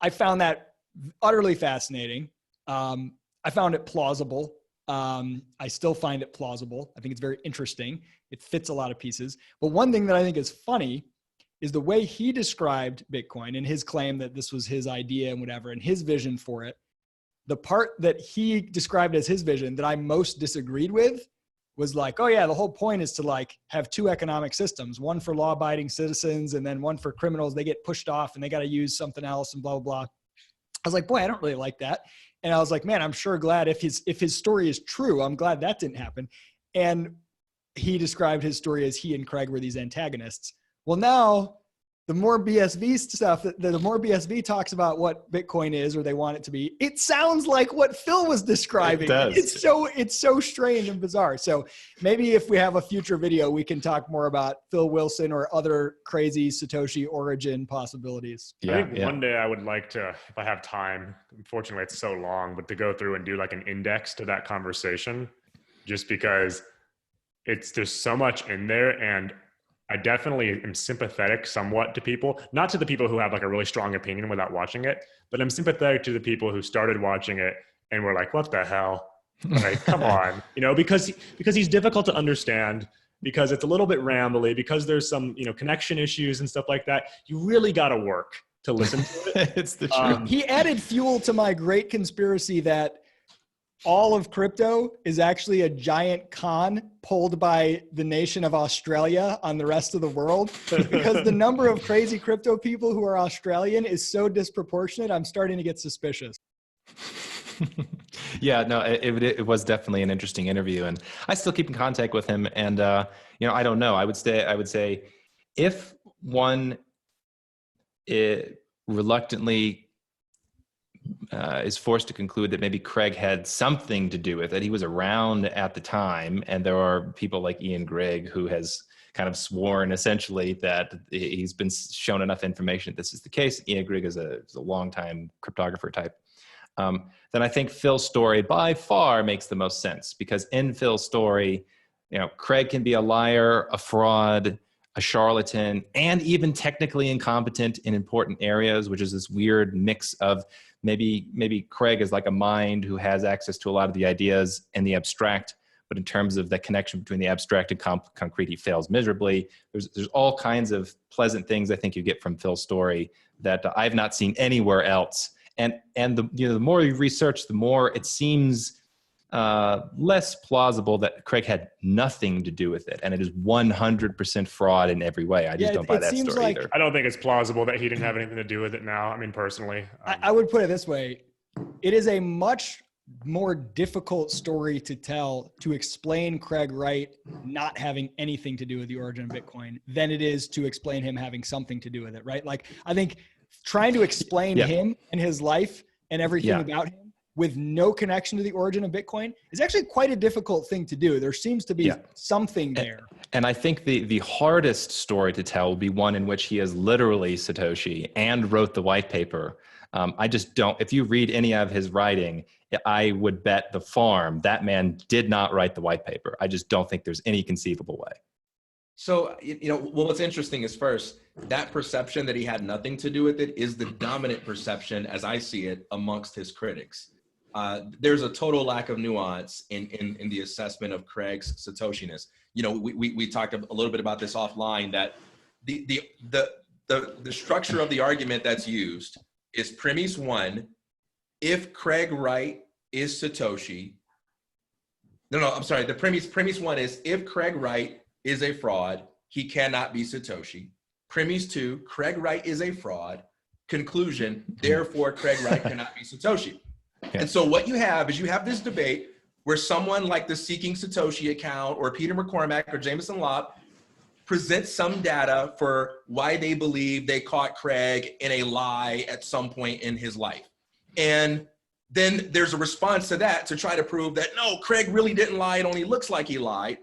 I found that utterly fascinating. I found it plausible. I still find it plausible. I think it's very interesting. It fits a lot of pieces. But one thing that I think is funny is the way he described Bitcoin and his claim that this was his idea and whatever, and his vision for it. The part that he described as his vision that I most disagreed with was like, oh yeah, the whole point is to have two economic systems, one for law-abiding citizens and then one for criminals. They get pushed off and they got to use something else and blah, blah, blah. I was like, boy, I don't really like that. And I was like, man, I'm sure glad if his story is true, I'm glad that didn't happen. And he described his story as he and Craig were these antagonists. Well, now the more BSV stuff, the more BSV talks about what Bitcoin is, or they want it to be, it sounds like what Phil was describing.
It does.
It's so strange and bizarre. So maybe if we have a future video, we can talk more about Phil Wilson or other crazy Satoshi origin possibilities.
I think one day I would like to, if I have time, unfortunately it's so long, but to go through and do like an index to that conversation, just because there's so much in there. And I definitely am sympathetic somewhat to people, not to the people who have like a really strong opinion without watching it, but I'm sympathetic to the people who started watching it and were like, what the hell? Like, come on, because he's difficult to understand, because it's a little bit rambly, because there's some, connection issues and stuff like that. You really got to work to listen to it.
It's the truth.
He added fuel to my great conspiracy that all of crypto is actually a giant con pulled by the nation of Australia on the rest of the world, because the number of crazy crypto people who are Australian is so disproportionate. I'm starting to get suspicious.
Yeah, no, it was definitely an interesting interview, and I still keep in contact with him. And I don't know. I would say if one reluctantly is forced to conclude that maybe Craig had something to do with it. He was around at the time, and there are people like Ian Grigg who has kind of sworn essentially that he's been shown enough information that this is the case. Ian Grigg is a longtime cryptographer type. Then I think Phil's story by far makes the most sense, because in Phil's story, Craig can be a liar, a fraud, a charlatan, and even technically incompetent in important areas, which is this weird mix of maybe Craig is like a mind who has access to a lot of the ideas and the abstract, but in terms of the connection between the abstract and concrete, he fails miserably. There's all kinds of pleasant things I think you get from Phil's story that I've not seen anywhere else. And the more you research, the more it seems less plausible that Craig had nothing to do with it, and it is 100% fraud in every way. I just don't buy that story either.
I don't think it's plausible that he didn't have anything to do with it now. I mean, personally.
I would put it this way. It is a much more difficult story to tell, to explain Craig Wright not having anything to do with the origin of Bitcoin, than it is to explain him having something to do with it, right? Like, I think trying to explain him and his life and everything about him with no connection to the origin of Bitcoin is actually quite a difficult thing to do. There seems to be something there.
And I think the hardest story to tell will be one in which he is literally Satoshi and wrote the white paper. I just don't, if you read any of his writing, I would bet the farm that man did not write the white paper. I just don't think there's any conceivable way.
So, what's interesting is, first, that perception that he had nothing to do with it is the dominant perception, as I see it, amongst his critics. There's a total lack of nuance in the assessment of Craig's Satoshiness. We talked a little bit about this offline, that the structure of the argument that's used is premise one: if Craig Wright is Satoshi. The premise one is, if Craig Wright is a fraud, he cannot be Satoshi. Premise two: Craig Wright is a fraud. Conclusion: therefore, Craig Wright cannot be Satoshi. And so what you have is this debate where someone like the Seeking Satoshi account or Peter McCormack or Jameson Lopp present some data for why they believe they caught Craig in a lie at some point in his life. And then there's a response to that to try to prove that, no, Craig really didn't lie. It only looks like he lied.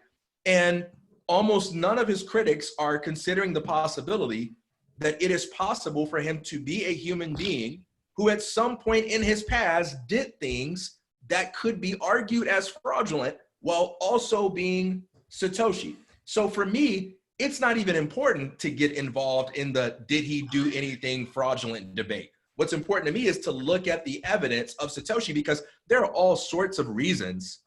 And almost none of his critics are considering the possibility that it is possible for him to be a human being who at some point in his past did things that could be argued as fraudulent while also being Satoshi. So for me, it's not even important to get involved in the did he do anything fraudulent debate. What's important to me is to look at the evidence of Satoshi, because there are all sorts of reasons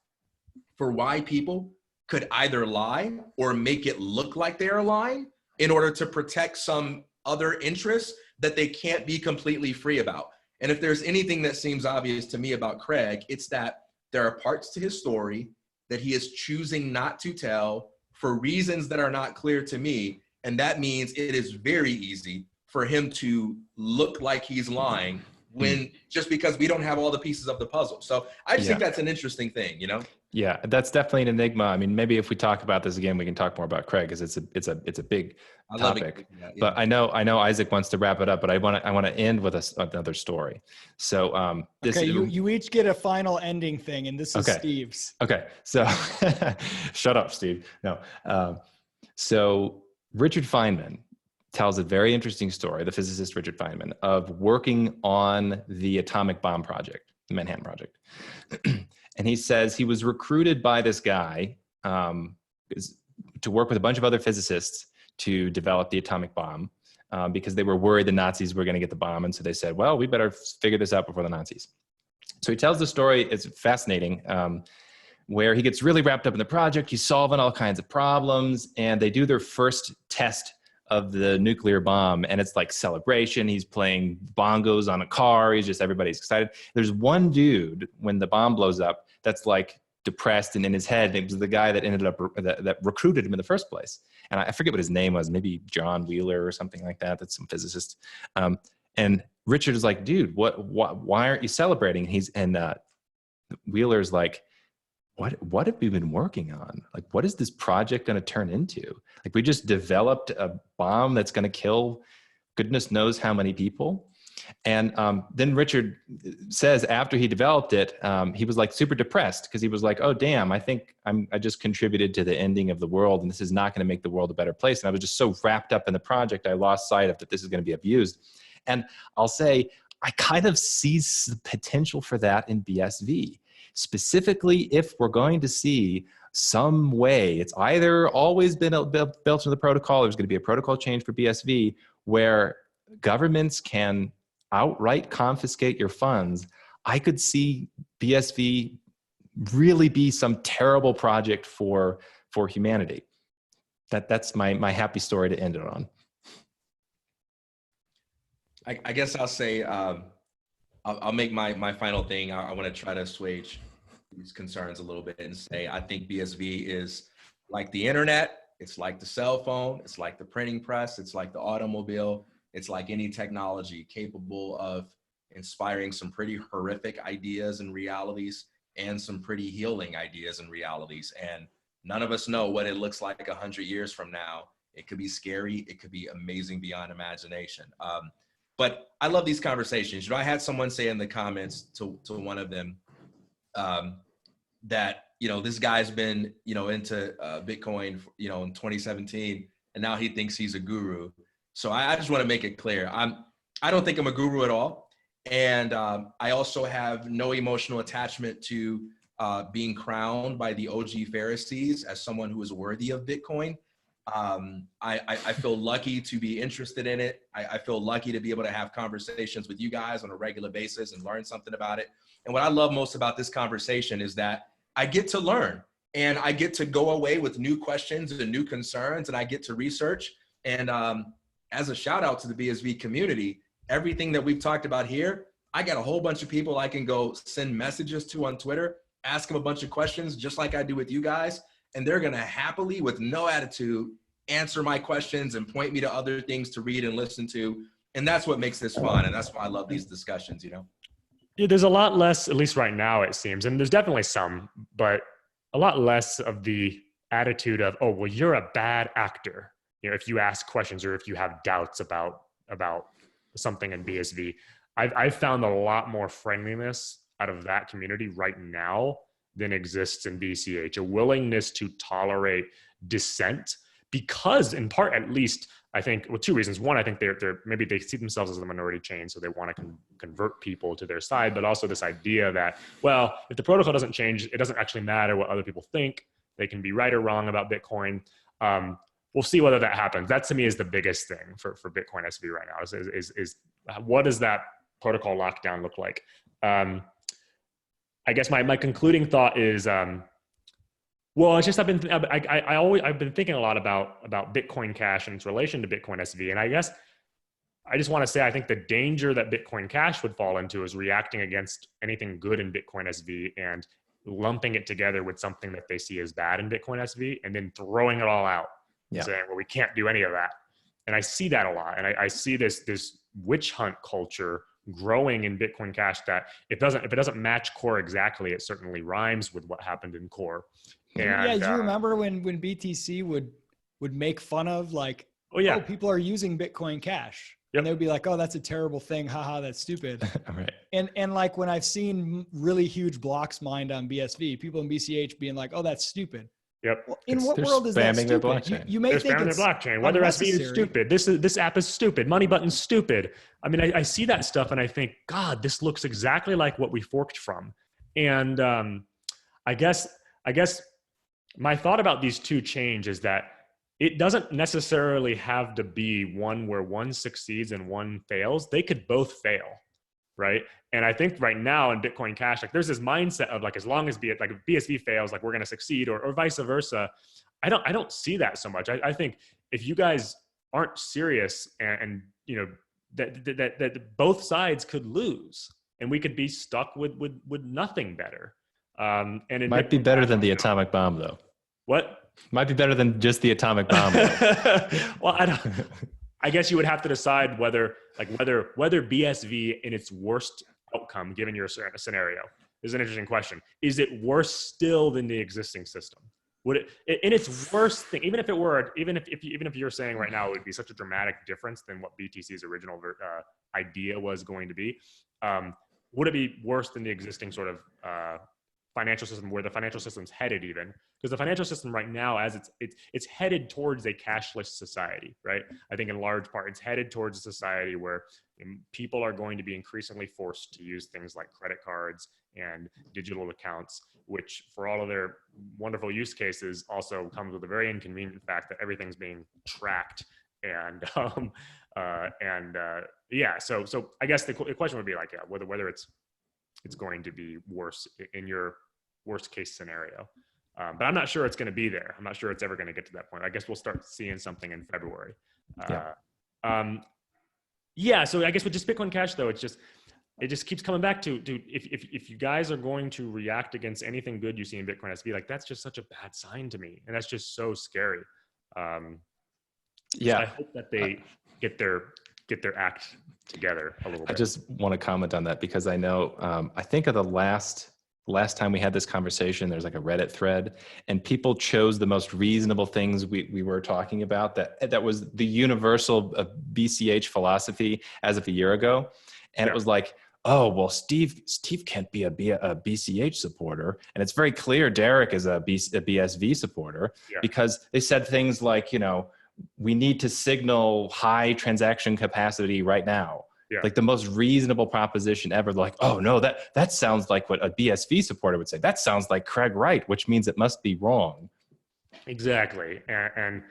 for why people could either lie or make it look like they are lying in order to protect some other interests that they can't be completely free about. And if there's anything that seems obvious to me about Craig, it's that there are parts to his story that he is choosing not to tell for reasons that are not clear to me. And that means it is very easy for him to look like he's lying when just because we don't have all the pieces of the puzzle. So I just think that's an interesting thing, you know?
Yeah, that's definitely an enigma. I mean, maybe if we talk about this again, we can talk more about Craig, because it's a big topic. But I know Isaac wants to wrap it up, but I want to end with another story. So
you each get a final ending thing, and this is Steve's.
Okay, so shut up, Steve. No, so Richard Feynman tells a very interesting story, the physicist Richard Feynman, of working on the atomic bomb project, the Manhattan Project. And he says he was recruited by this guy to work with a bunch of other physicists to develop the atomic bomb because they were worried the Nazis were going to get the bomb. And so they said, well, we better figure this out before the Nazis. So he tells the story. It's fascinating, where he gets really wrapped up in the project. He's solving all kinds of problems, and they do their first test of the nuclear bomb, and it's like celebration. He's playing bongos on a car. Everybody's excited. There's one dude when the bomb blows up that's like depressed and in his head. It was the guy that ended up that recruited him in the first place, and I forget what his name was. Maybe John Wheeler or something like that. That's some physicist. And Richard is like, dude, why aren't you celebrating? And Wheeler's like, what have we been working on? Like, what is this project going to turn into? Like, we just developed a bomb that's going to kill goodness knows how many people. And then Richard says after he developed it, he was like super depressed because he was like, oh, damn, I think I just contributed to the ending of the world, and this is not going to make the world a better place. And I was just so wrapped up in the project, I lost sight of that this is going to be abused. And I'll say, I kind of see the potential for that in BSV. Specifically, if we're going to see some way, it's either always been built into the protocol, there's going to be a protocol change for BSV where governments can outright confiscate your funds. I could see BSV really be some terrible project for humanity. That's my happy story to end it on.
I guess I'll say, I'll make my final thing. I want to try to assuage these concerns a little bit and say, I think BSV is like the internet. It's like the cell phone. It's like the printing press. It's like the automobile. It's like any technology capable of inspiring some pretty horrific ideas and realities and some pretty healing ideas and realities. And none of us know what it looks like 100 years from now. It could be scary. It could be amazing beyond imagination. But I love these conversations. You know, I had someone say in the comments to one of them that, you know, this guy's been, you know, into Bitcoin, you know, in 2017, and now he thinks he's a guru. So I just want to make it clear. I don't think I'm a guru at all. And I also have no emotional attachment to being crowned by the OG Pharisees as someone who is worthy of Bitcoin. I feel lucky to be interested in it. I feel lucky to be able to have conversations with you guys on a regular basis and learn something about it. And what I love most about this conversation is that I get to learn, and I get to go away with new questions and new concerns, and I get to research. And as a shout out to the BSV community, everything that we've talked about here, I got a whole bunch of people I can go send messages to on Twitter, ask them a bunch of questions just like I do with you guys. And they're going to happily, with no attitude, answer my questions and point me to other things to read and listen to. And that's what makes this fun. And that's why I love these discussions, you know?
Yeah, there's a lot less, at least right now, it seems, and there's definitely some, but a lot less of the attitude of, oh, well, you're a bad actor. if you ask questions or if you have doubts about something in BSV, I've found a lot more friendliness out of that community right now than exists in BCH, a willingness to tolerate dissent, because in part, at least, I think, well, two reasons. One, I think they're maybe they see themselves as a minority chain, so they want to convert people to their side, but also this idea that, well, if the protocol doesn't change, it doesn't actually matter what other people think. They can be right or wrong about Bitcoin. We'll see whether that happens. That to me is the biggest thing for Bitcoin SV right now is what does that protocol lockdown look like? I guess my concluding thought is, well, it's just I've been thinking a lot about Bitcoin Cash and its relation to Bitcoin SV, and I guess I just want to say I think the danger that Bitcoin Cash would fall into is reacting against anything good in Bitcoin SV and lumping it together with something that they see as bad in Bitcoin SV, and then throwing it all out, saying, well, we can't do any of that. And I see that a lot, and I see this witch hunt culture growing in Bitcoin Cash that if it doesn't match core exactly, it certainly rhymes with what happened in core. And,
do you remember when BTC would make fun of like, oh, people are using Bitcoin Cash, and they would be like, oh, that's a terrible thing, haha, that's stupid.
Right.
And like when I've seen really huge blocks mined on BSV, people in BCH being like, oh, that's stupid.
Yep.
Well, in what world is that stupid?
Blockchain.
You may
they're
think it's
their blockchain. Whether SV is stupid, this app is stupid. Money button's stupid. I mean, I see that stuff and I think, God, this looks exactly like what we forked from. And I guess my thought about these two chains is that it doesn't necessarily have to be one where one succeeds and one fails. They could both fail, right? And I think right now in Bitcoin Cash, like there's this mindset of like, as long as if BSV fails, like we're going to succeed, or vice versa. I don't see that so much. I think if you guys aren't serious and you know, that both sides could lose and we could be stuck with nothing better. And it
might be better than the atomic bomb though.
What?
Might be better than just the atomic bomb.
Well, I guess you would have to decide whether BSV in its worst outcome, given your scenario, is an interesting question. Is it worse still than the existing system? Would it in its worst thing, even if you're saying right now it would be such a dramatic difference than what BTC's original idea was going to be, would it be worse than the existing sort of financial system, where the financial system's headed even? Because the financial system right now, as it's headed towards a cashless society, right? I think in large part it's headed towards a society where people are going to be increasingly forced to use things like credit cards and digital accounts, which for all of their wonderful use cases also comes with a very inconvenient fact that everything's being tracked. And so I guess the question would be like, whether it's going to be worse in your worst case scenario. But I'm not sure it's going to be there. I'm not sure it's ever going to get to that point. I guess we'll start seeing something in February. So I guess with just Bitcoin Cash though, it just keeps coming back to if you guys are going to react against anything good you see in Bitcoin SV, like that's just such a bad sign to me. And that's just so scary. I hope that they get their act together a little bit.
I just want to comment on that because I know, I think of the last time we had this conversation, there's like a Reddit thread and people chose the most reasonable things we were talking about that was the universal BCH philosophy as of a year ago. And it was like, oh, well, Steve can't be a BCH supporter. And it's very clear Derek is a BSV supporter because they said things like, you know, we need to signal high transaction capacity right now. Like the most reasonable proposition ever. Like, oh no, that sounds like what a BSV supporter would say. That sounds like Craig Wright, which means it must be wrong.
Exactly. And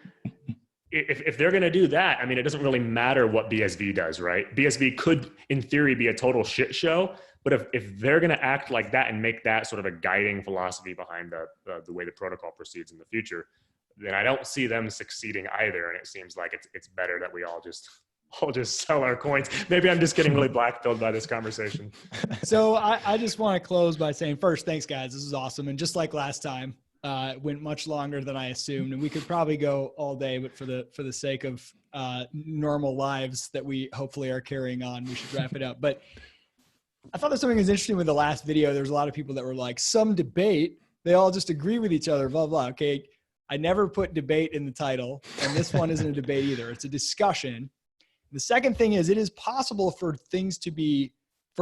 if they're going to do that, I mean, it doesn't really matter what BSV does, right? BSV could, in theory, be a total shit show. But if they're going to act like that and make that sort of a guiding philosophy behind the way the protocol proceeds in the future, then I don't see them succeeding either. And it seems like it's better that we all just sell our coins. Maybe I'm just getting really black-pilled by this conversation.
So I just want to close by saying, first, thanks guys. This is awesome. And just like last time, it went much longer than I assumed, and we could probably go all day, but for the sake of normal lives that we hopefully are carrying on, we should wrap it up. But I thought that something was interesting with the last video. There was a lot of people that were like, some debate, they all just agree with each other, blah, blah. Okay. I never put debate in the title, and this one isn't a debate either. It's a discussion. The second thing is, it is possible for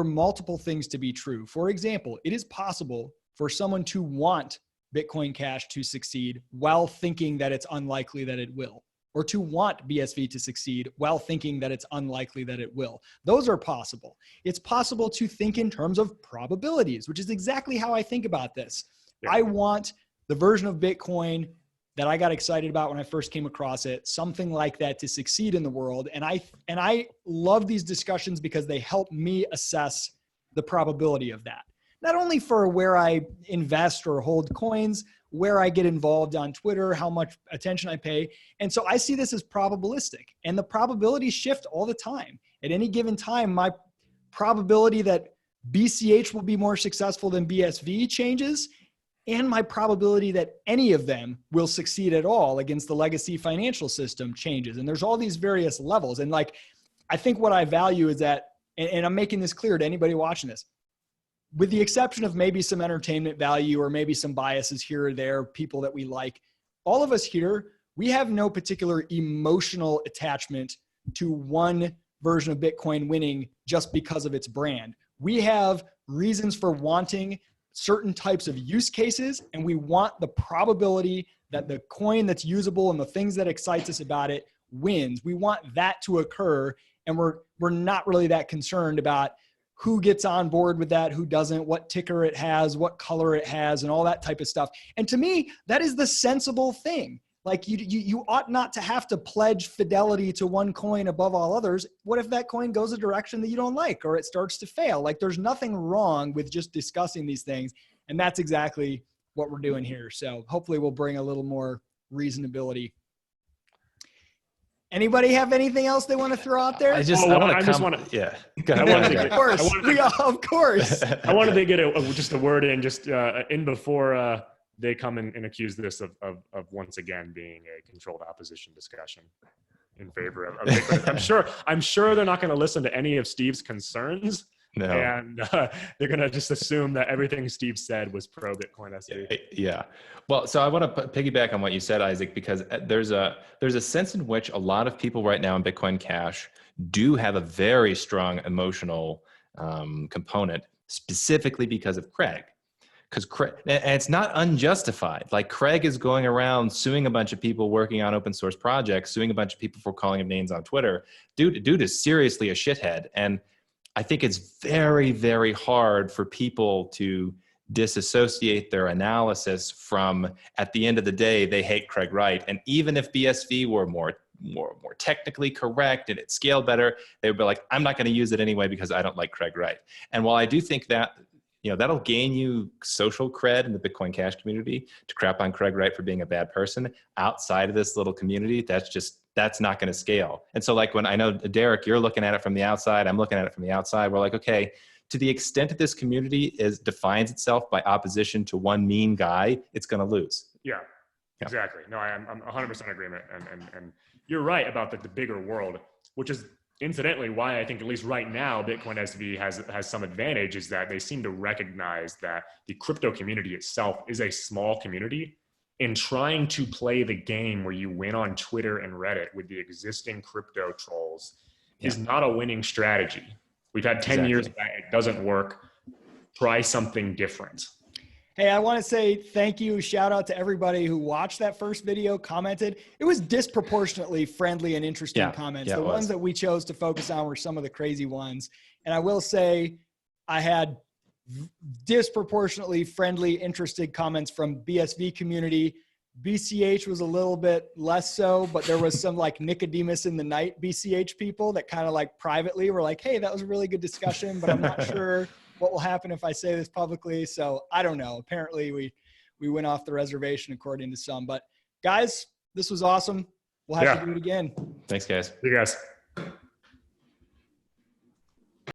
multiple things to be true. For example, it is possible for someone to want Bitcoin Cash to succeed while thinking that it's unlikely that it will, or to want BSV to succeed while thinking that it's unlikely that it will. Those are possible. It's possible to think in terms of probabilities, which is exactly how I think about this.
Yeah.
I want the version of Bitcoin that I got excited about when I first came across it, something like that, to succeed in the world. And I love these discussions because they help me assess the probability of that. Not only for where I invest or hold coins, where I get involved on Twitter, how much attention I pay. And so I see this as probabilistic, and the probabilities shift all the time. At any given time, my probability that BCH will be more successful than BSV changes, and my probability that any of them will succeed at all against the legacy financial system changes. And there's all these various levels. And like, I think what I value is that, and I'm making this clear to anybody watching this, with the exception of maybe some entertainment value or maybe some biases here or there, people that we like, all of us here, we have no particular emotional attachment to one version of Bitcoin winning just because of its brand. We have reasons for wanting certain types of use cases, and we want the probability that the coin that's usable and the things that excites us about it wins. We want that to occur, and we're not really that concerned about who gets on board with that, who doesn't, what ticker it has, what color it has, and all that type of stuff. And to me, that is the sensible thing. Like, you ought not to have to pledge fidelity to one coin above all others. What if that coin goes a direction that you don't like, or it starts to fail? Like, there's nothing wrong with just discussing these things. And that's exactly what we're doing here. So hopefully we'll bring a little more reasonability. Anybody have anything else they want to throw out there?
Of
course.
I wanted to get just a word in, in before they come and accuse this of once again being a controlled opposition discussion in favor of Bitcoin. I'm sure they're not going to listen to any of Steve's concerns. No. And they're going to just assume that everything Steve said was pro Bitcoin SV.
Yeah. Well, so I want to piggyback on what you said, Isaac, because there's a sense in which a lot of people right now in Bitcoin Cash do have a very strong emotional component, specifically because of Craig. Because and it's not unjustified. Like, Craig is going around suing a bunch of people working on open source projects, suing a bunch of people for calling him names on Twitter. Dude is seriously a shithead. And I think it's very, very hard for people to disassociate their analysis from, at the end of the day, they hate Craig Wright. And even if BSV were more technically correct and it scaled better, they would be like, I'm not going to use it anyway because I don't like Craig Wright. And while I do think that, that'll gain you social cred in the Bitcoin Cash community to crap on Craig Wright for being a bad person, outside of this little community, that's not going to scale. And so, like, when I know, Derek, you're looking at it from the outside, I'm looking at it from the outside, we're like, okay, to the extent that this community defines itself by opposition to one mean guy, it's going to lose.
Yeah, exactly. No, I'm 100% agreement. And you're right about the bigger world, which is incidentally why I think, at least right now, Bitcoin SV has some advantage, is that they seem to recognize that the crypto community itself is a small community, and trying to play the game where you win on Twitter and Reddit with the existing crypto trolls is not a winning strategy. We've had 10 years of that. It doesn't work. Try something different.
Hey, I want to say thank you. Shout out to everybody who watched that first video, commented. It was disproportionately friendly and interesting comments. The ones that we chose to focus on were some of the crazy ones. And I will say I had disproportionately friendly, interested comments from BSV community. BCH was a little bit less so, but there was some like Nicodemus in the night BCH people that kind of like privately were like, hey, that was a really good discussion, but I'm not sure what will happen if I say this publicly. So I don't know. Apparently we went off the reservation according to some, but guys, this was awesome. We'll have to do it again.
Thanks, guys.
See you guys.